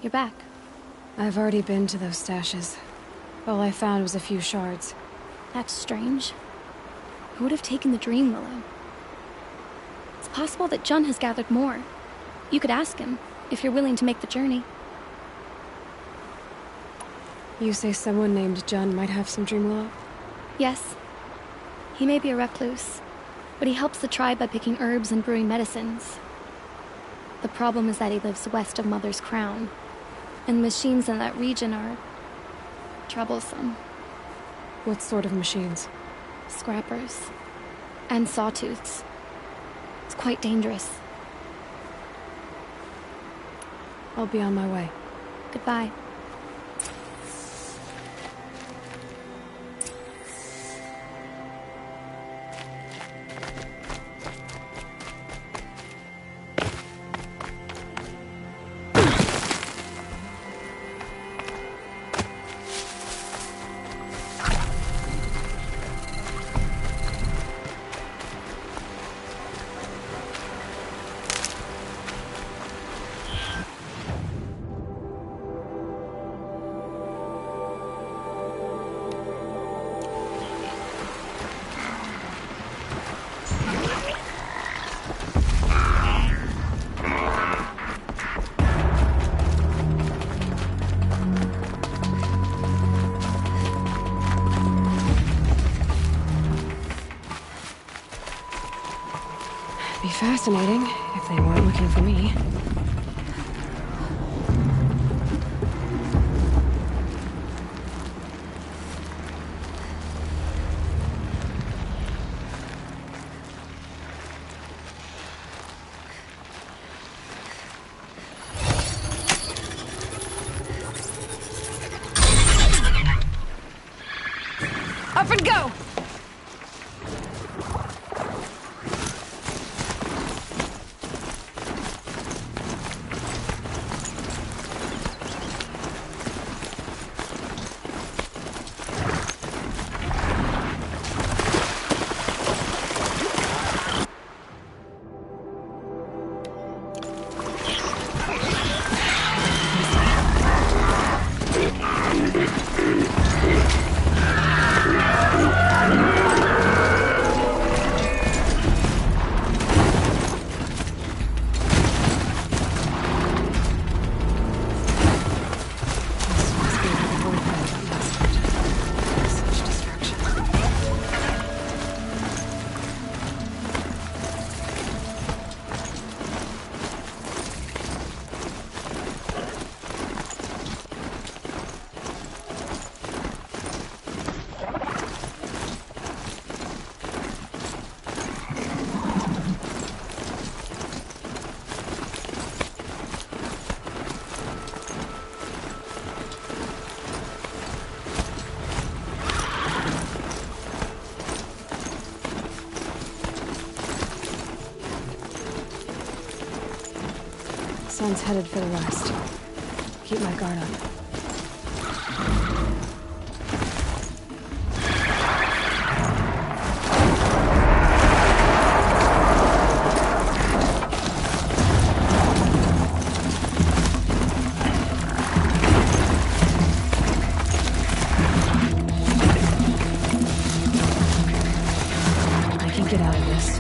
You're back. I've already been to those stashes. All I found was a few shards. That's strange. Who would have taken the Dream Willow? It's possible that Jun has gathered more. You could ask him, if you're willing to make the journey. You say someone named Jun might have some Dream Willow? Yes. He may be a recluse, but he helps the tribe by picking herbs and brewing medicines. The problem is that he lives west of Mother's Crown, and machines in that region are troublesome. What sort of machines? Scrappers. And sawtooths. It's quite dangerous. I'll be on my way. Goodbye. Be fascinating if they weren't looking for me. Up and go! Sun's headed for the west. Keep my guard up. I can get out of this.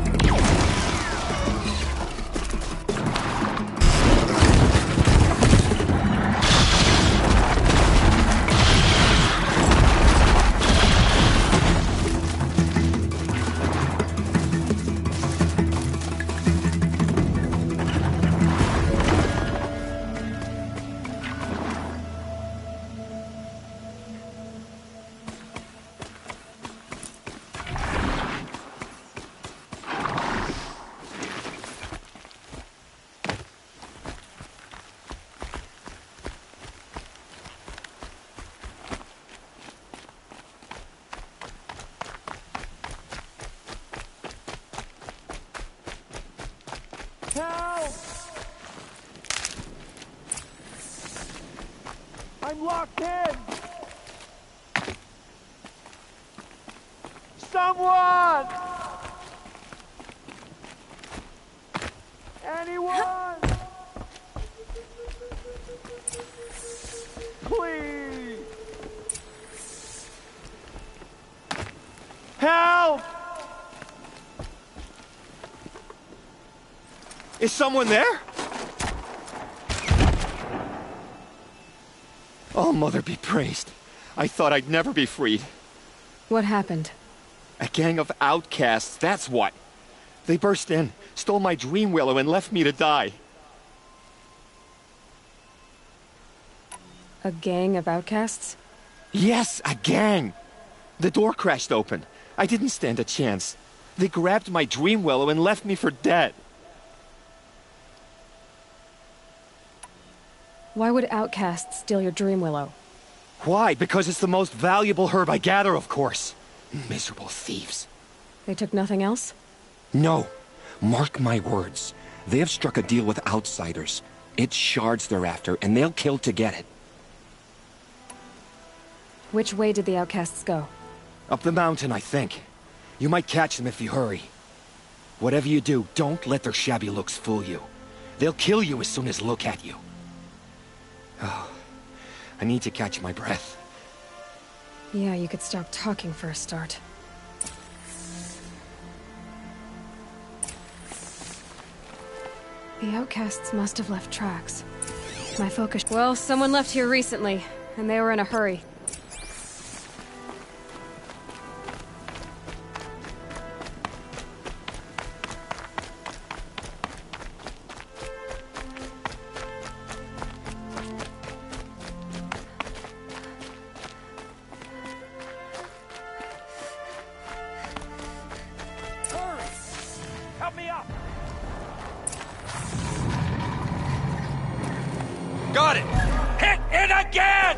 Help! I'm locked in! Someone! Anyone! Please! Help! Is someone there? Oh, Mother be praised. I thought I'd never be freed. What happened? A gang of outcasts, that's what. They burst in, stole my dream willow, and left me to die. A gang of outcasts? Yes, a gang. The door crashed open. I didn't stand a chance. They grabbed my dream willow and left me for dead. Why would outcasts steal your dream willow? Why? Because it's the most valuable herb I gather, of course. Miserable thieves. They took nothing else? No. Mark my words. They have struck a deal with outsiders. It's shards they're after, and they'll kill to get it. Which way did the outcasts go? Up the mountain, I think. You might catch them if you hurry. Whatever you do, don't let their shabby looks fool you. They'll kill you as soon as look at you. Oh, I need to catch my breath. Yeah, you could stop talking for a start. The outcasts must have left tracks. My focus... Well, someone left here recently, and they were in a hurry. Got it! Hit it again!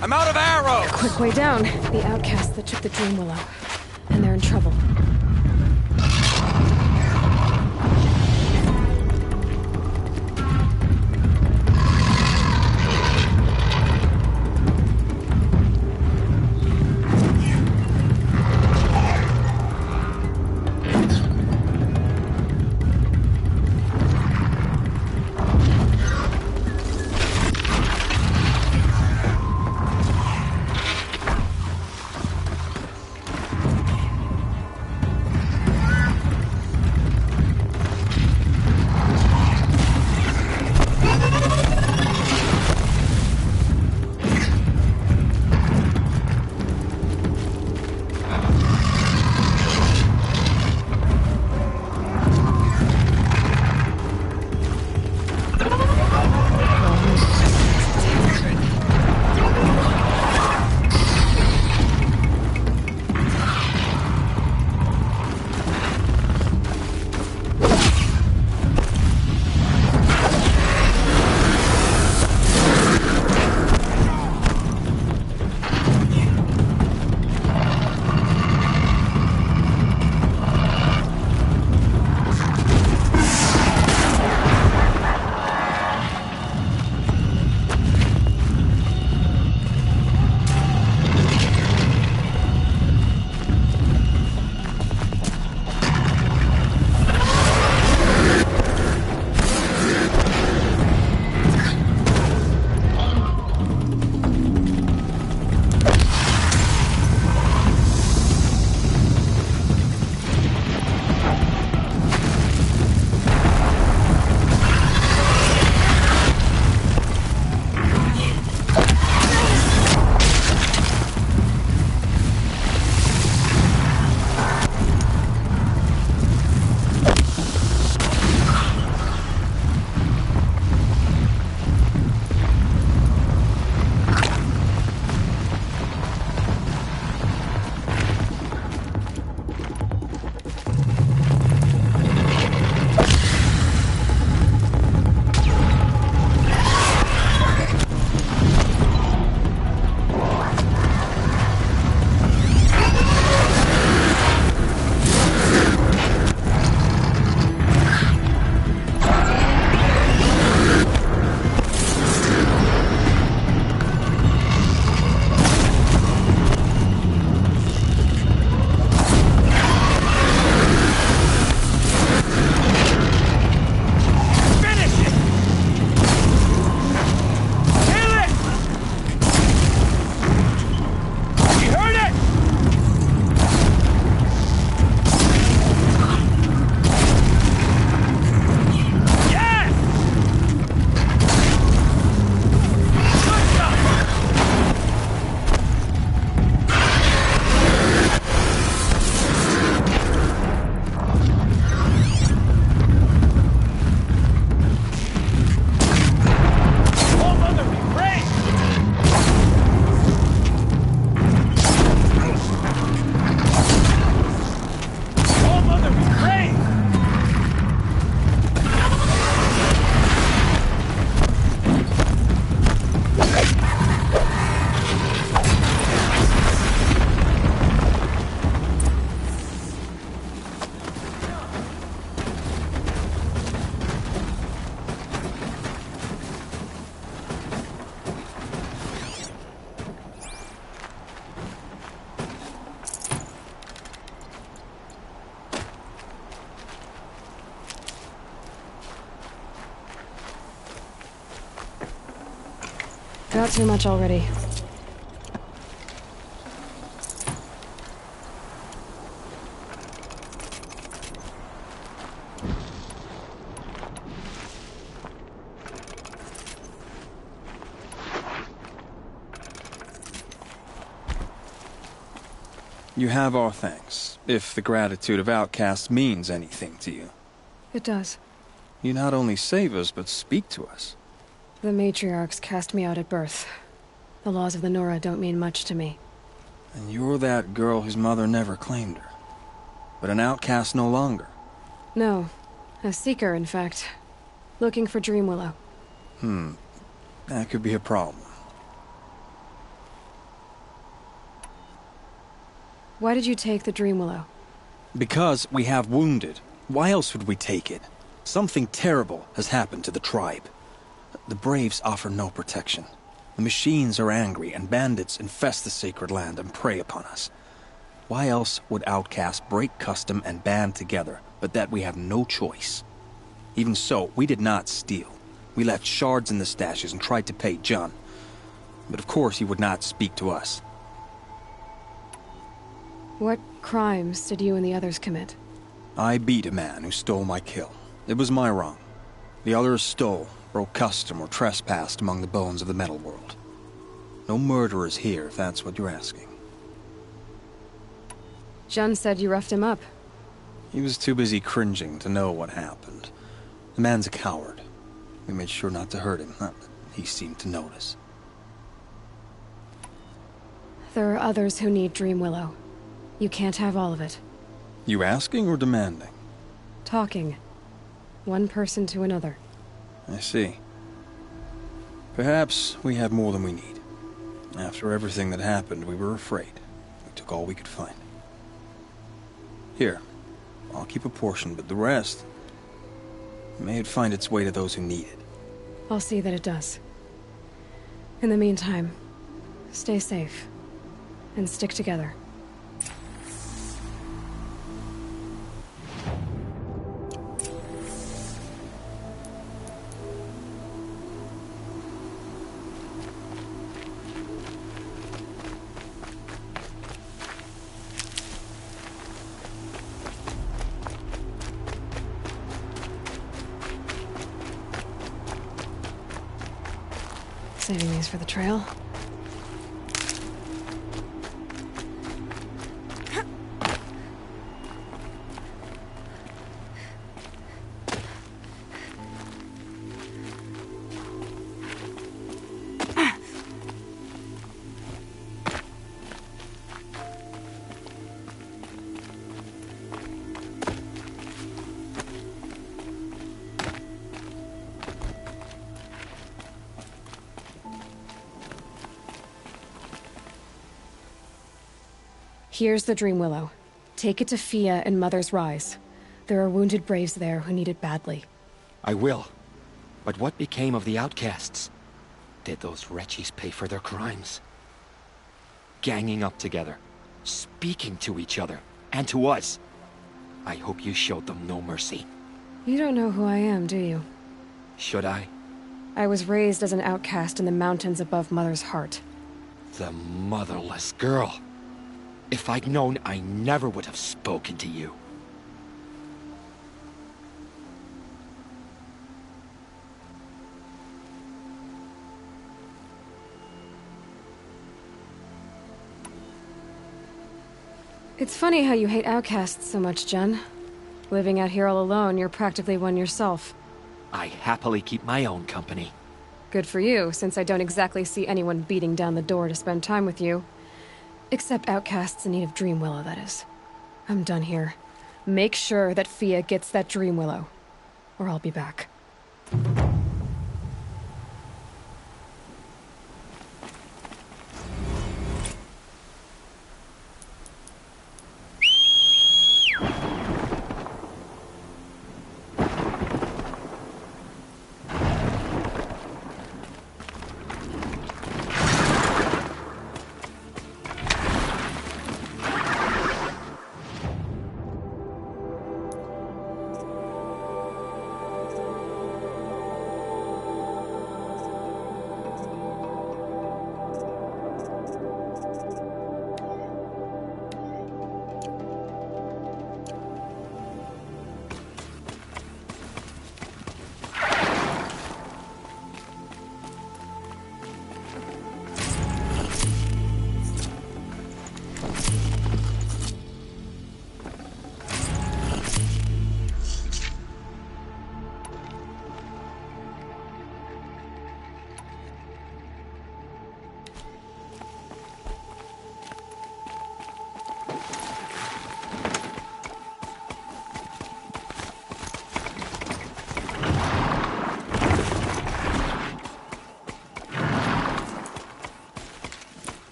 I'm out of arrows! Quick way down. The outcasts that took the dream willow. And they're in trouble. Got too much already. You have our thanks, if the gratitude of outcasts means anything to you. It does. You not only save us, but speak to us. The matriarchs cast me out at birth. The laws of the Nora don't mean much to me. And you're that girl whose mother never claimed her. But an outcast no longer. No. A seeker, in fact. Looking for Dreamwillow. That could be a problem. Why did you take the Dreamwillow? Because we have wounded. Why else would we take it? Something terrible has happened to the tribe. The Braves offer no protection. The machines are angry, and bandits infest the sacred land and prey upon us. Why else would outcasts break custom and band together, but that we have no choice? Even so, we did not steal. We left shards in the stashes and tried to pay John. But of course he would not speak to us. What crimes did you and the others commit? I beat a man who stole my kill. It was my wrong. The others stole, broke custom, or trespassed among the bones of the metal world. No murderers here, if that's what you're asking. Jun said you roughed him up. He was too busy cringing to know what happened. The man's a coward. We made sure not to hurt him, not that he seemed to notice. There are others who need Dreamwillow. You can't have all of it. You asking or demanding? Talking. One person to another. I see. Perhaps we have more than we need. After everything that happened, we were afraid. We took all we could find. Here, I'll keep a portion, but the rest... may it find its way to those who need it. I'll see that it does. In the meantime, stay safe. And stick together. Saving these for the trail. Here's the Dreamwillow. Take it to Fia and Mother's Rise. There are wounded Braves there who need it badly. I will. But what became of the outcasts? Did those wretches pay for their crimes? Ganging up together, speaking to each other, and to us. I hope you showed them no mercy. You don't know who I am, do you? Should I? I was raised as an outcast in the mountains above Mother's heart. The motherless girl. If I'd known, I never would have spoken to you. It's funny how you hate outcasts so much, Jun. Living out here all alone, you're practically one yourself. I happily keep my own company. Good for you, since I don't exactly see anyone beating down the door to spend time with you. Except outcasts in need of Dreamwillow, that is. I'm done here. Make sure that Fia gets that Dreamwillow, or I'll be back.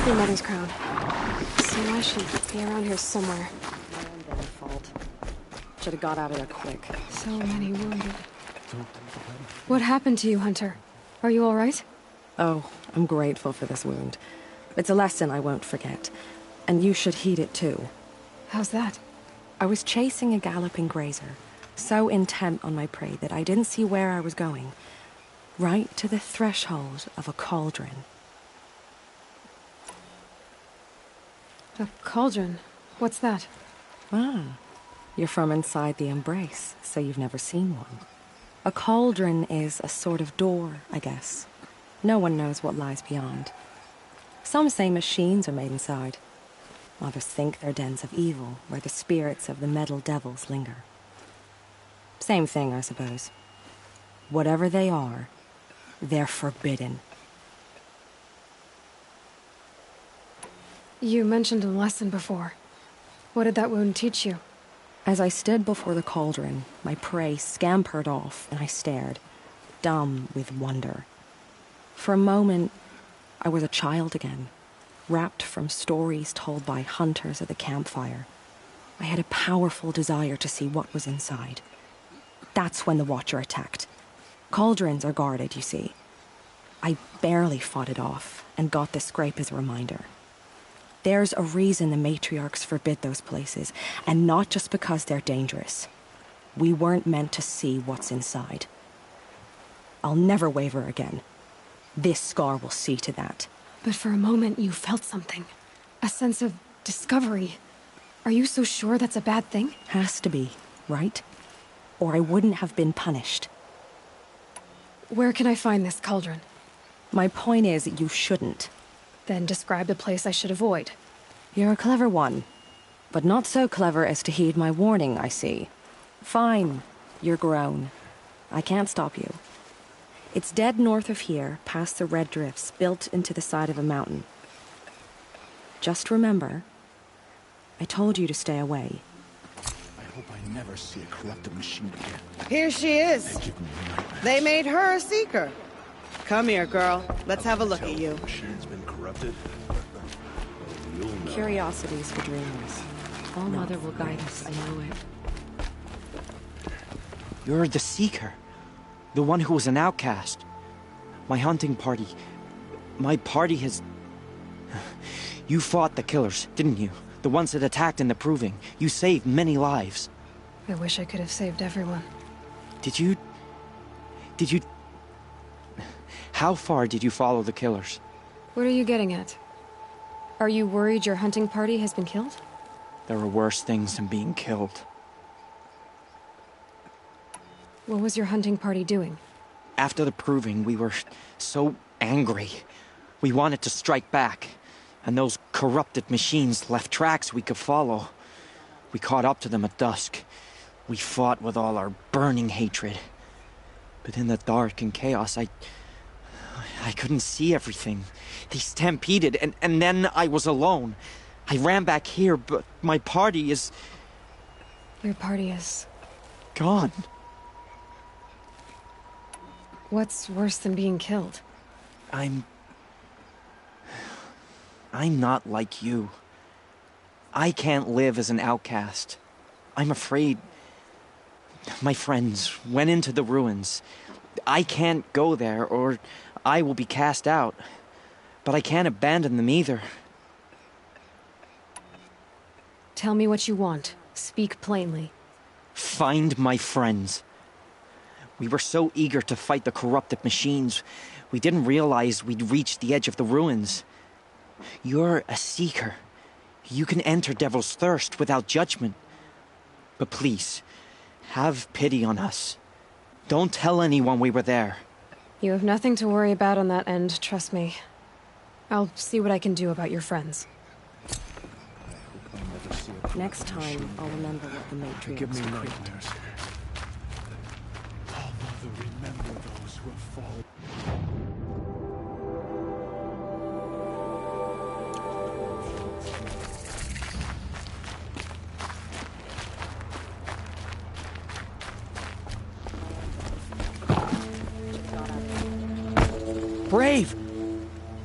Your mother's crown. So I should be around here somewhere. My own fault. Should have got out of there quick. So many wounded. What happened to you, Hunter? Are you all right? Oh, I'm grateful for this wound. It's a lesson I won't forget. And you should heed it too. How's that? I was chasing a galloping grazer, so intent on my prey that I didn't see where I was going. Right to the threshold of a cauldron. A cauldron? What's that? Ah, you're from inside the Embrace, so you've never seen one. A cauldron is a sort of door, I guess. No one knows what lies beyond. Some say machines are made inside. Others think they're dens of evil, where the spirits of the metal devils linger. Same thing, I suppose. Whatever they are, they're forbidden. You mentioned a lesson before. What did that wound teach you? As I stood before the cauldron, my prey scampered off, and I stared, dumb with wonder. For a moment, I was a child again, wrapped from stories told by hunters at the campfire. I had a powerful desire to see what was inside. That's when the Watcher attacked. Cauldrons are guarded, you see. I barely fought it off, and got the scrape as a reminder. There's a reason the matriarchs forbid those places, and not just because they're dangerous. We weren't meant to see what's inside. I'll never waver again. This scar will see to that. But for a moment you felt something. A sense of discovery. Are you so sure that's a bad thing? Has to be, right? Or I wouldn't have been punished. Where can I find this cauldron? My point is, you shouldn't. Then describe the place I should avoid. You're a clever one. But not so clever as to heed my warning, I see. Fine. You're grown. I can't stop you. It's dead north of here, past the red drifts, built into the side of a mountain. Just remember, I told you to stay away. I hope I never see a corrupted machine again. Here she is. They made her a seeker. Come here, girl. Let's have a look at you. Machine's been corrupted. Curiosities for dreamers. All Mother will guide us, I know it. You're the Seeker. The one who was an outcast. My hunting party. My party has... You fought the killers, didn't you? The ones that attacked in the Proving. You saved many lives. I wish I could have saved everyone. Did you... How far did you follow the killers? What are you getting at? Are you worried your hunting party has been killed? There are worse things than being killed. What was your hunting party doing? After the Proving, we were so angry. We wanted to strike back. And those corrupted machines left tracks we could follow. We caught up to them at dusk. We fought with all our burning hatred. But in the dark and chaos, I couldn't see everything. They stampeded, and then I was alone. I ran back here, but my party is... Your party is... gone. What's worse than being killed? I'm not like you. I can't live as an outcast. I'm afraid... My friends went into the ruins. I can't go there, or I will be cast out. But I can't abandon them either. Tell me what you want. Speak plainly. Find my friends. We were so eager to fight the corrupted machines, we didn't realize we'd reached the edge of the ruins. You're a seeker. You can enter Devil's Thirst without judgment. But please, have pity on us. Don't tell anyone we were there. You have nothing to worry about on that end, trust me. I'll see what I can do about your friends. Next time, I'll remember what the Matriarchs Give me decreed. nightmares. Oh, Mother, remember those who have fallen. Brave!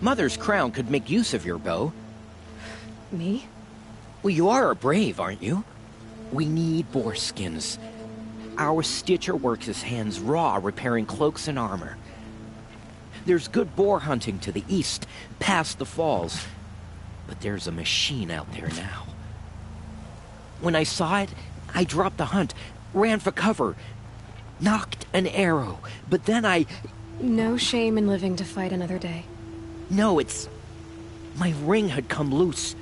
Mother's crown could make use of your bow. Me? Well, you are a brave, aren't you? We need boar skins. Our Stitcher works his hands raw repairing cloaks and armor. There's good boar hunting to the east, past the falls. But there's a machine out there now. When I saw it, I dropped the hunt, ran for cover, knocked an arrow, but then I... No shame in living to fight another day. No, it's... My ring had come loose.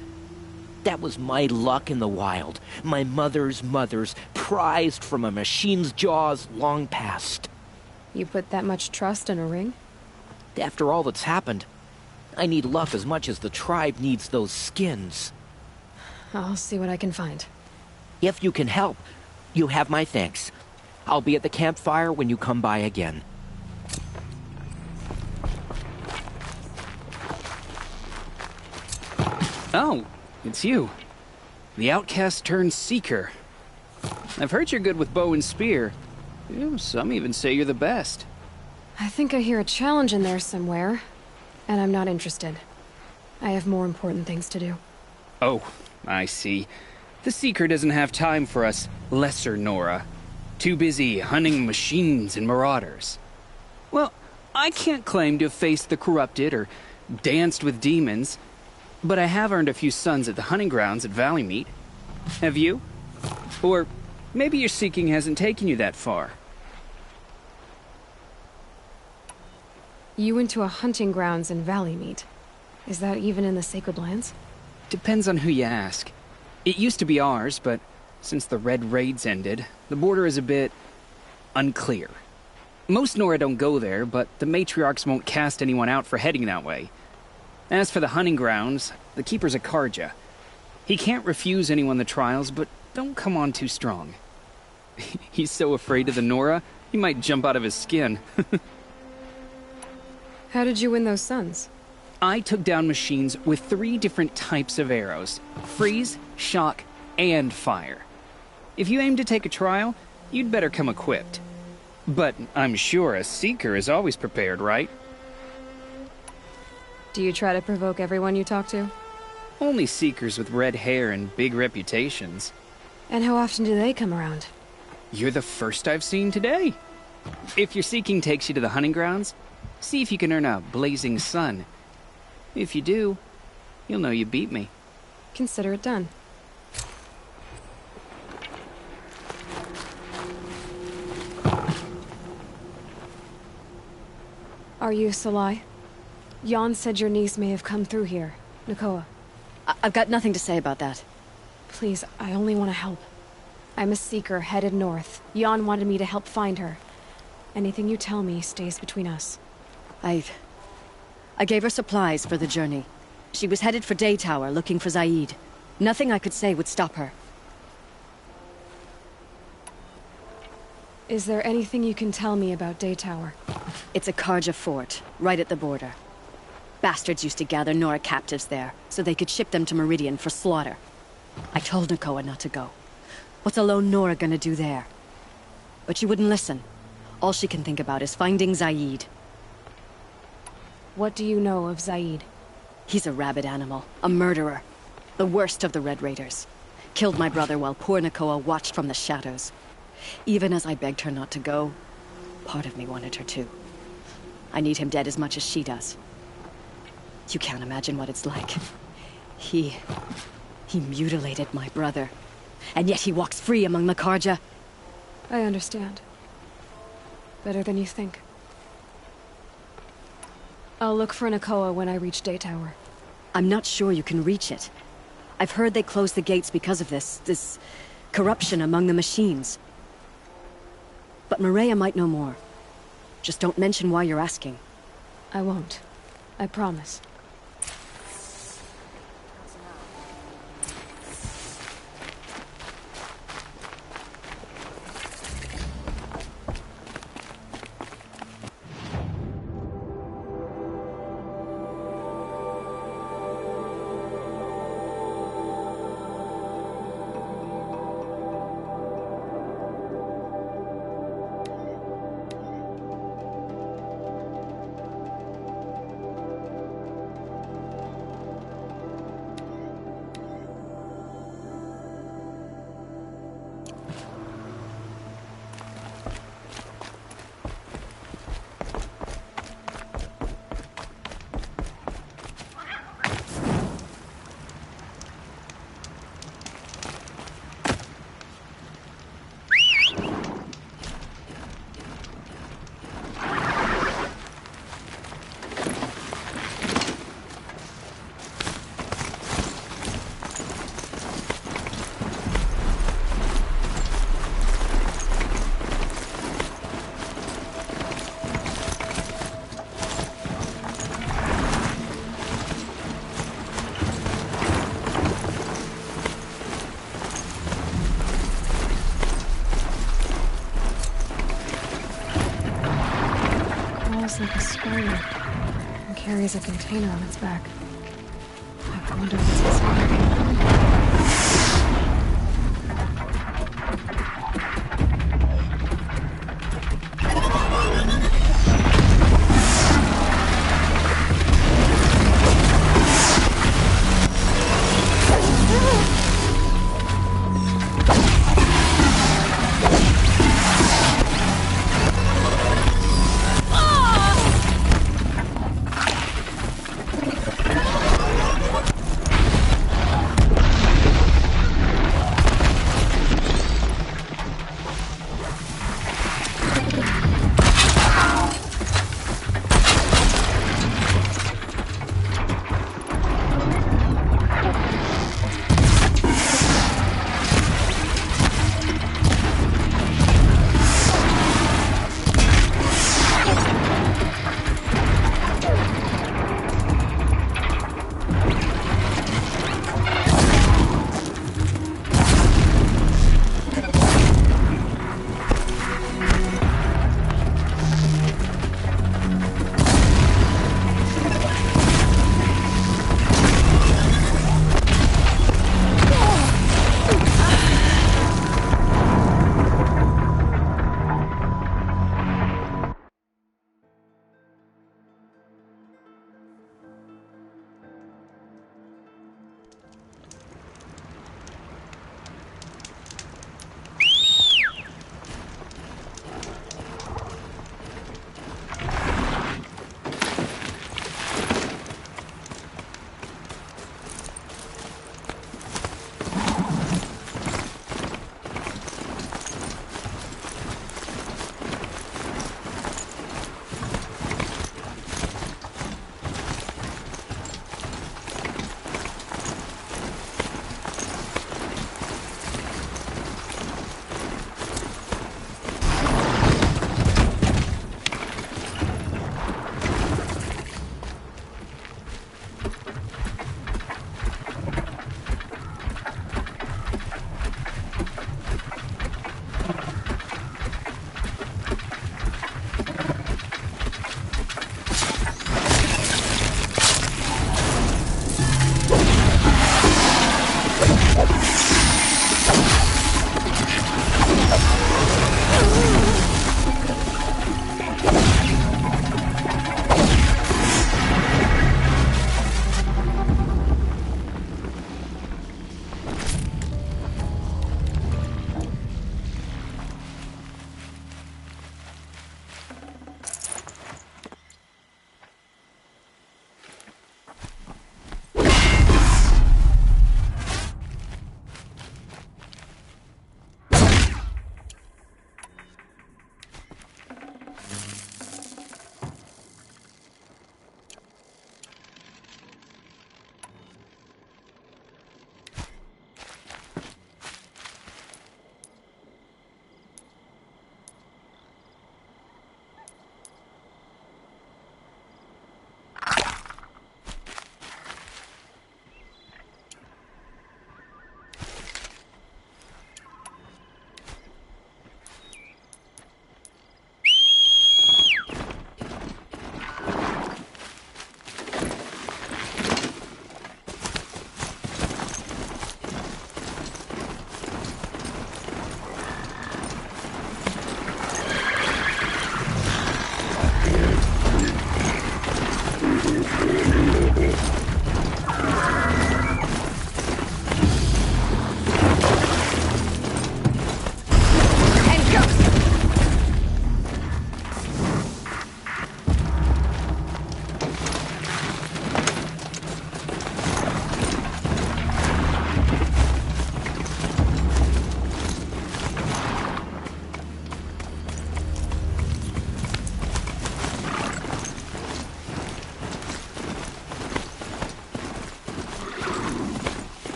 That was my luck in the wild. My mother's prized from a machine's jaws long past. You put that much trust in a ring? After all that's happened, I need luck as much as the tribe needs those skins. I'll see what I can find. If you can help, you have my thanks. I'll be at the campfire when you come by again. Oh, it's you. The outcast turned seeker. I've heard you're good with bow and spear. Some even say you're the best. I think I hear a challenge in there somewhere, and I'm not interested. I have more important things to do. Oh, I see. The Seeker doesn't have time for us lesser Nora. Too busy hunting machines and marauders. Well, I can't claim to have faced the corrupted or danced with demons, but I have earned a few sons at the hunting grounds at Valleymeet. Have you? Or maybe your seeking hasn't taken you that far. You went to a hunting grounds in Valleymeet. Is that even in the Sacred Lands? Depends on who you ask. It used to be ours, but since the Red Raids ended, the border is a bit unclear. Most Nora don't go there, but the matriarchs won't cast anyone out for heading that way. As for the hunting grounds, the keeper's a Karja. He can't refuse anyone the trials, but don't come on too strong. He's so afraid of the Nora, he might jump out of his skin. How did you win those sons? I took down machines with 3 different types of arrows: freeze, shock, and fire. If you aim to take a trial, you'd better come equipped. But I'm sure a seeker is always prepared, right? Do you try to provoke everyone you talk to? Only seekers with red hair and big reputations. And how often do they come around? You're the first I've seen today. If your seeking takes you to the hunting grounds, see if you can earn a blazing sun. If you do, you'll know you beat me. Consider it done. Are you Salai? Jan said your niece may have come through here. Nakoa. I've got nothing to say about that. Please, I only want to help. I'm a seeker headed north. Jan wanted me to help find her. Anything you tell me stays between us. I gave her supplies for the journey. She was headed for Daytower, looking for Zaid. Nothing I could say would stop her. Is there anything you can tell me about Daytower? It's a Karja fort, right at the border. Bastards used to gather Nora captives there, so they could ship them to Meridian for slaughter. I told Nakoa not to go. What's a lone Nora gonna do there? But she wouldn't listen. All she can think about is finding Zaid. What do you know of Zaid? He's a rabid animal, a murderer. The worst of the Red Raiders. Killed my brother while poor Nakoa watched from the shadows. Even as I begged her not to go, part of me wanted her to. I need him dead as much as she does. You can't imagine what it's like. He mutilated my brother. And yet he walks free among the Karja. I understand. Better than you think. I'll look for Nakoa when I reach Daytower. I'm not sure you can reach it. I've heard they closed the gates because of this corruption among the machines. But Maria might know more. Just don't mention why you're asking. I won't. I promise. carrier. It carries a container on its back. I wonder what's inside.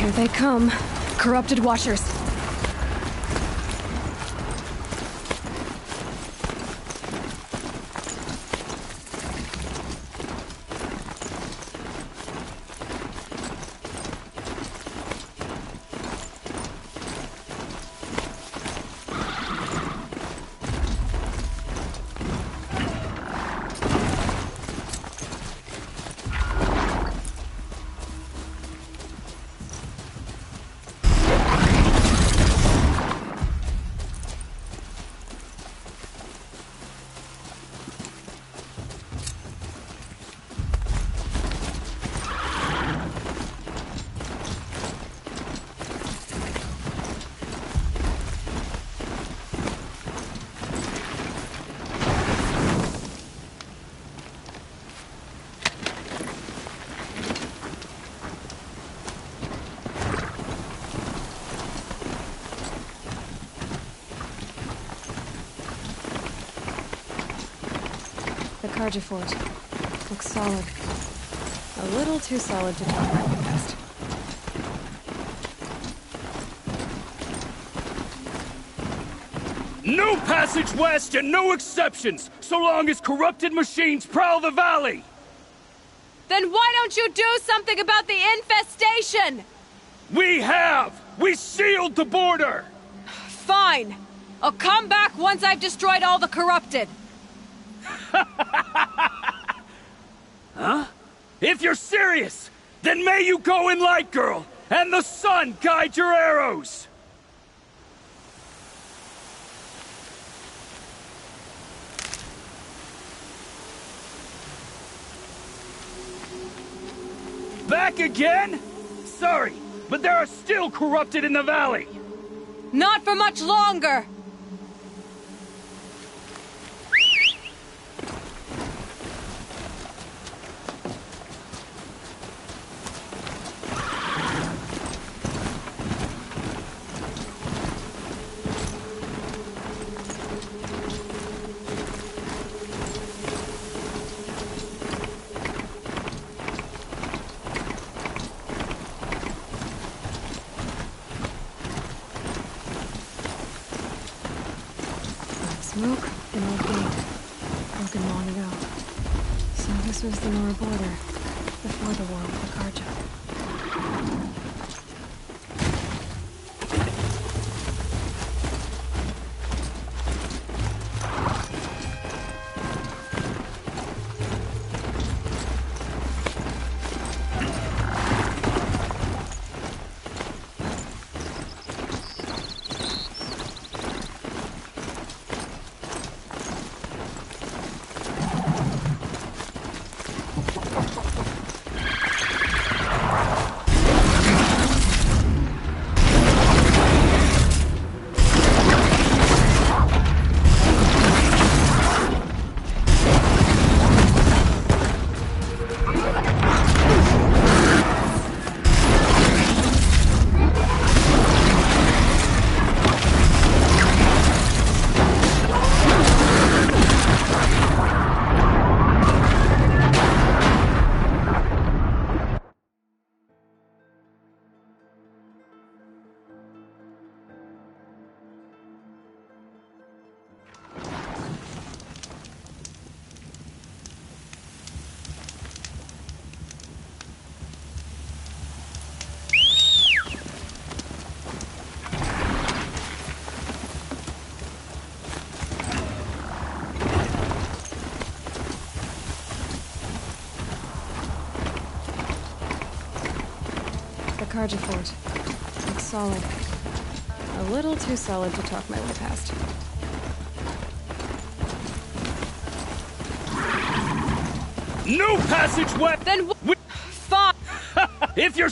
Here they come. Corrupted washers. The Karja fort. Looks solid. A little too solid to talk my way past. No passage west and no exceptions, so long as corrupted machines prowl the valley! Then why don't you do something about the infestation? We have! We sealed the border! Fine. I'll come back once I've destroyed all the corrupted. Huh? If you're serious, then may you go in light, girl, and the sun guide your arrows! Back again? Sorry, but there are still corrupted in the valley. Not for much longer! Smoke, an old gate. Broken long ago. So this was the Nora border, before the war with the Karja. Karja fort. Looks solid. A little too solid to talk my way past. No passageway! Then fine! If you're...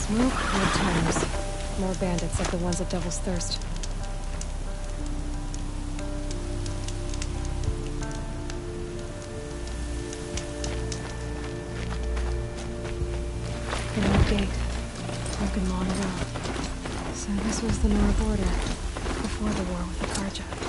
Smoke, good times. More bandits like the ones at Devil's Thirst. An old gate. Broken long ago. So this was the Nora border. Before the war with the Karja.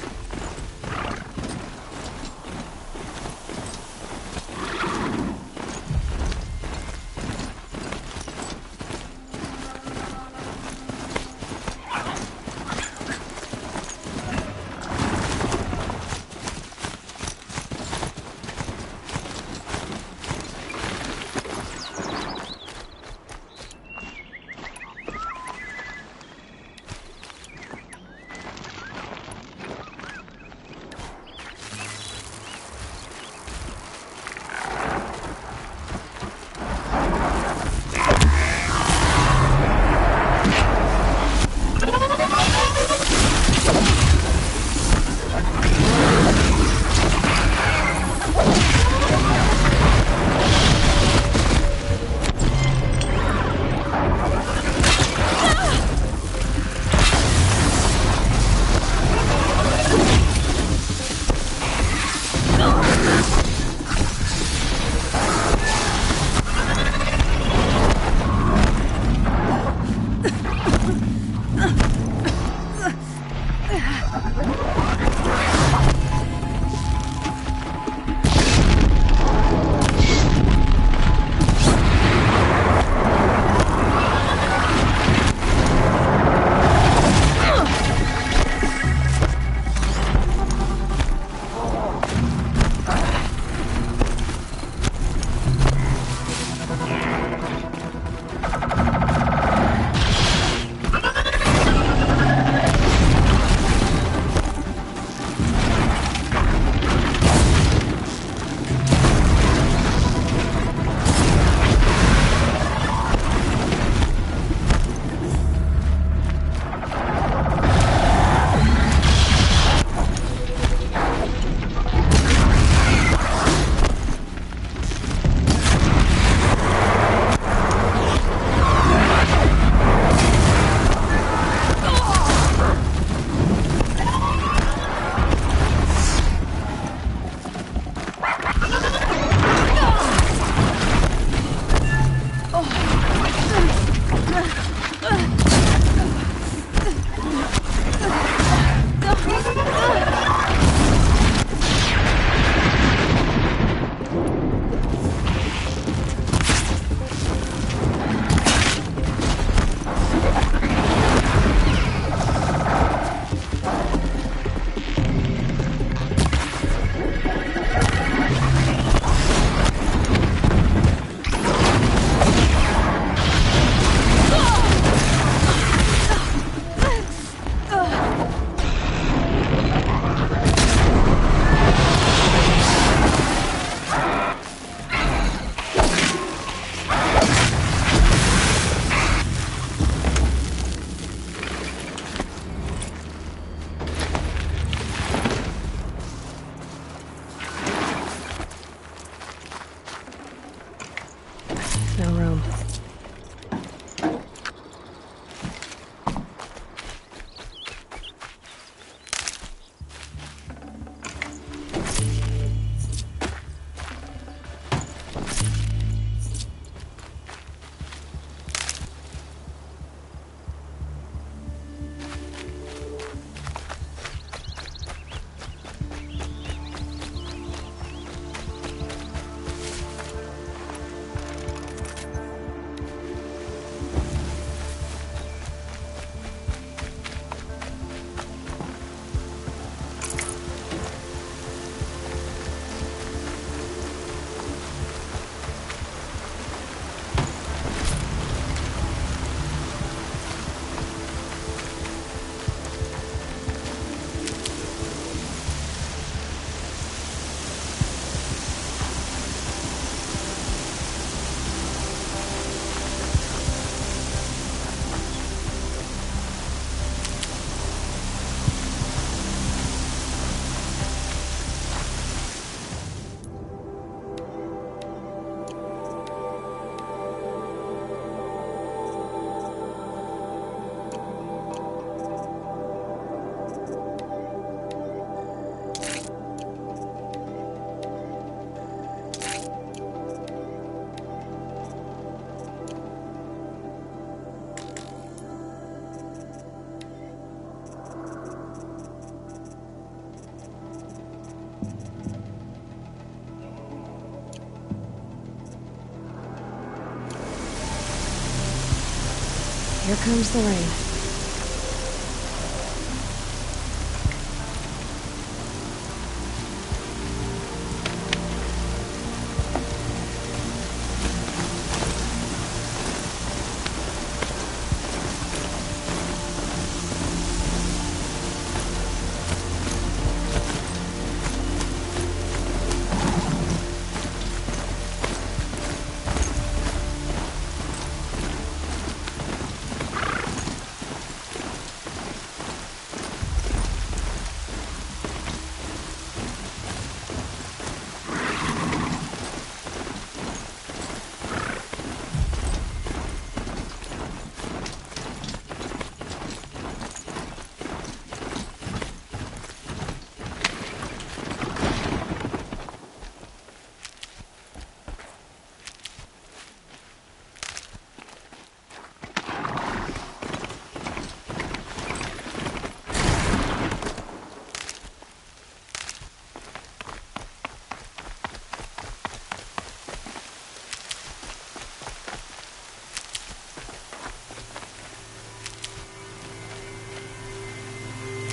Here comes the rain.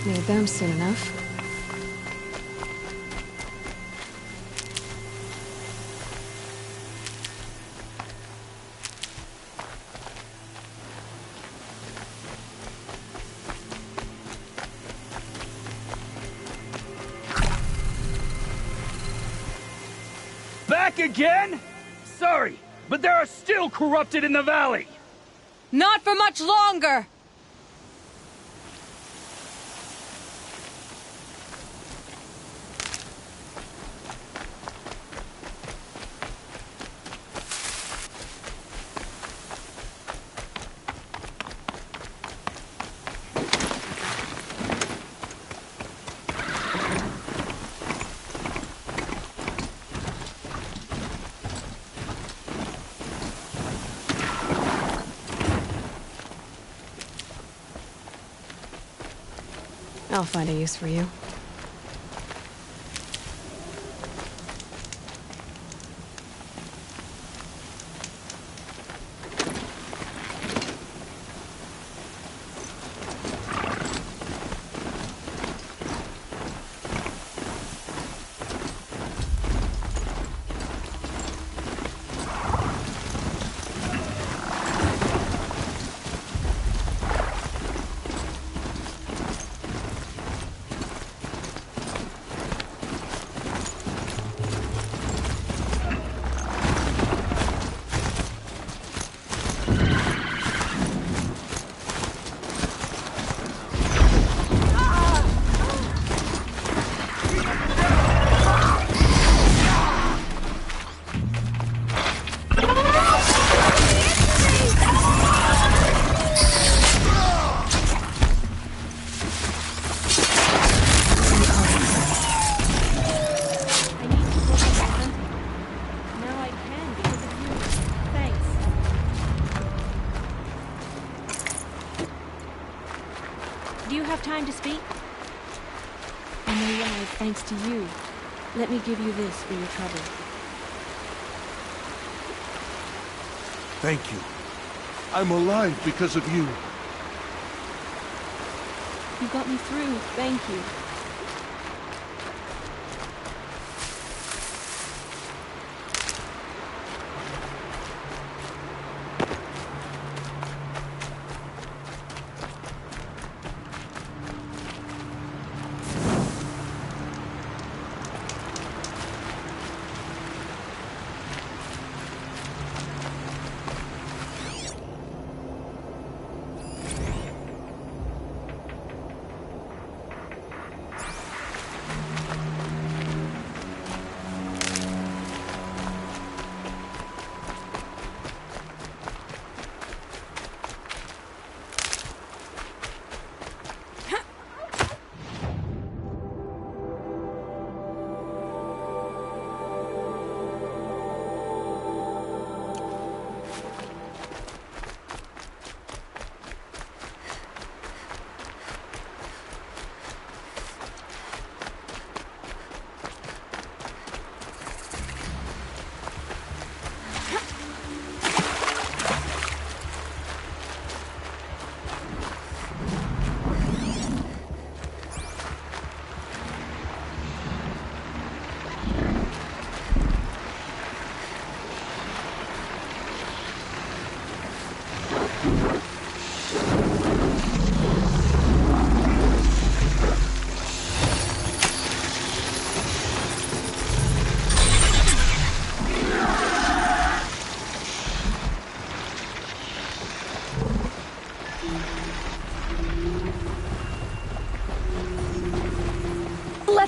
Need them soon enough. Back again? Sorry, but there are still corrupted in the valley. Not for much longer! I'll find a use for you. Time to speak? I'm alive thanks to you. Let me give you this for your trouble. Thank you. I'm alive because of you. You got me through. Thank you.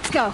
Let's go.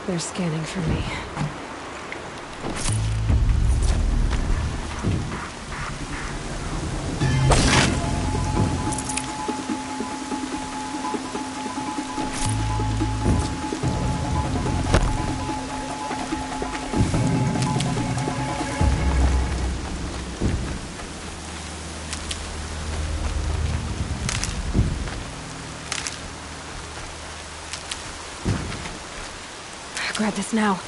They're scanning for me. Grab this now.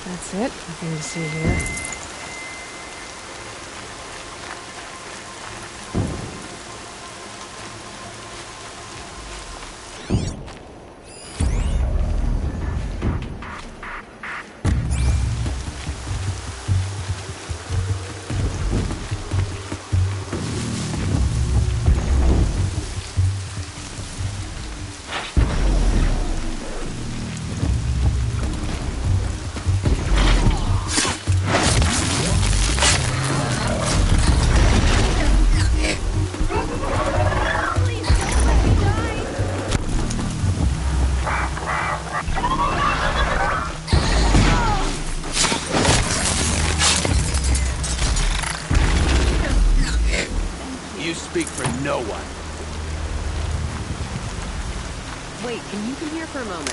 That's it. Nothing to see here. you speak for no one. Wait, can you come here for a moment?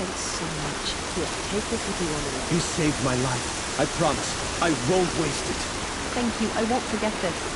Thanks so much. Here, take this if you want to. You saved my life. I promise. I won't waste it. Thank you. I won't forget this.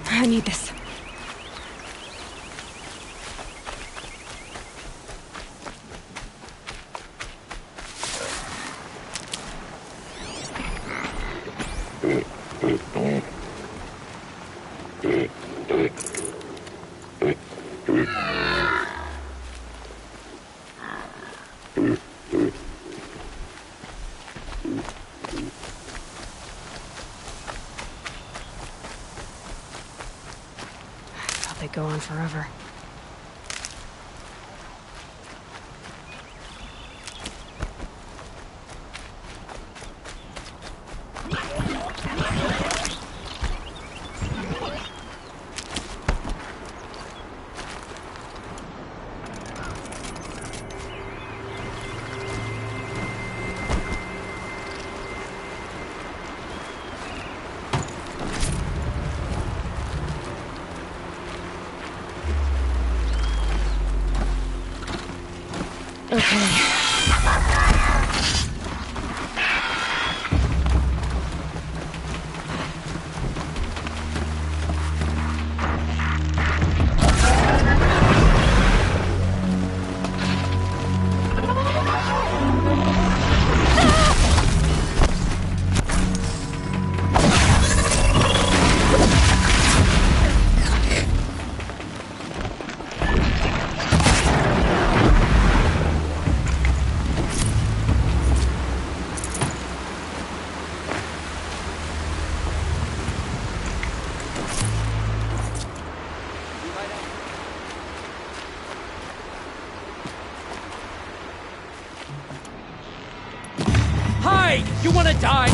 I need this. They go on forever. Okay. Hey, you wanna die?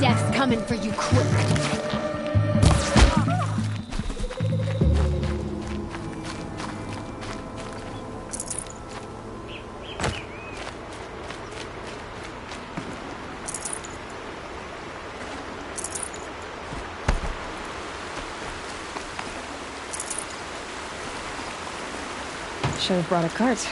Death's coming for you quick. Should have brought a cart.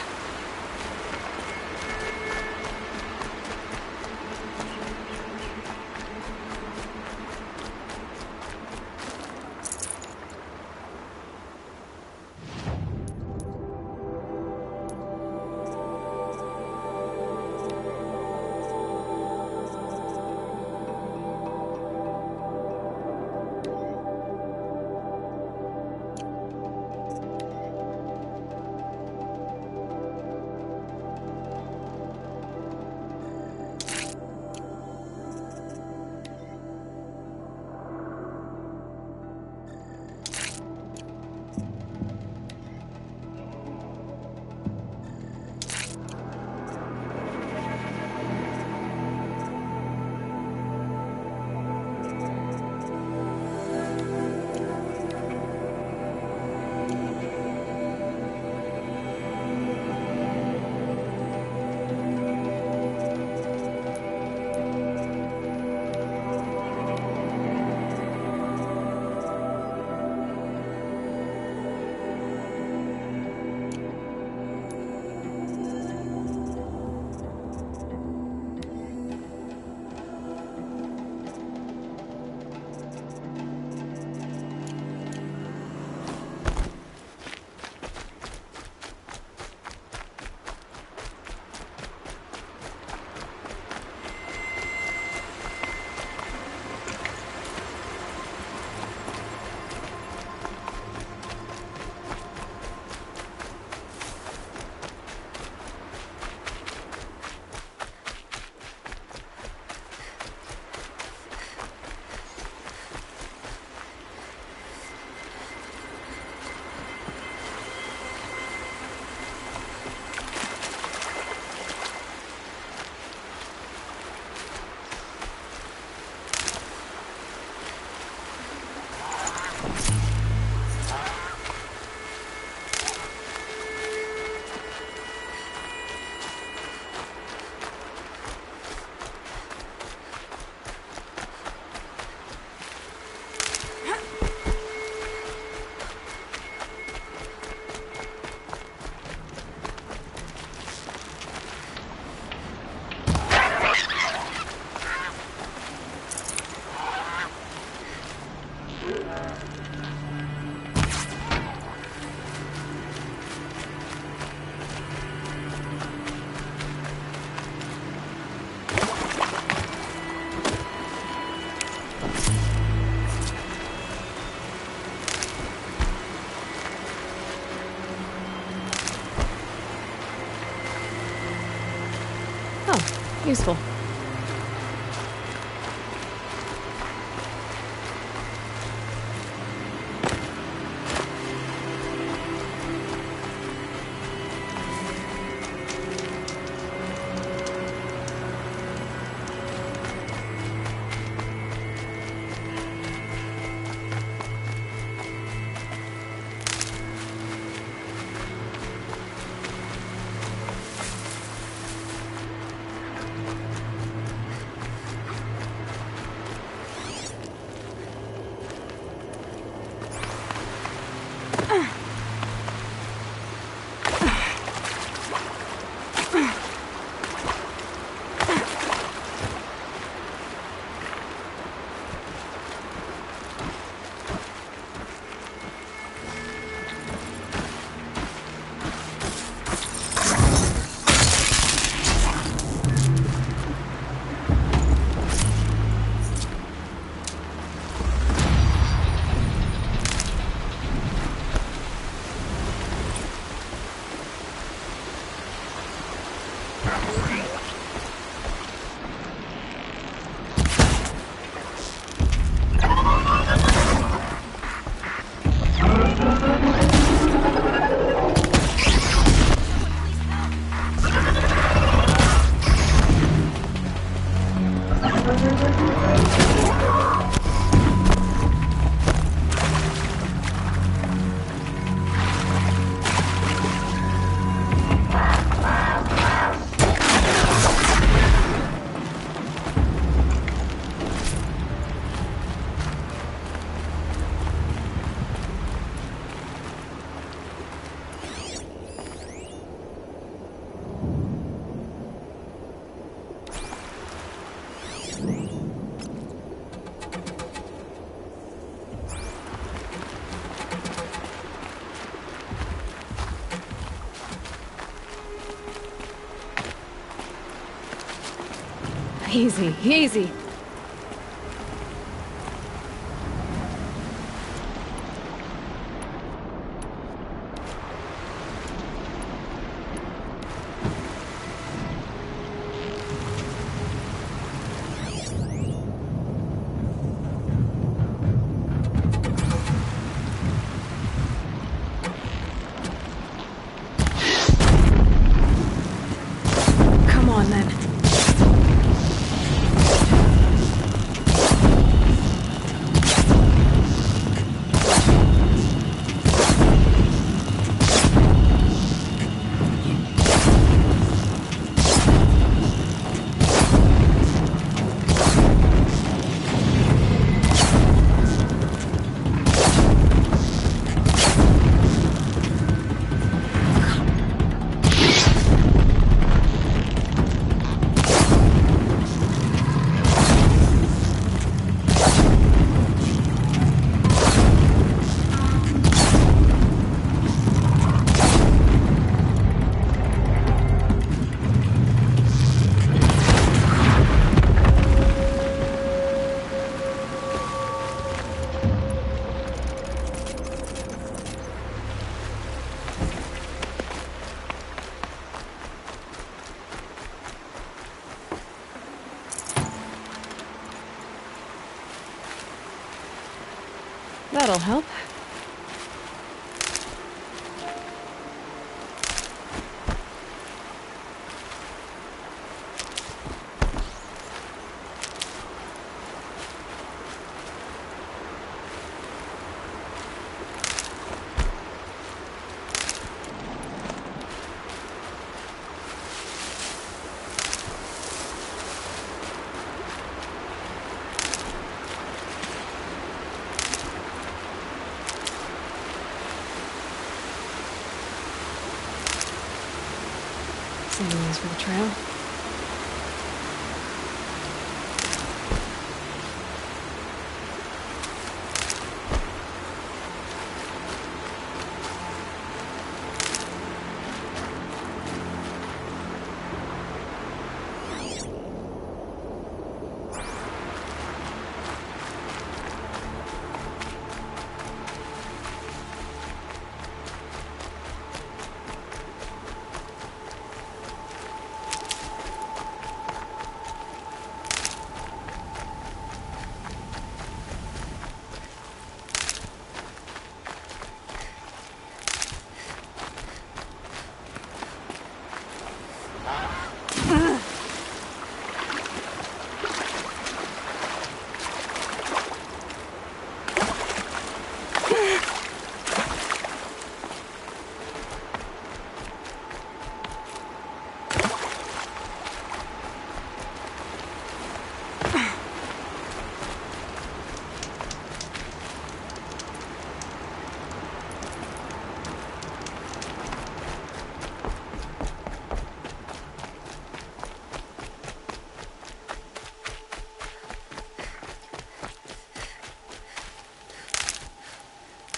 Useful. Easy, easy. Come on, then. That'll help. Saving these for the trail.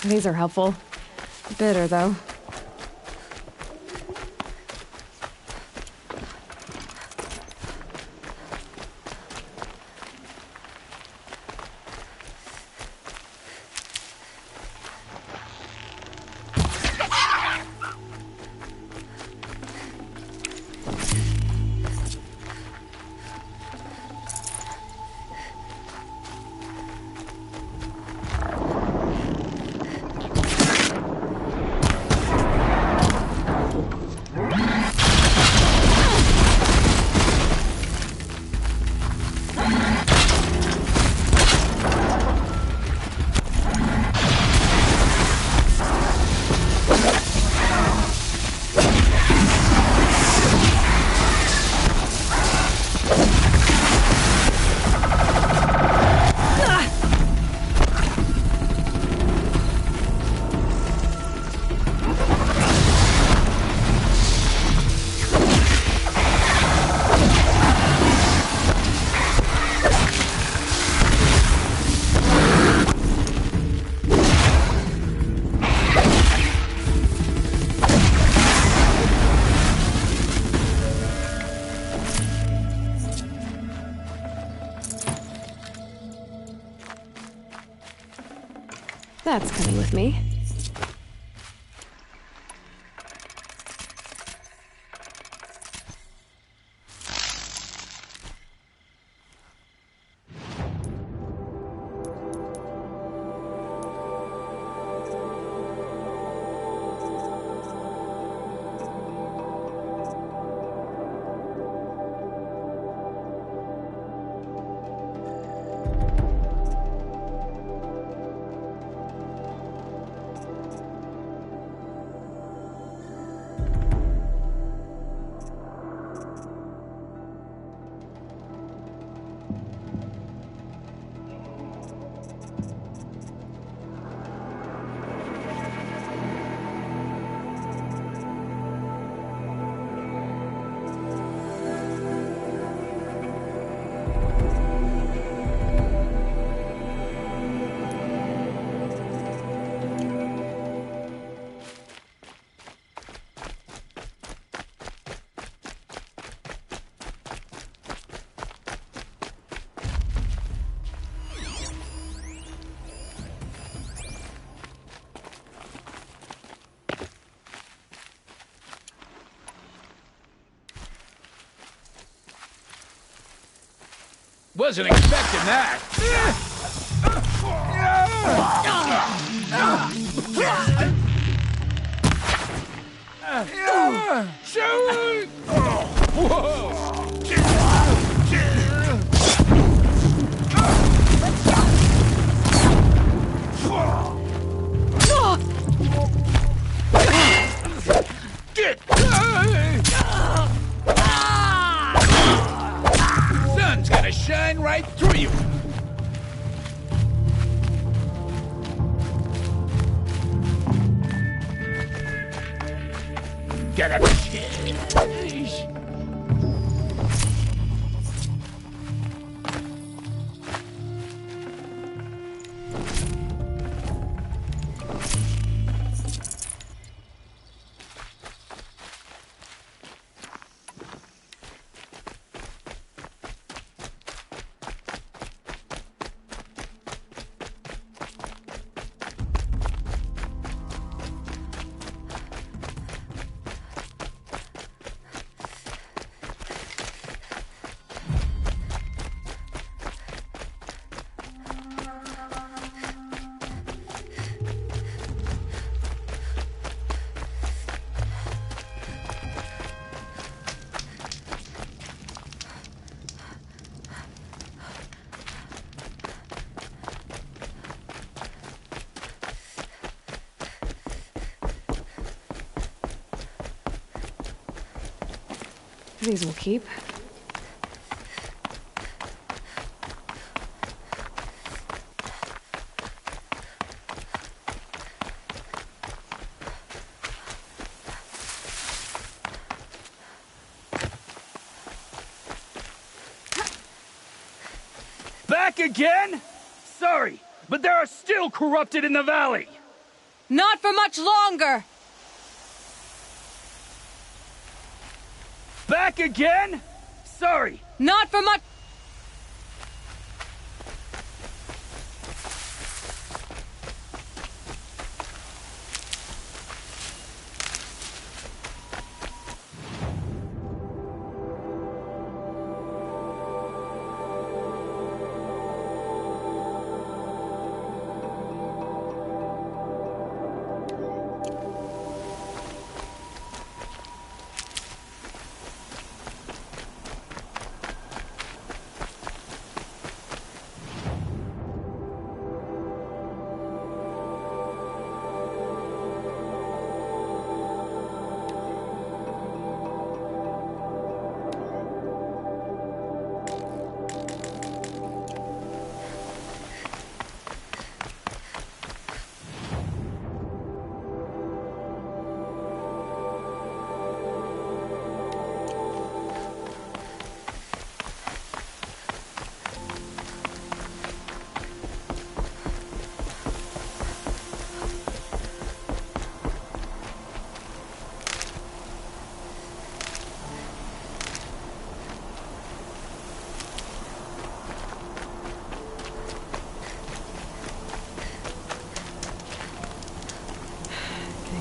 These are helpful. Bitter, though. That's coming with me. Wasn't expecting that. Shoot! Sun's gonna shine right through you. Get it. These will keep. Back again? Sorry, but there are still corrupted in the valley. Not for much longer! Back again? Sorry. Not for much...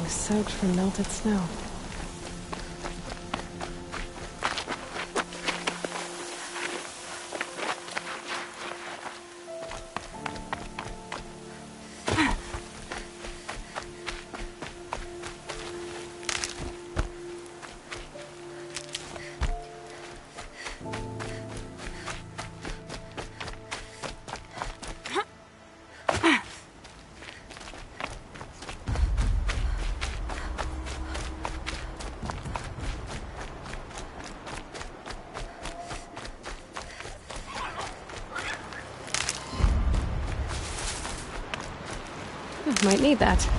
is soaked from melted snow. Might need that.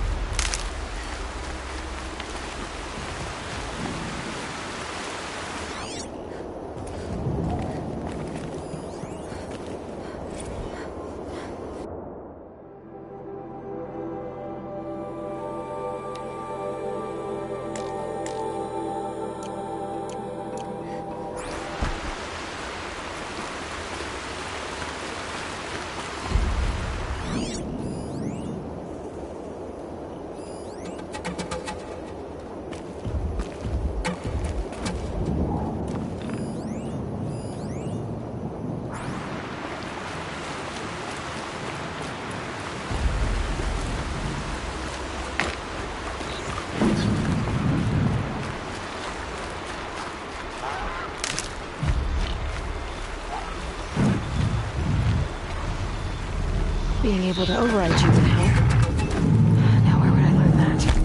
Being able to override you would help. Now where would I learn that?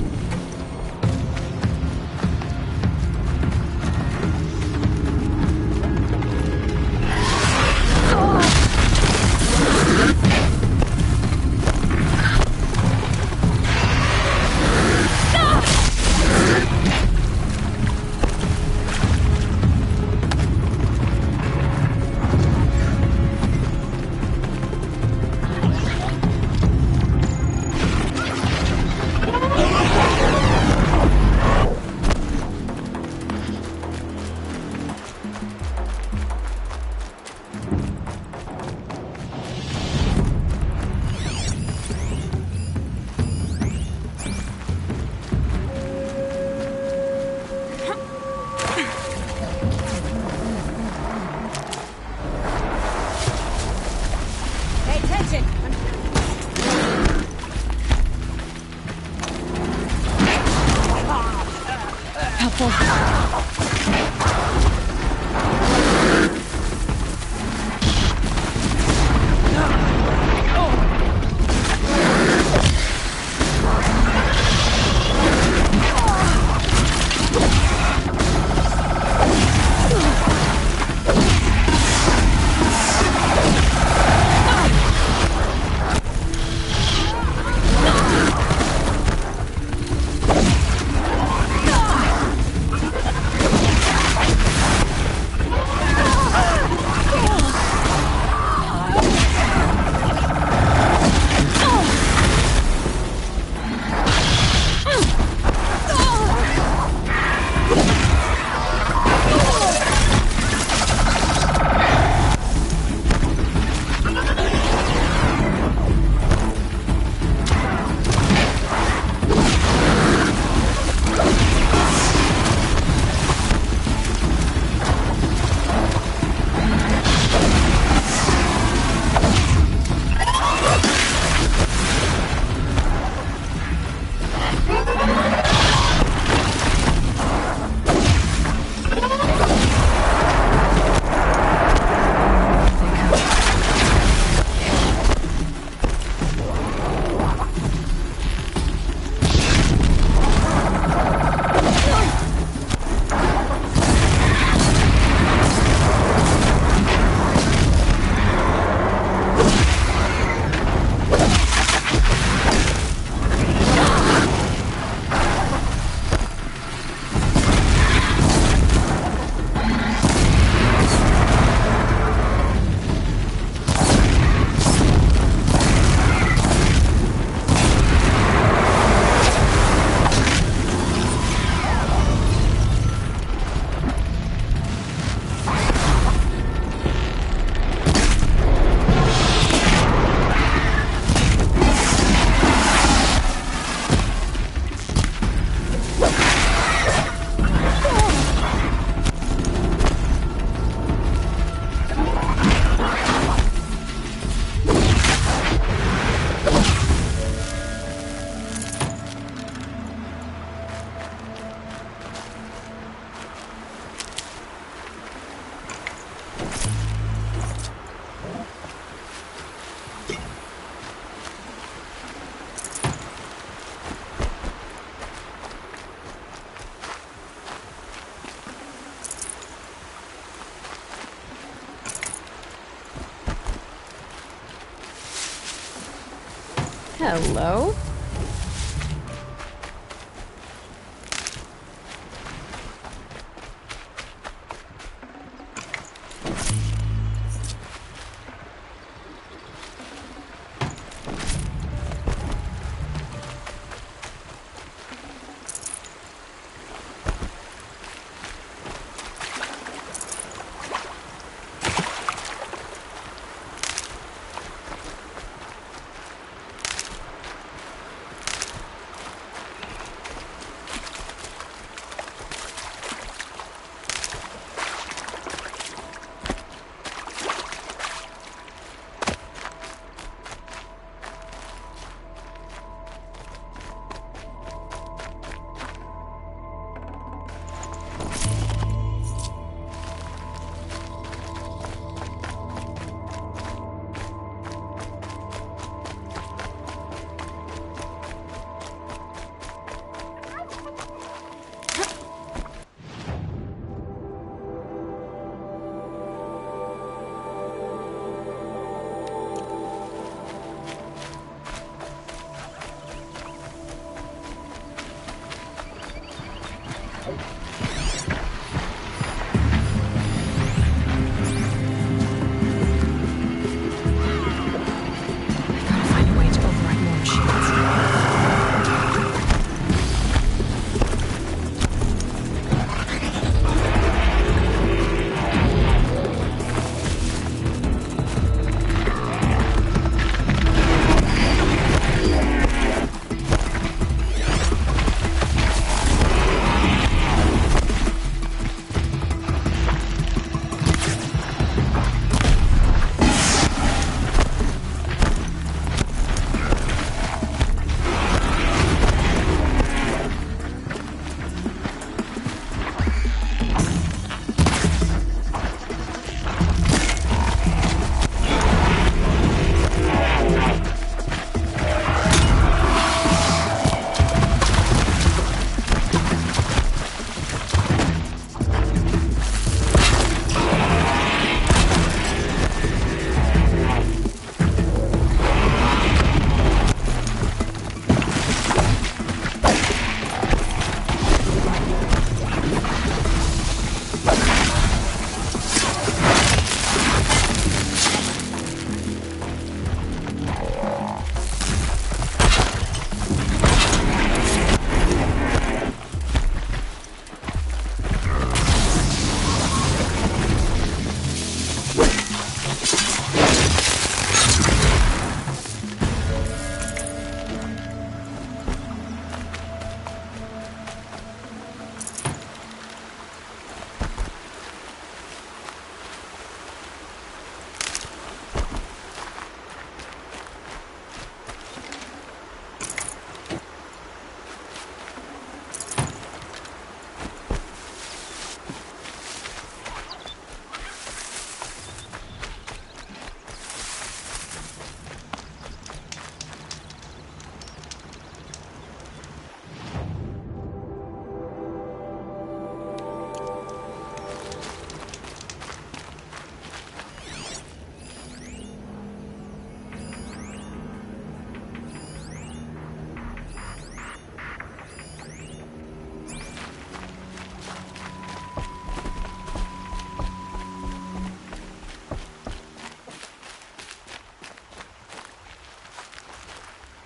Hello?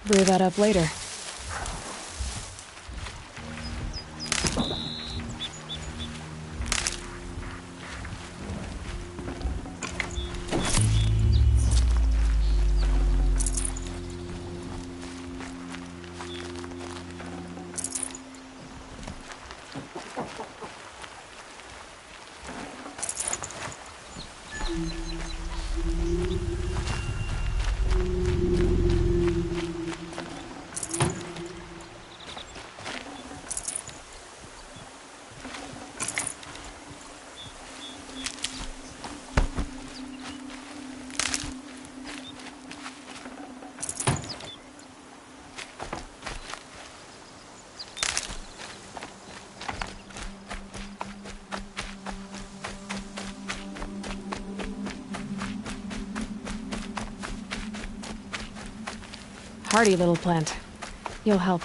Brew that up later. Hardy little plant. You'll help.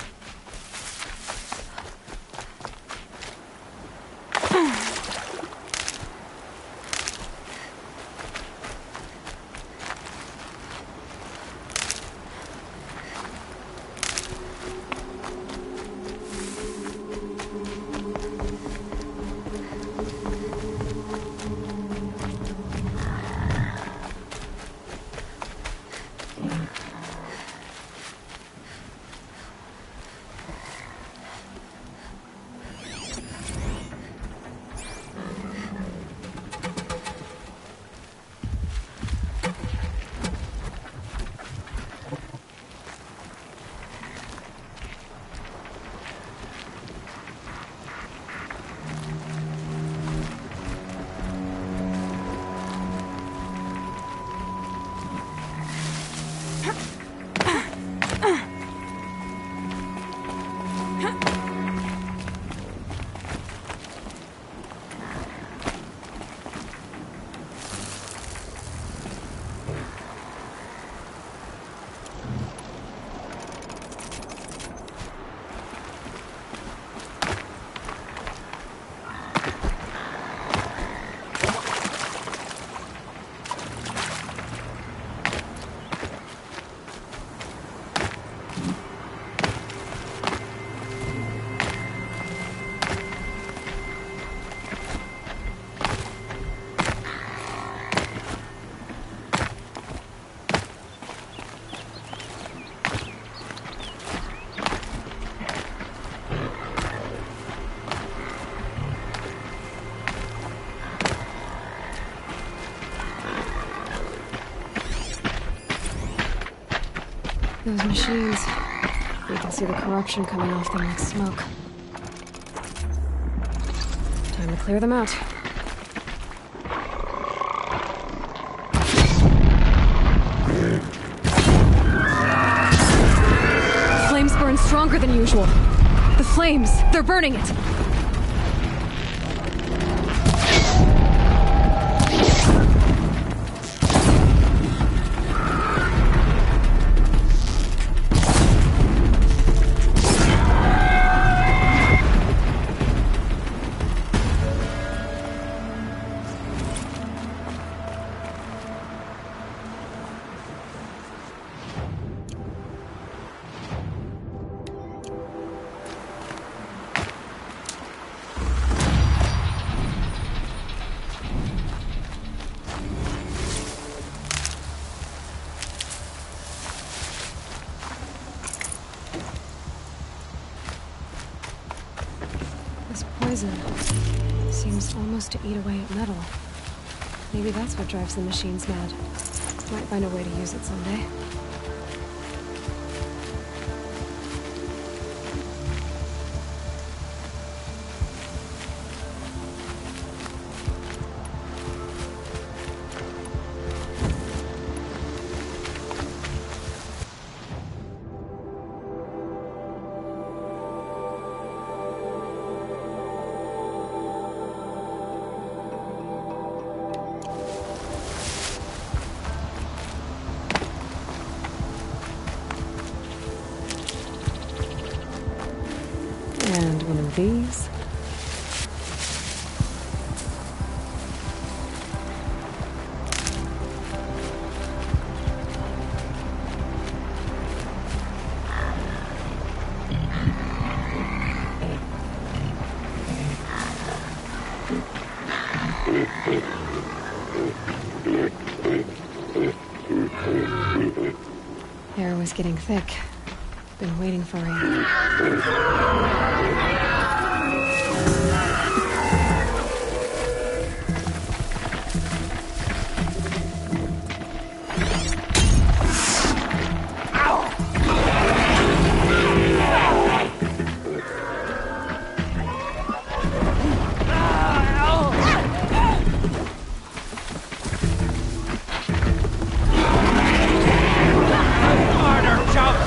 Those machines. We can see the corruption coming off them like smoke. Time to clear them out. Flames burn stronger than usual. The flames, they're burning it. Seems almost to eat away at metal. Maybe that's what drives the machines mad. Might find a way to use it someday. And one of these. Air was getting thick. Been waiting for rain. Harder, jump!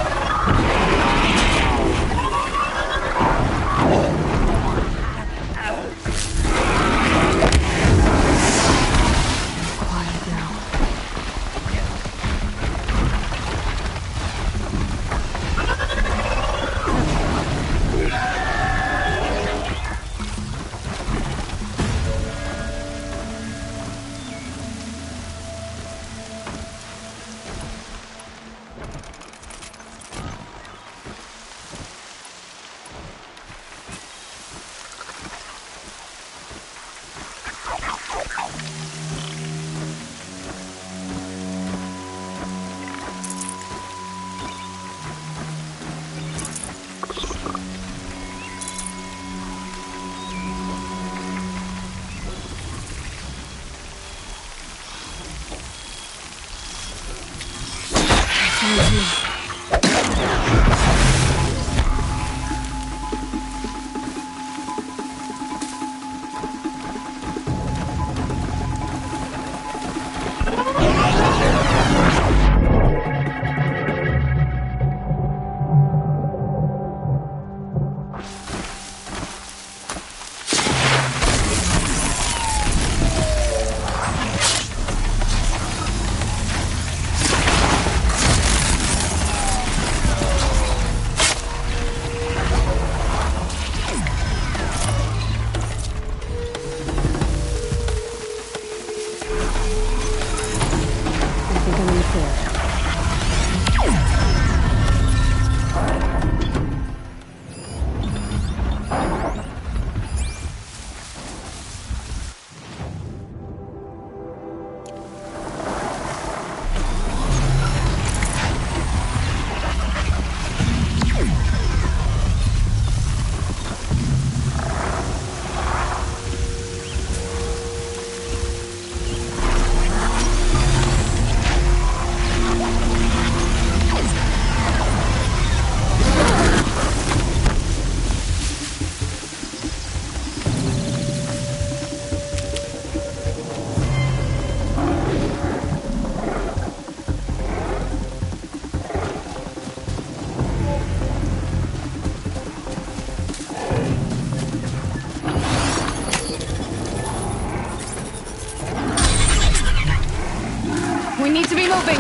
We need to be moving.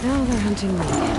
Now they're hunting me.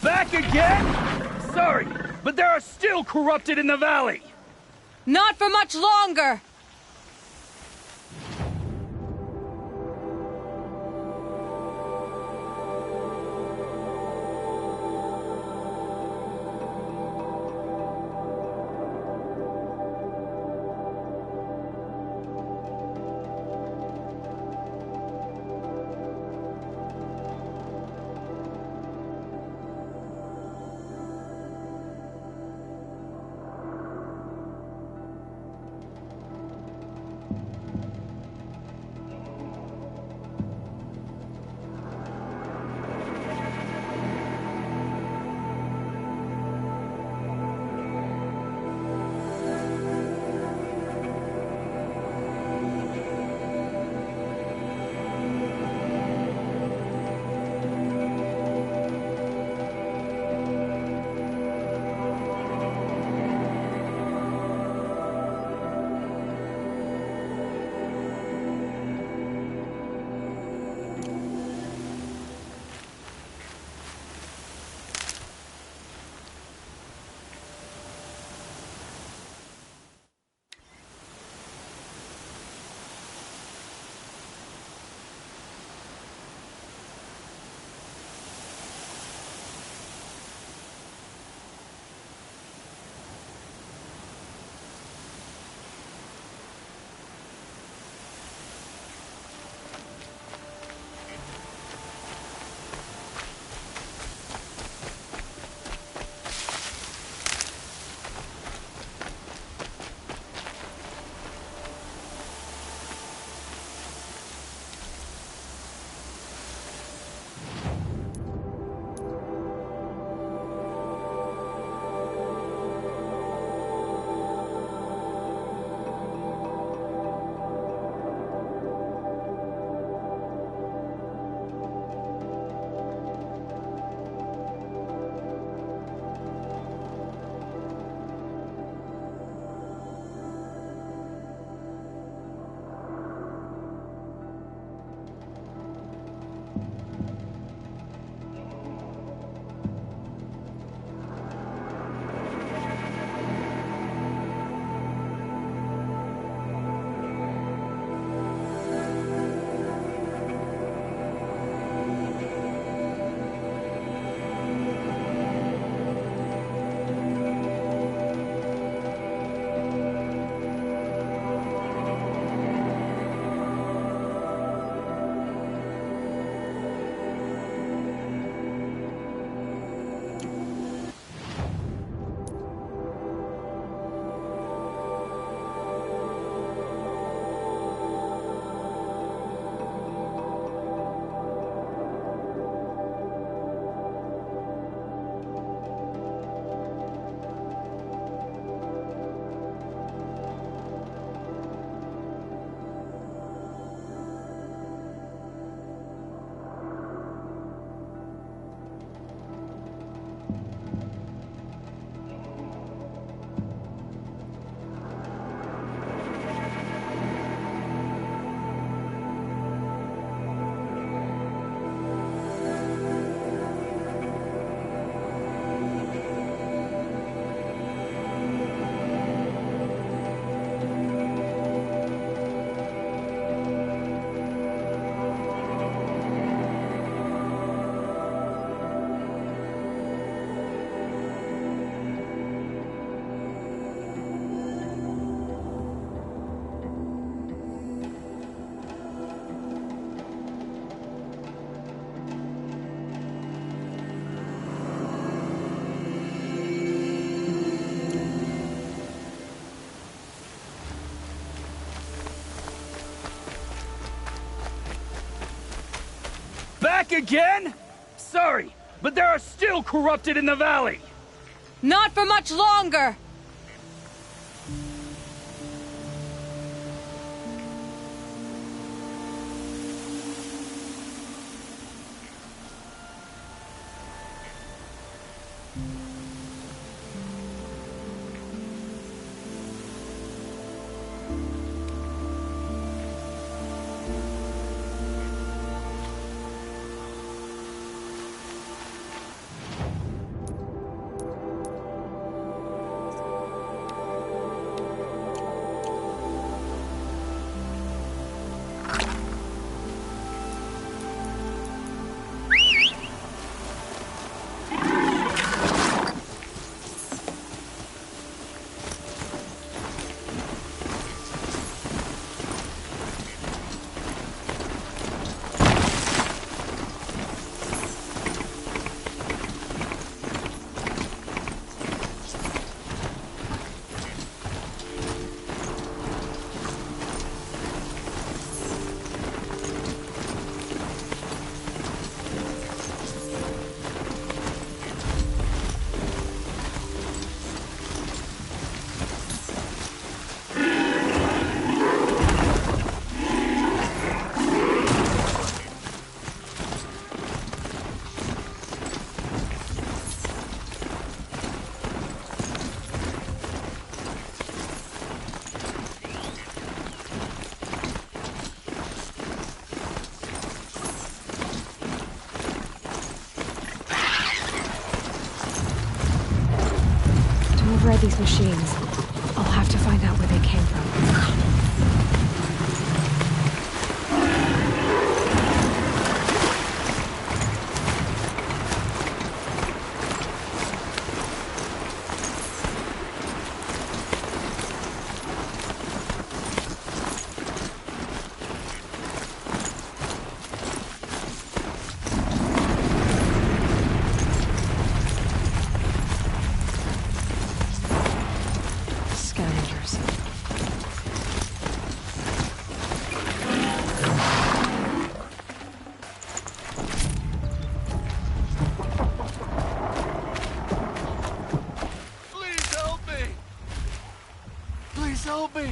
Back again? Sorry, but there are still corrupted in the valley! Not for much longer! Back again? Sorry, but there are still corrupted in the valley! Not for much longer! These machines. I'll have to find out where they came from. Help me!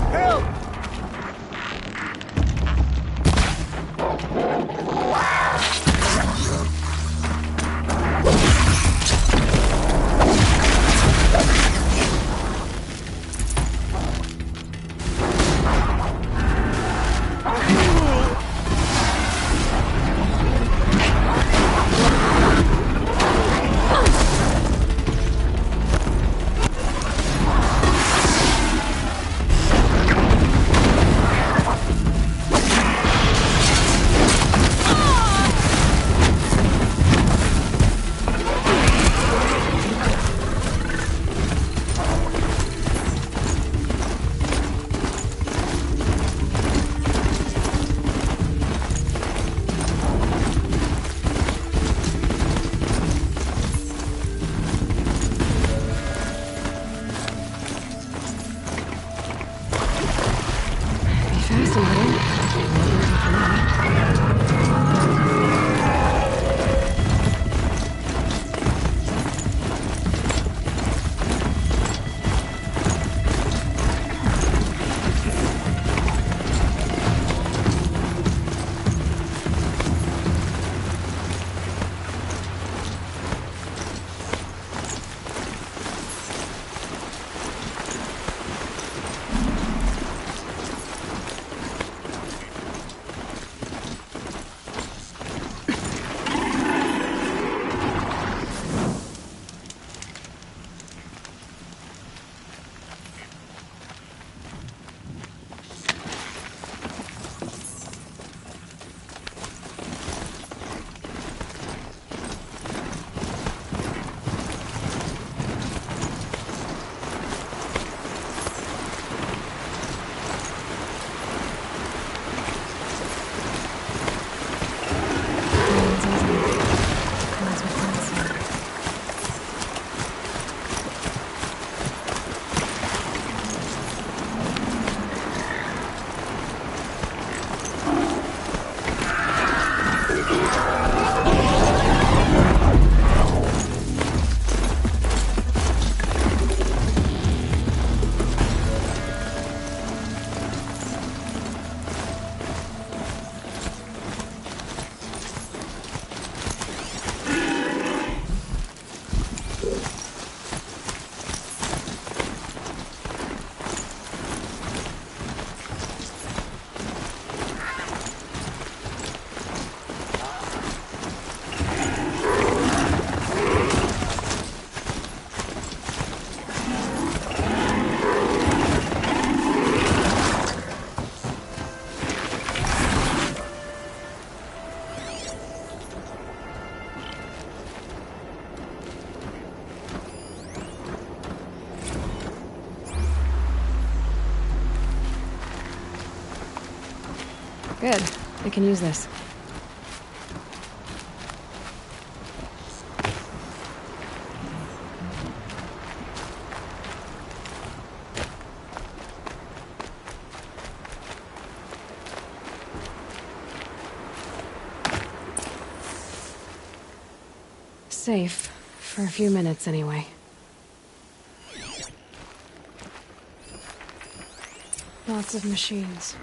Help! Good. I can use this. Safe. For a few minutes, anyway. Lots of machines.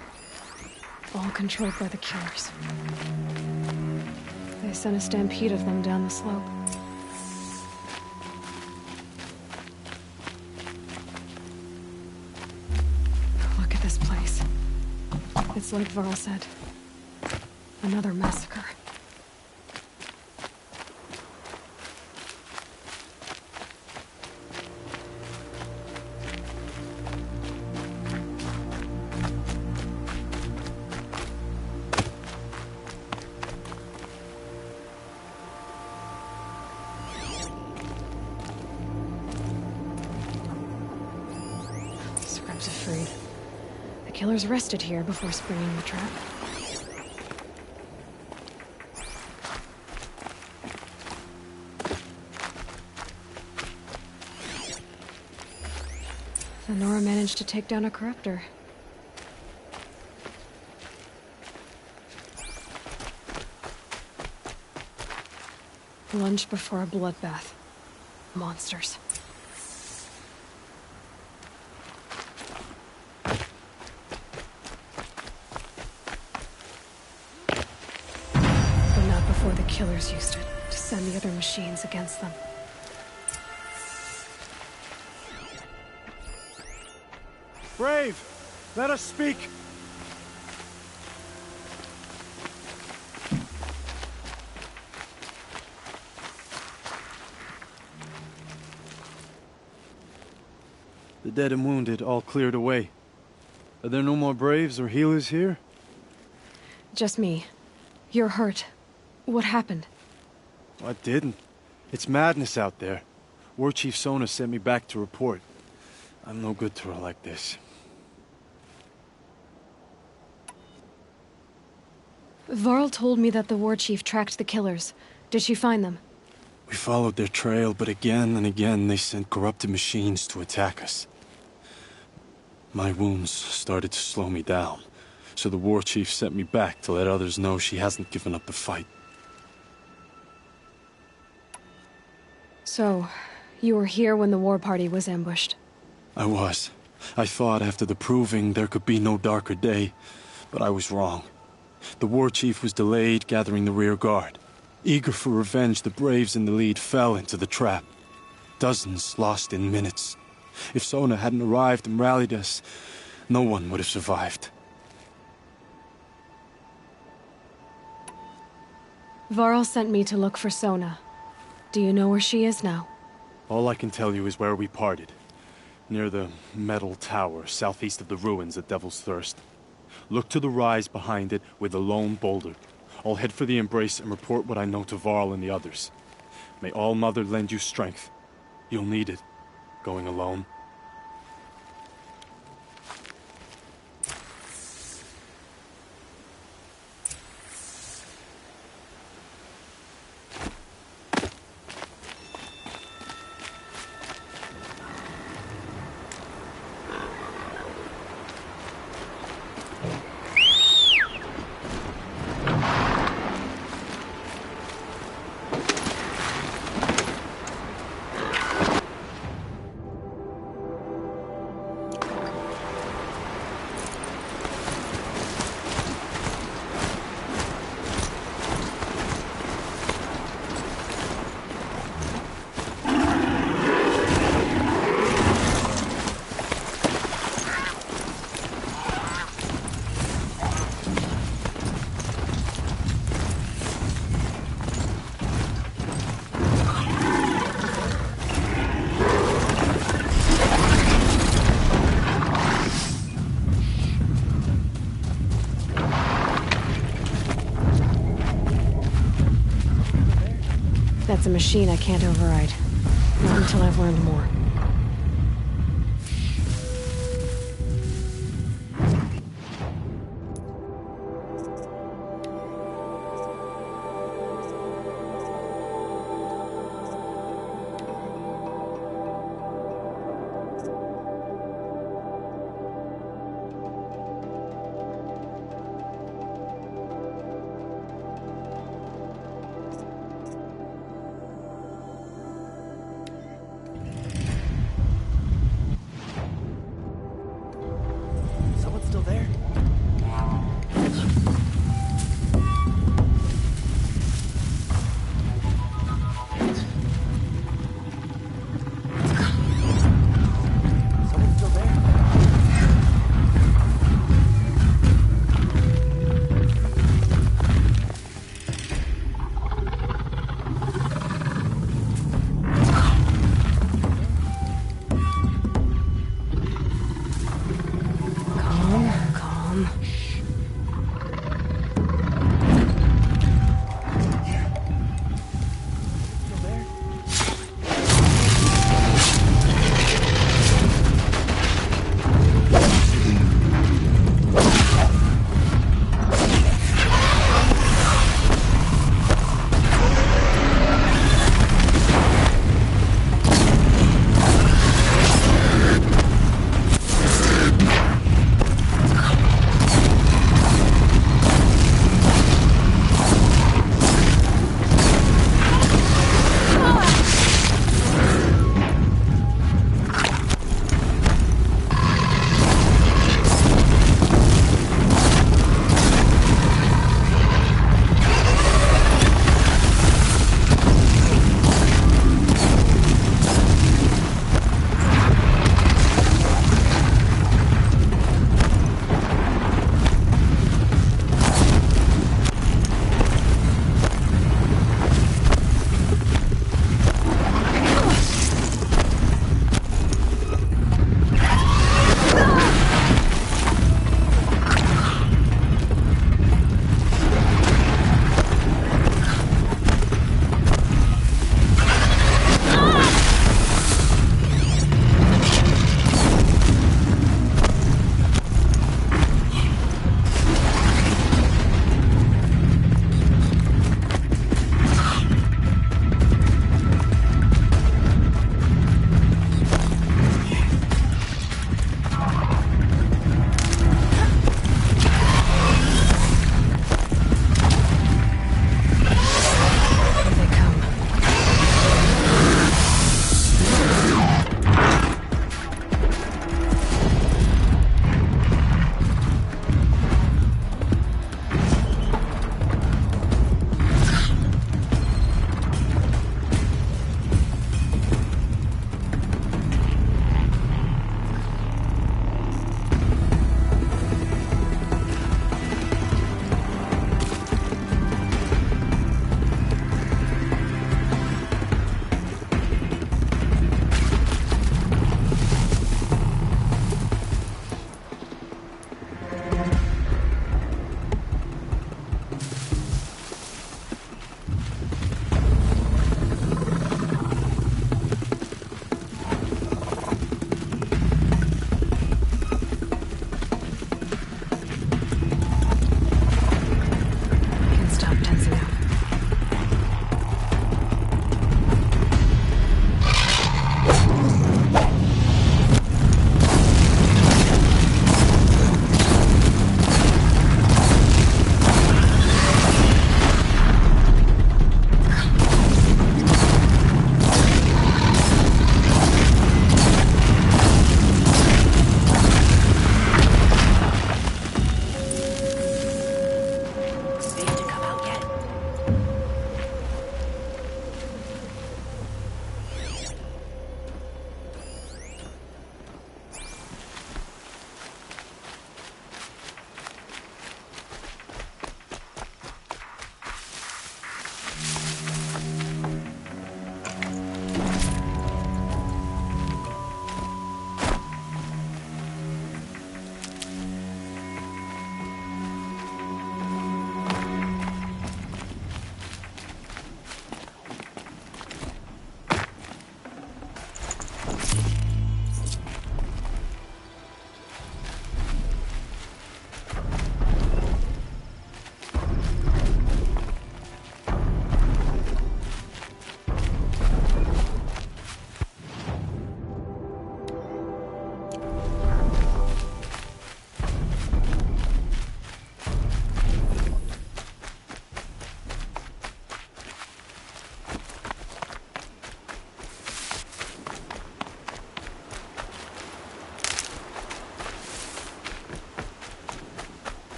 All controlled by the killers. They sent a stampede of them down the slope. Look at this place. It's like Varl said. Another massacre. The killers rested here before springing the trap. And Nora managed to take down a corruptor. Lunch before a bloodbath. Monsters. Before the killers used it to send the other machines against them. Brave! Let us speak! The dead and wounded all cleared away. Are there no more Braves or healers here? Just me. You're hurt. What happened? I didn't. It's madness out there. War Chief Sona sent me back to report. I'm no good to her like this. Varl told me that the War Chief tracked the killers. Did she find them? We followed their trail, but again and again they sent corrupted machines to attack us. My wounds started to slow me down, so the War Chief sent me back to let others know she hasn't given up the fight. So, you were here when the war party was ambushed? I was. I thought after the proving there could be no darker day, but I was wrong. The War Chief was delayed gathering the rear guard. Eager for revenge, the Braves in the lead fell into the trap. Dozens lost in minutes. If Sona hadn't arrived and rallied us, no one would have survived. Varl sent me to look for Sona. Do you know where she is now? All I can tell you is where we parted. Near the metal tower, southeast of the ruins at Devil's Thirst. Look to the rise behind it with a lone boulder. I'll head for the Embrace and report what I know to Varl and the others. May All Mother lend you strength. You'll need it, going alone. That's a machine I can't override. Not until I've learned more.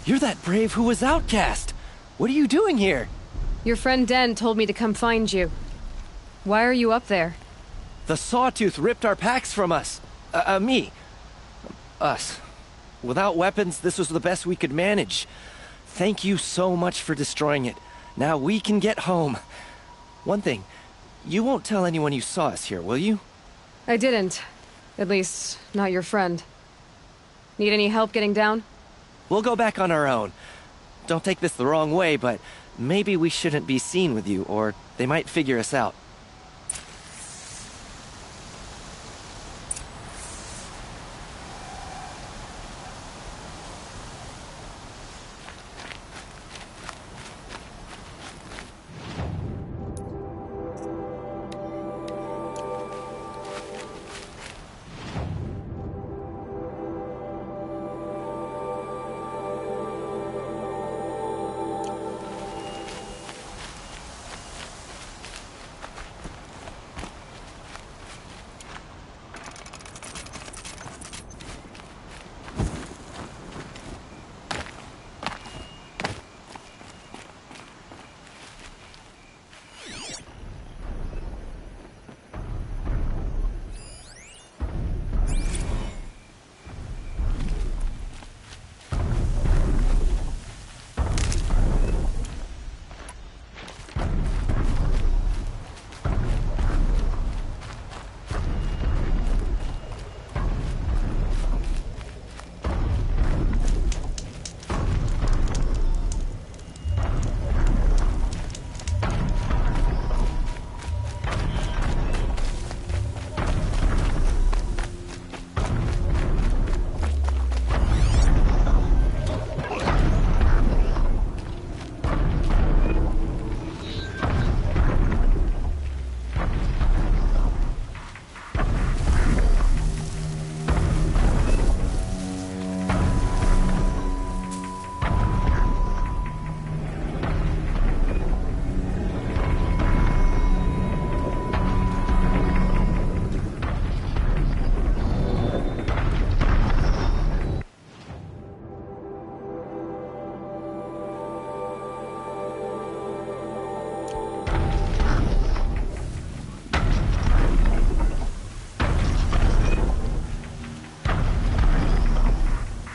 You're that brave who was outcast! What are you doing here? Your friend Den told me to come find you. Why are you up there? The Sawtooth ripped our packs from us. Me. Us. Without weapons, this was the best we could manage. Thank you so much for destroying it. Now we can get home. One thing, you won't tell anyone you saw us here, will you? I didn't. At least, not your friend. Need any help getting down? We'll go back on our own. Don't take this the wrong way, but maybe we shouldn't be seen with you, or they might figure us out.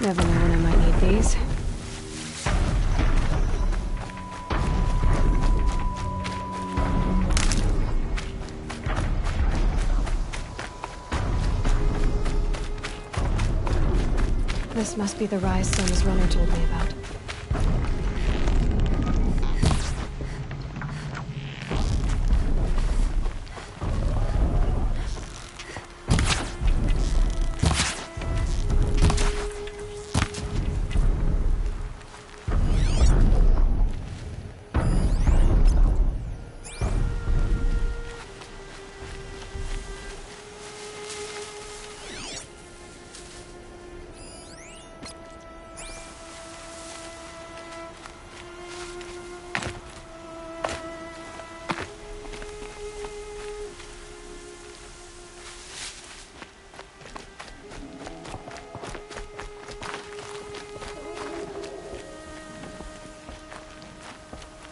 Never know when I might need these. This must be the rise Sona's runner told me about.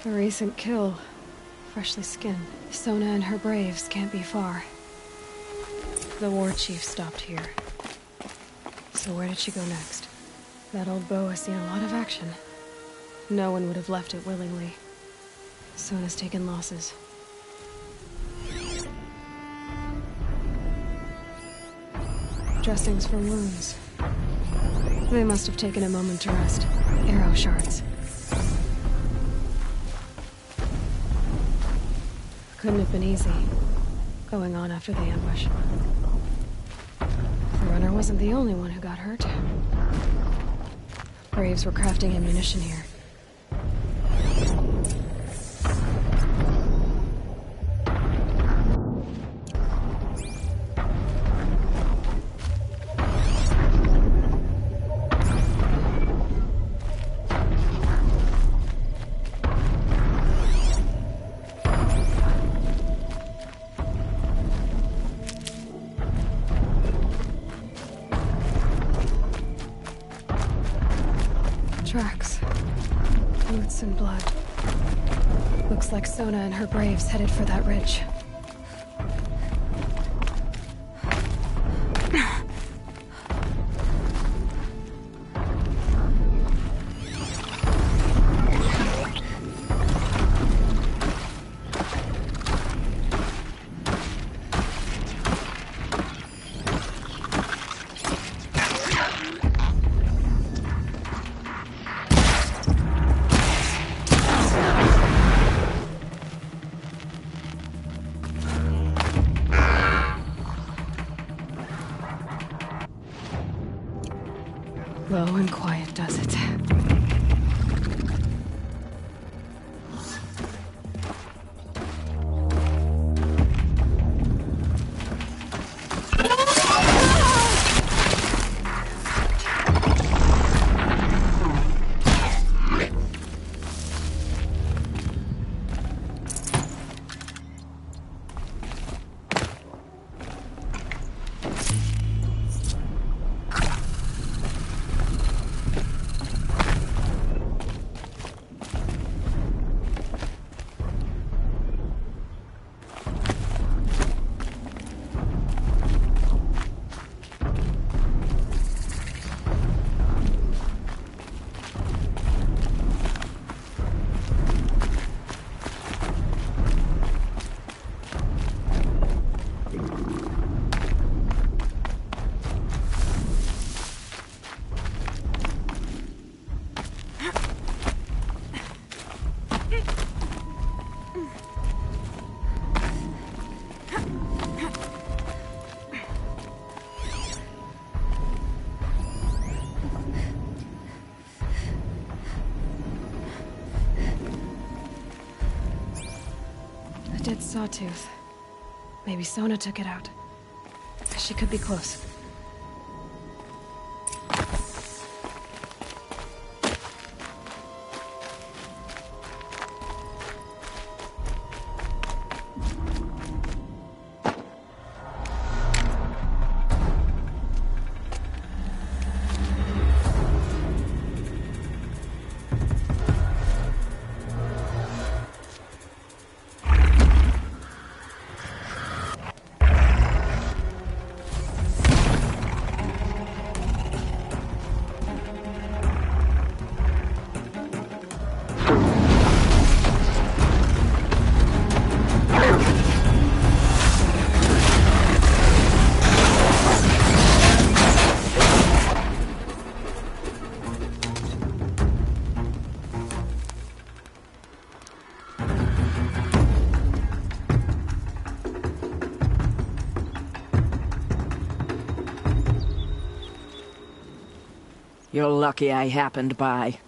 A recent kill. Freshly skinned. Sona and her braves can't be far. The war chief stopped here. So where did she go next? That old bow has seen a lot of action. No one would have left it willingly. Sona's taken losses. Dressings for wounds. They must have taken a moment to rest. Arrow shards. Couldn't have been easy, going on after the ambush. The runner wasn't the only one who got hurt. Braves were crafting ammunition here. Tracks. Roots and blood. Looks like Sona and her braves headed for that ridge. Low and quiet does it. A dead sawtooth. Maybe Sona took it out. She could be close. You're lucky I happened by.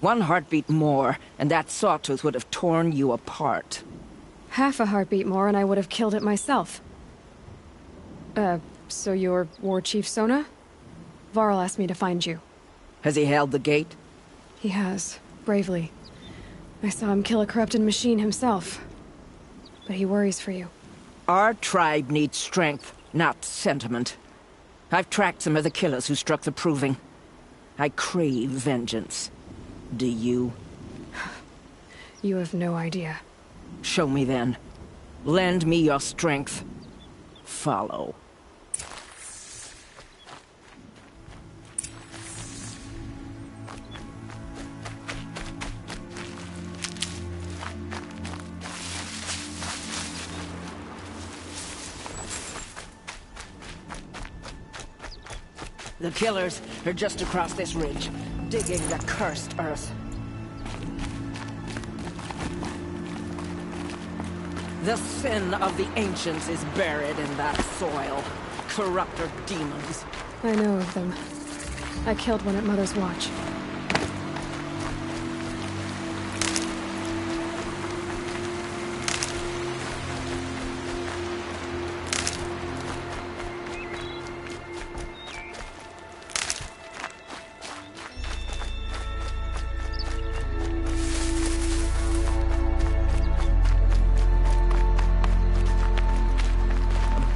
One heartbeat more, and that sawtooth would have torn you apart. Half a heartbeat more and I would have killed it myself. So you're War Chief Sona? Varl asked me to find you. Has he held the gate? He has, bravely. I saw him kill a corrupted machine himself. But he worries for you. Our tribe needs strength, not sentiment. I've tracked some of the killers who struck the Proving. I crave vengeance. Do you? You have no idea. Show me then. Lend me your strength. Follow. The killers are just across this ridge, digging the cursed earth. The sin of the ancients is buried in that soil. Corrupter demons. I know of them. I killed one at Mother's Watch.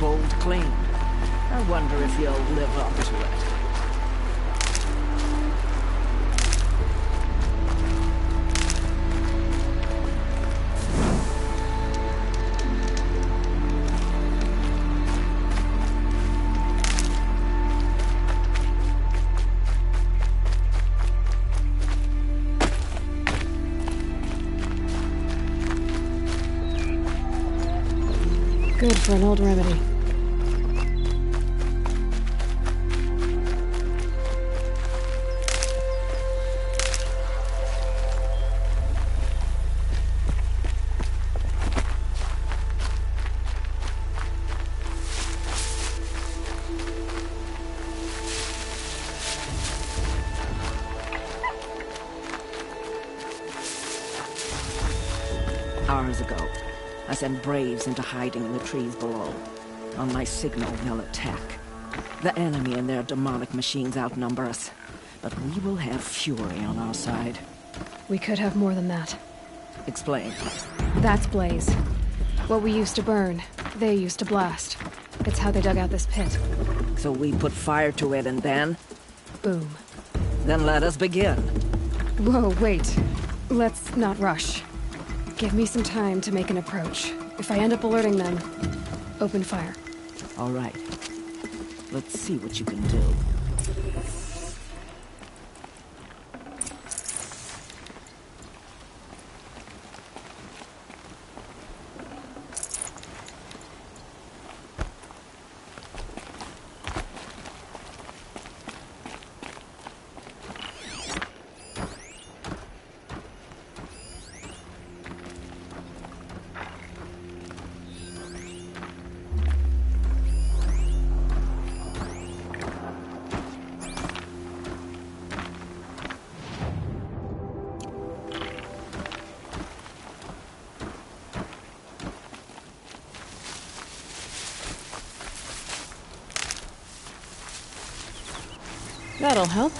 Bold claim. I wonder if you'll live up to it. Good for an old remedy. Hours ago, I sent Braves into hiding in the trees below. On my signal, they'll attack. The enemy and their demonic machines outnumber us, but we will have fury on our side. We could have more than that. Explain. That's Blaze. What we used to burn, they used to blast. It's how they dug out this pit. So we put fire to it and then? Boom. Then let us begin. Whoa, wait. Let's not rush. Give me some time to make an approach. If I end up alerting them, open fire. All right. Let's see what you can do. That'll help.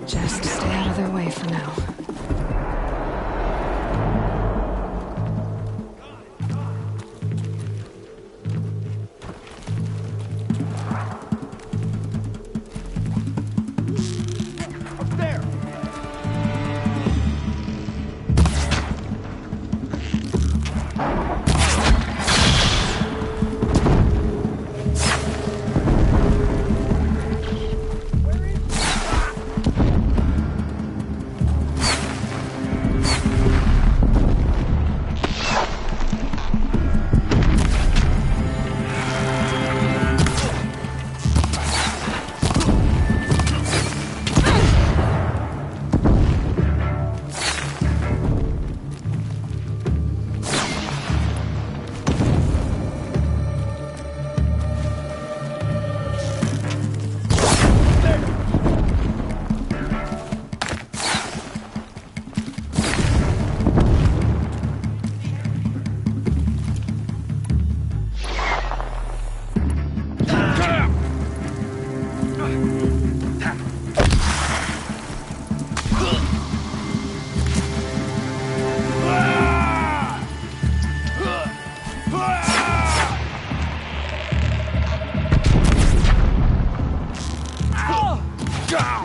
Just stay out of their way for now.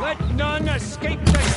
Let none escape this!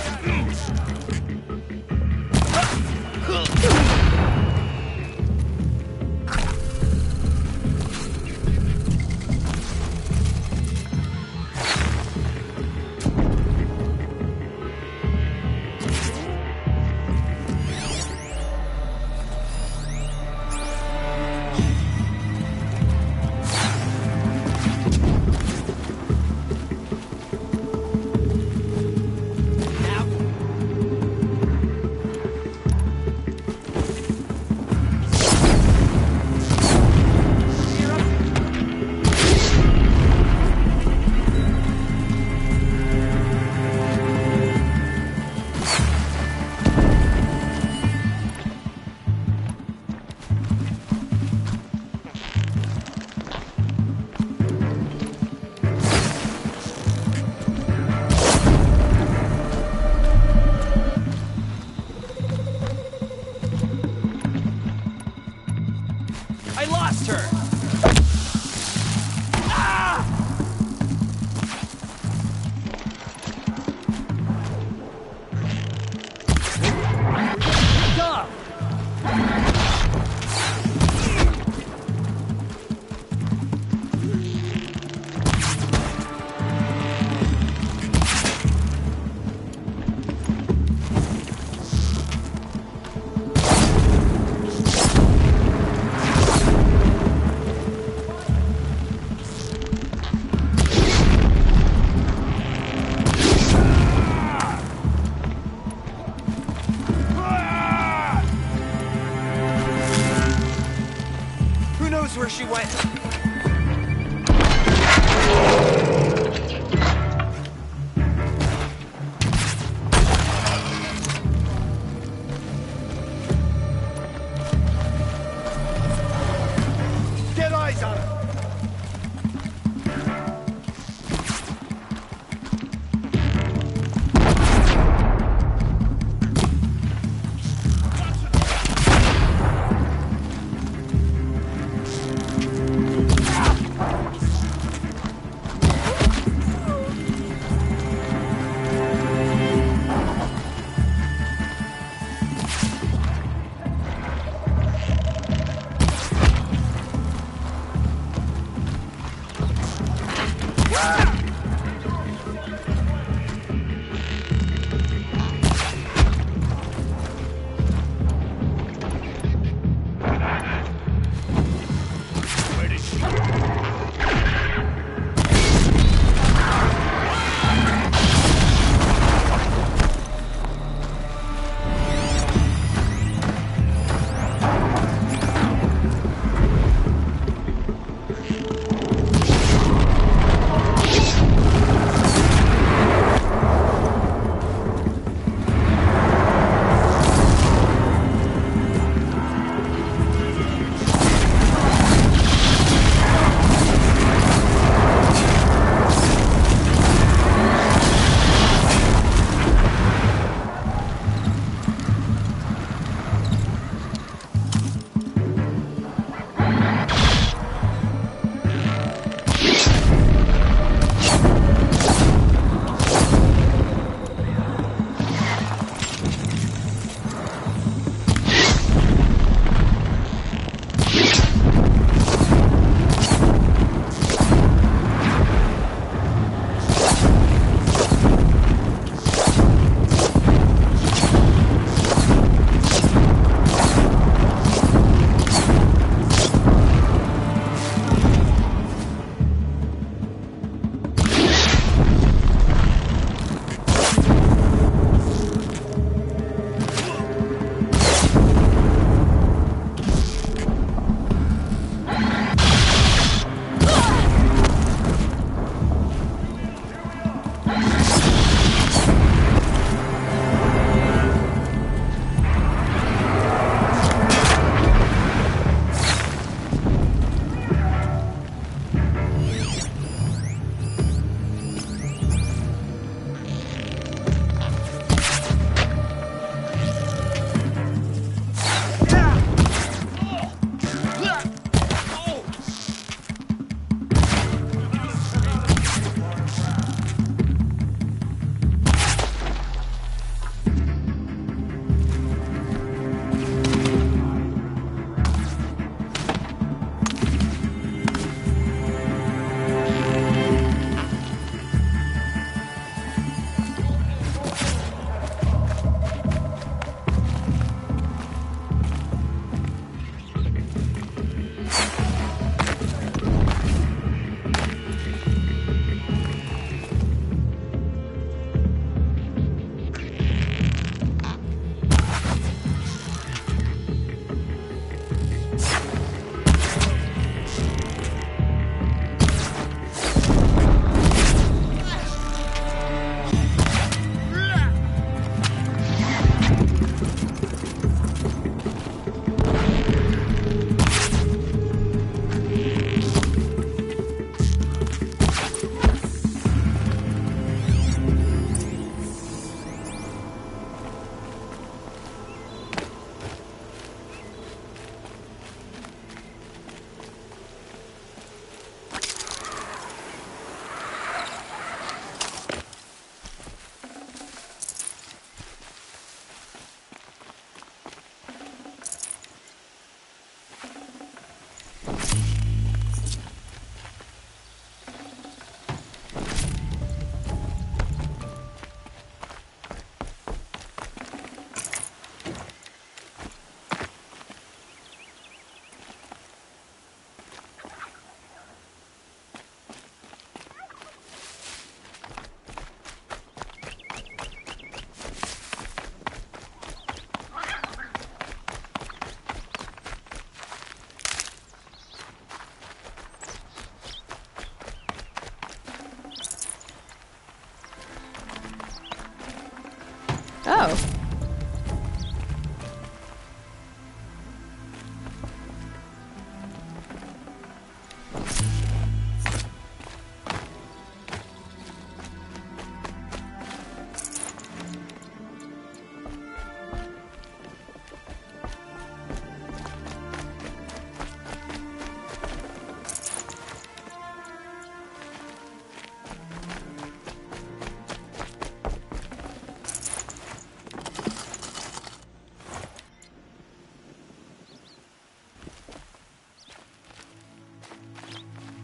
Oh.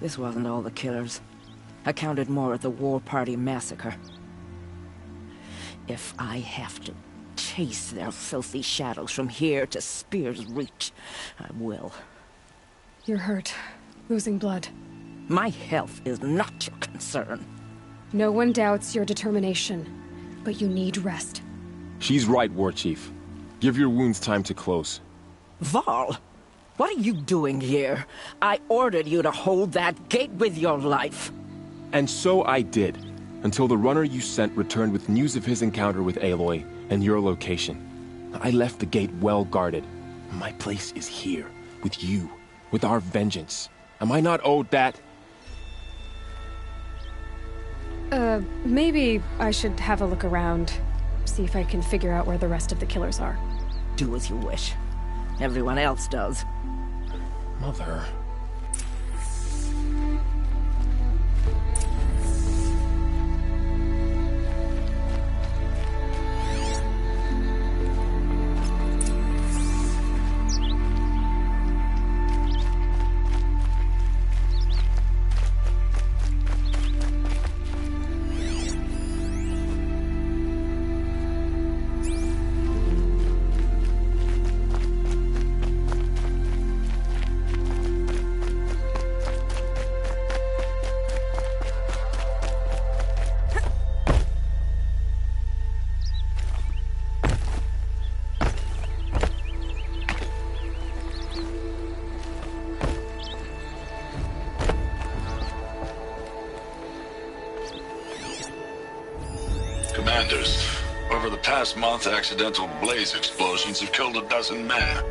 This wasn't all the killers. I counted more at the War Party massacre. If I have to chase their filthy shadows from here to Spear's Reach, I will. You're hurt. Losing blood. My health is not your concern. No one doubts your determination, but you need rest. She's right, War Chief. Give your wounds time to close. Varl! What are you doing here? I ordered you to hold that gate with your life. And so I did, until the runner you sent returned with news of his encounter with Aloy and your location. I left the gate well guarded. My place is here, with you, with our vengeance. Am I not owed that? Maybe I should have a look around. See if I can figure out where the rest of the killers are. Do as you wish. Everyone else does. Mother... Commanders. Over the past month, accidental blaze explosions have killed 12 men.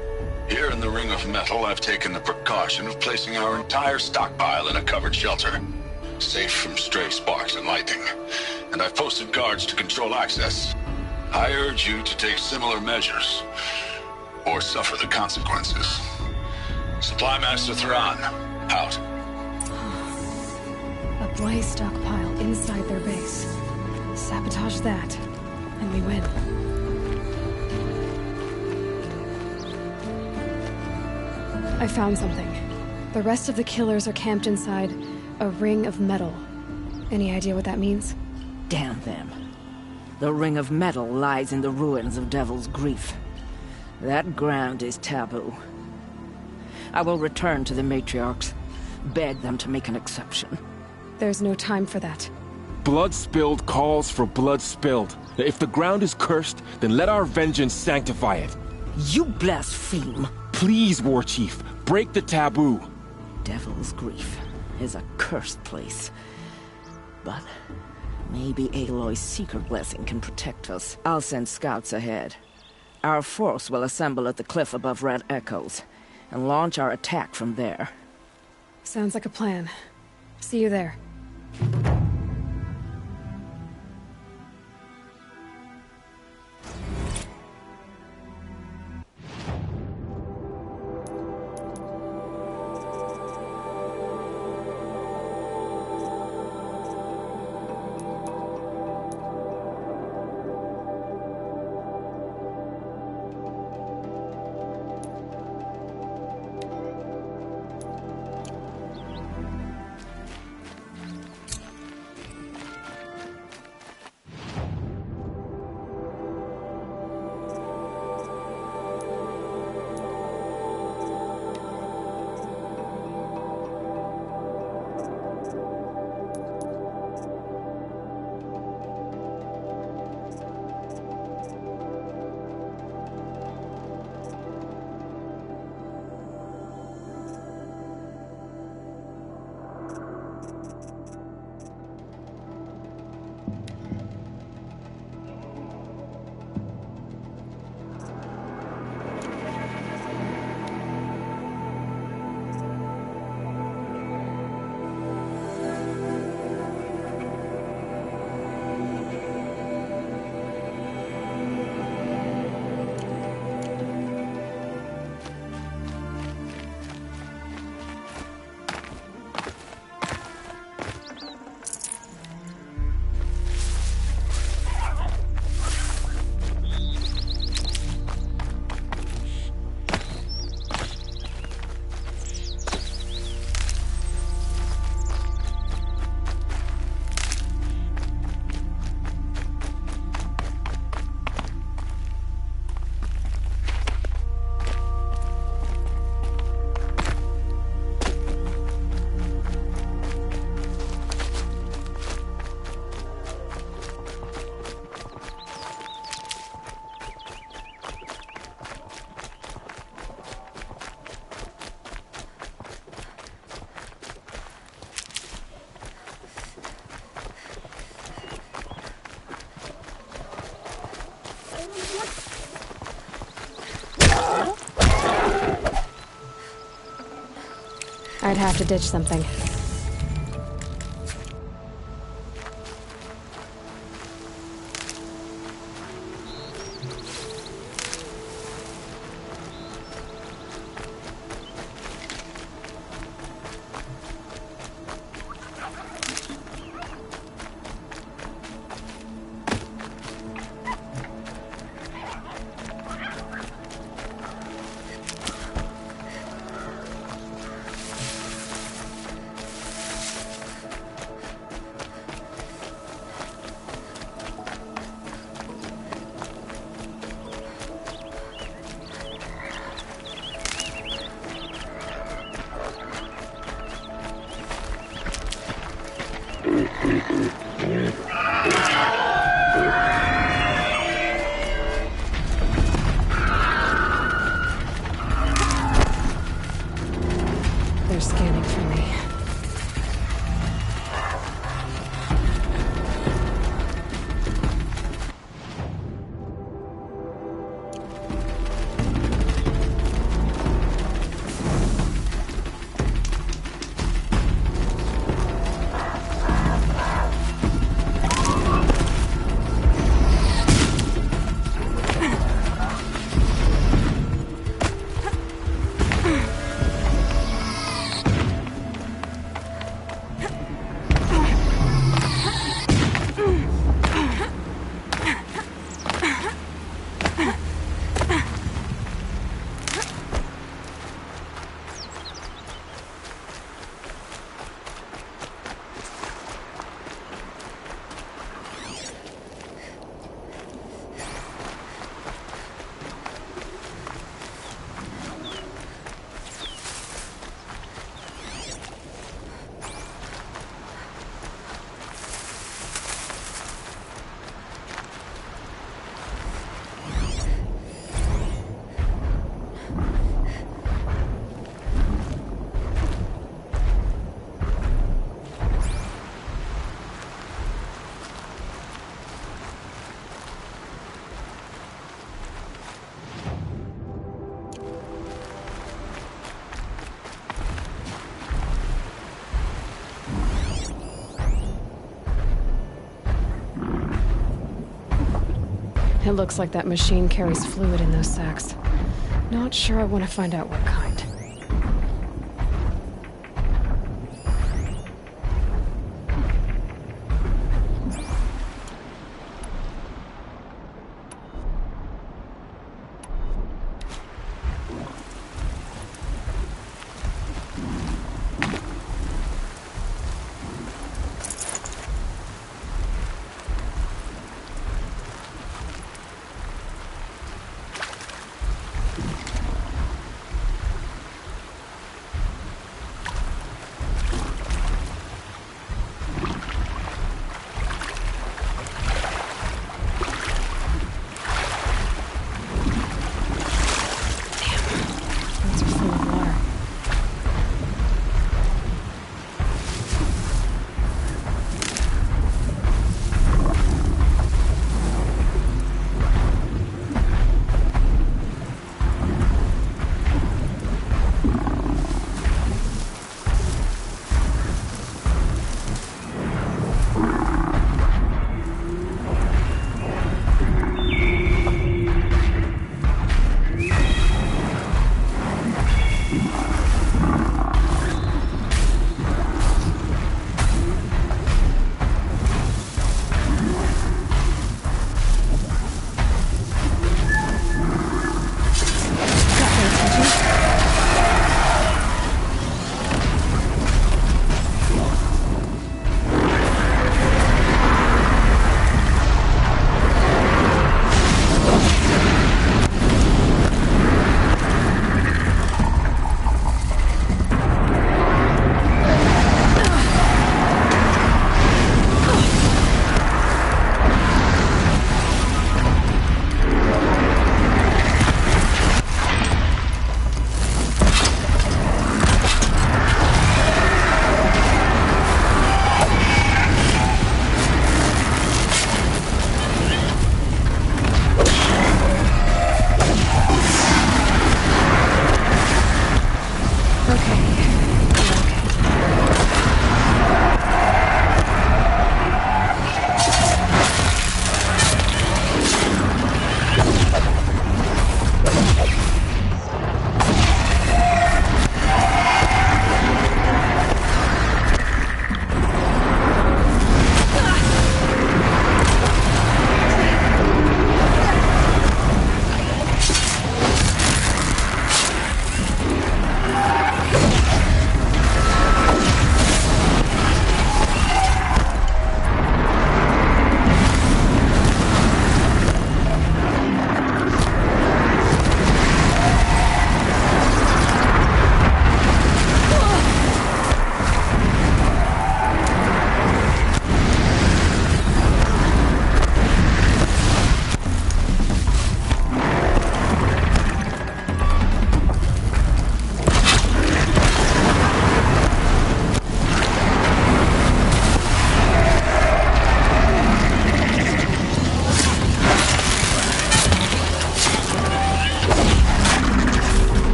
Here in the Ring of Metal, I've taken the precaution of placing our entire stockpile in a covered shelter, safe from stray sparks and lightning. And I've posted guards to control access. I urge you to take similar measures, or suffer the consequences. Supply Master Thrawn, out. A blaze stockpile inside their base. Sabotage that, and we win. I found something. The rest of the killers are camped inside a ring of metal. Any idea what that means? Damn them. The Ring of Metal lies in the ruins of Devil's Grief. That ground is taboo. I will return to the matriarchs, beg them to make an exception. There's no time for that. Blood spilled calls for blood spilled. If the ground is cursed, then let our vengeance sanctify it. You blaspheme! Please, War Chief, break the taboo. Devil's Grief is a cursed place. But maybe Aloy's secret blessing can protect us. I'll send scouts ahead. Our force will assemble at the cliff above Red Echoes, and launch our attack from there. Sounds like a plan. See you there. I'd have to ditch something. It looks like that machine carries fluid in those sacks. Not sure I want to find out what kind.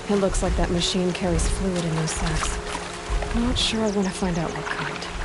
It looks like that machine carries fluid in those sacks. Not sure I want to find out what kind.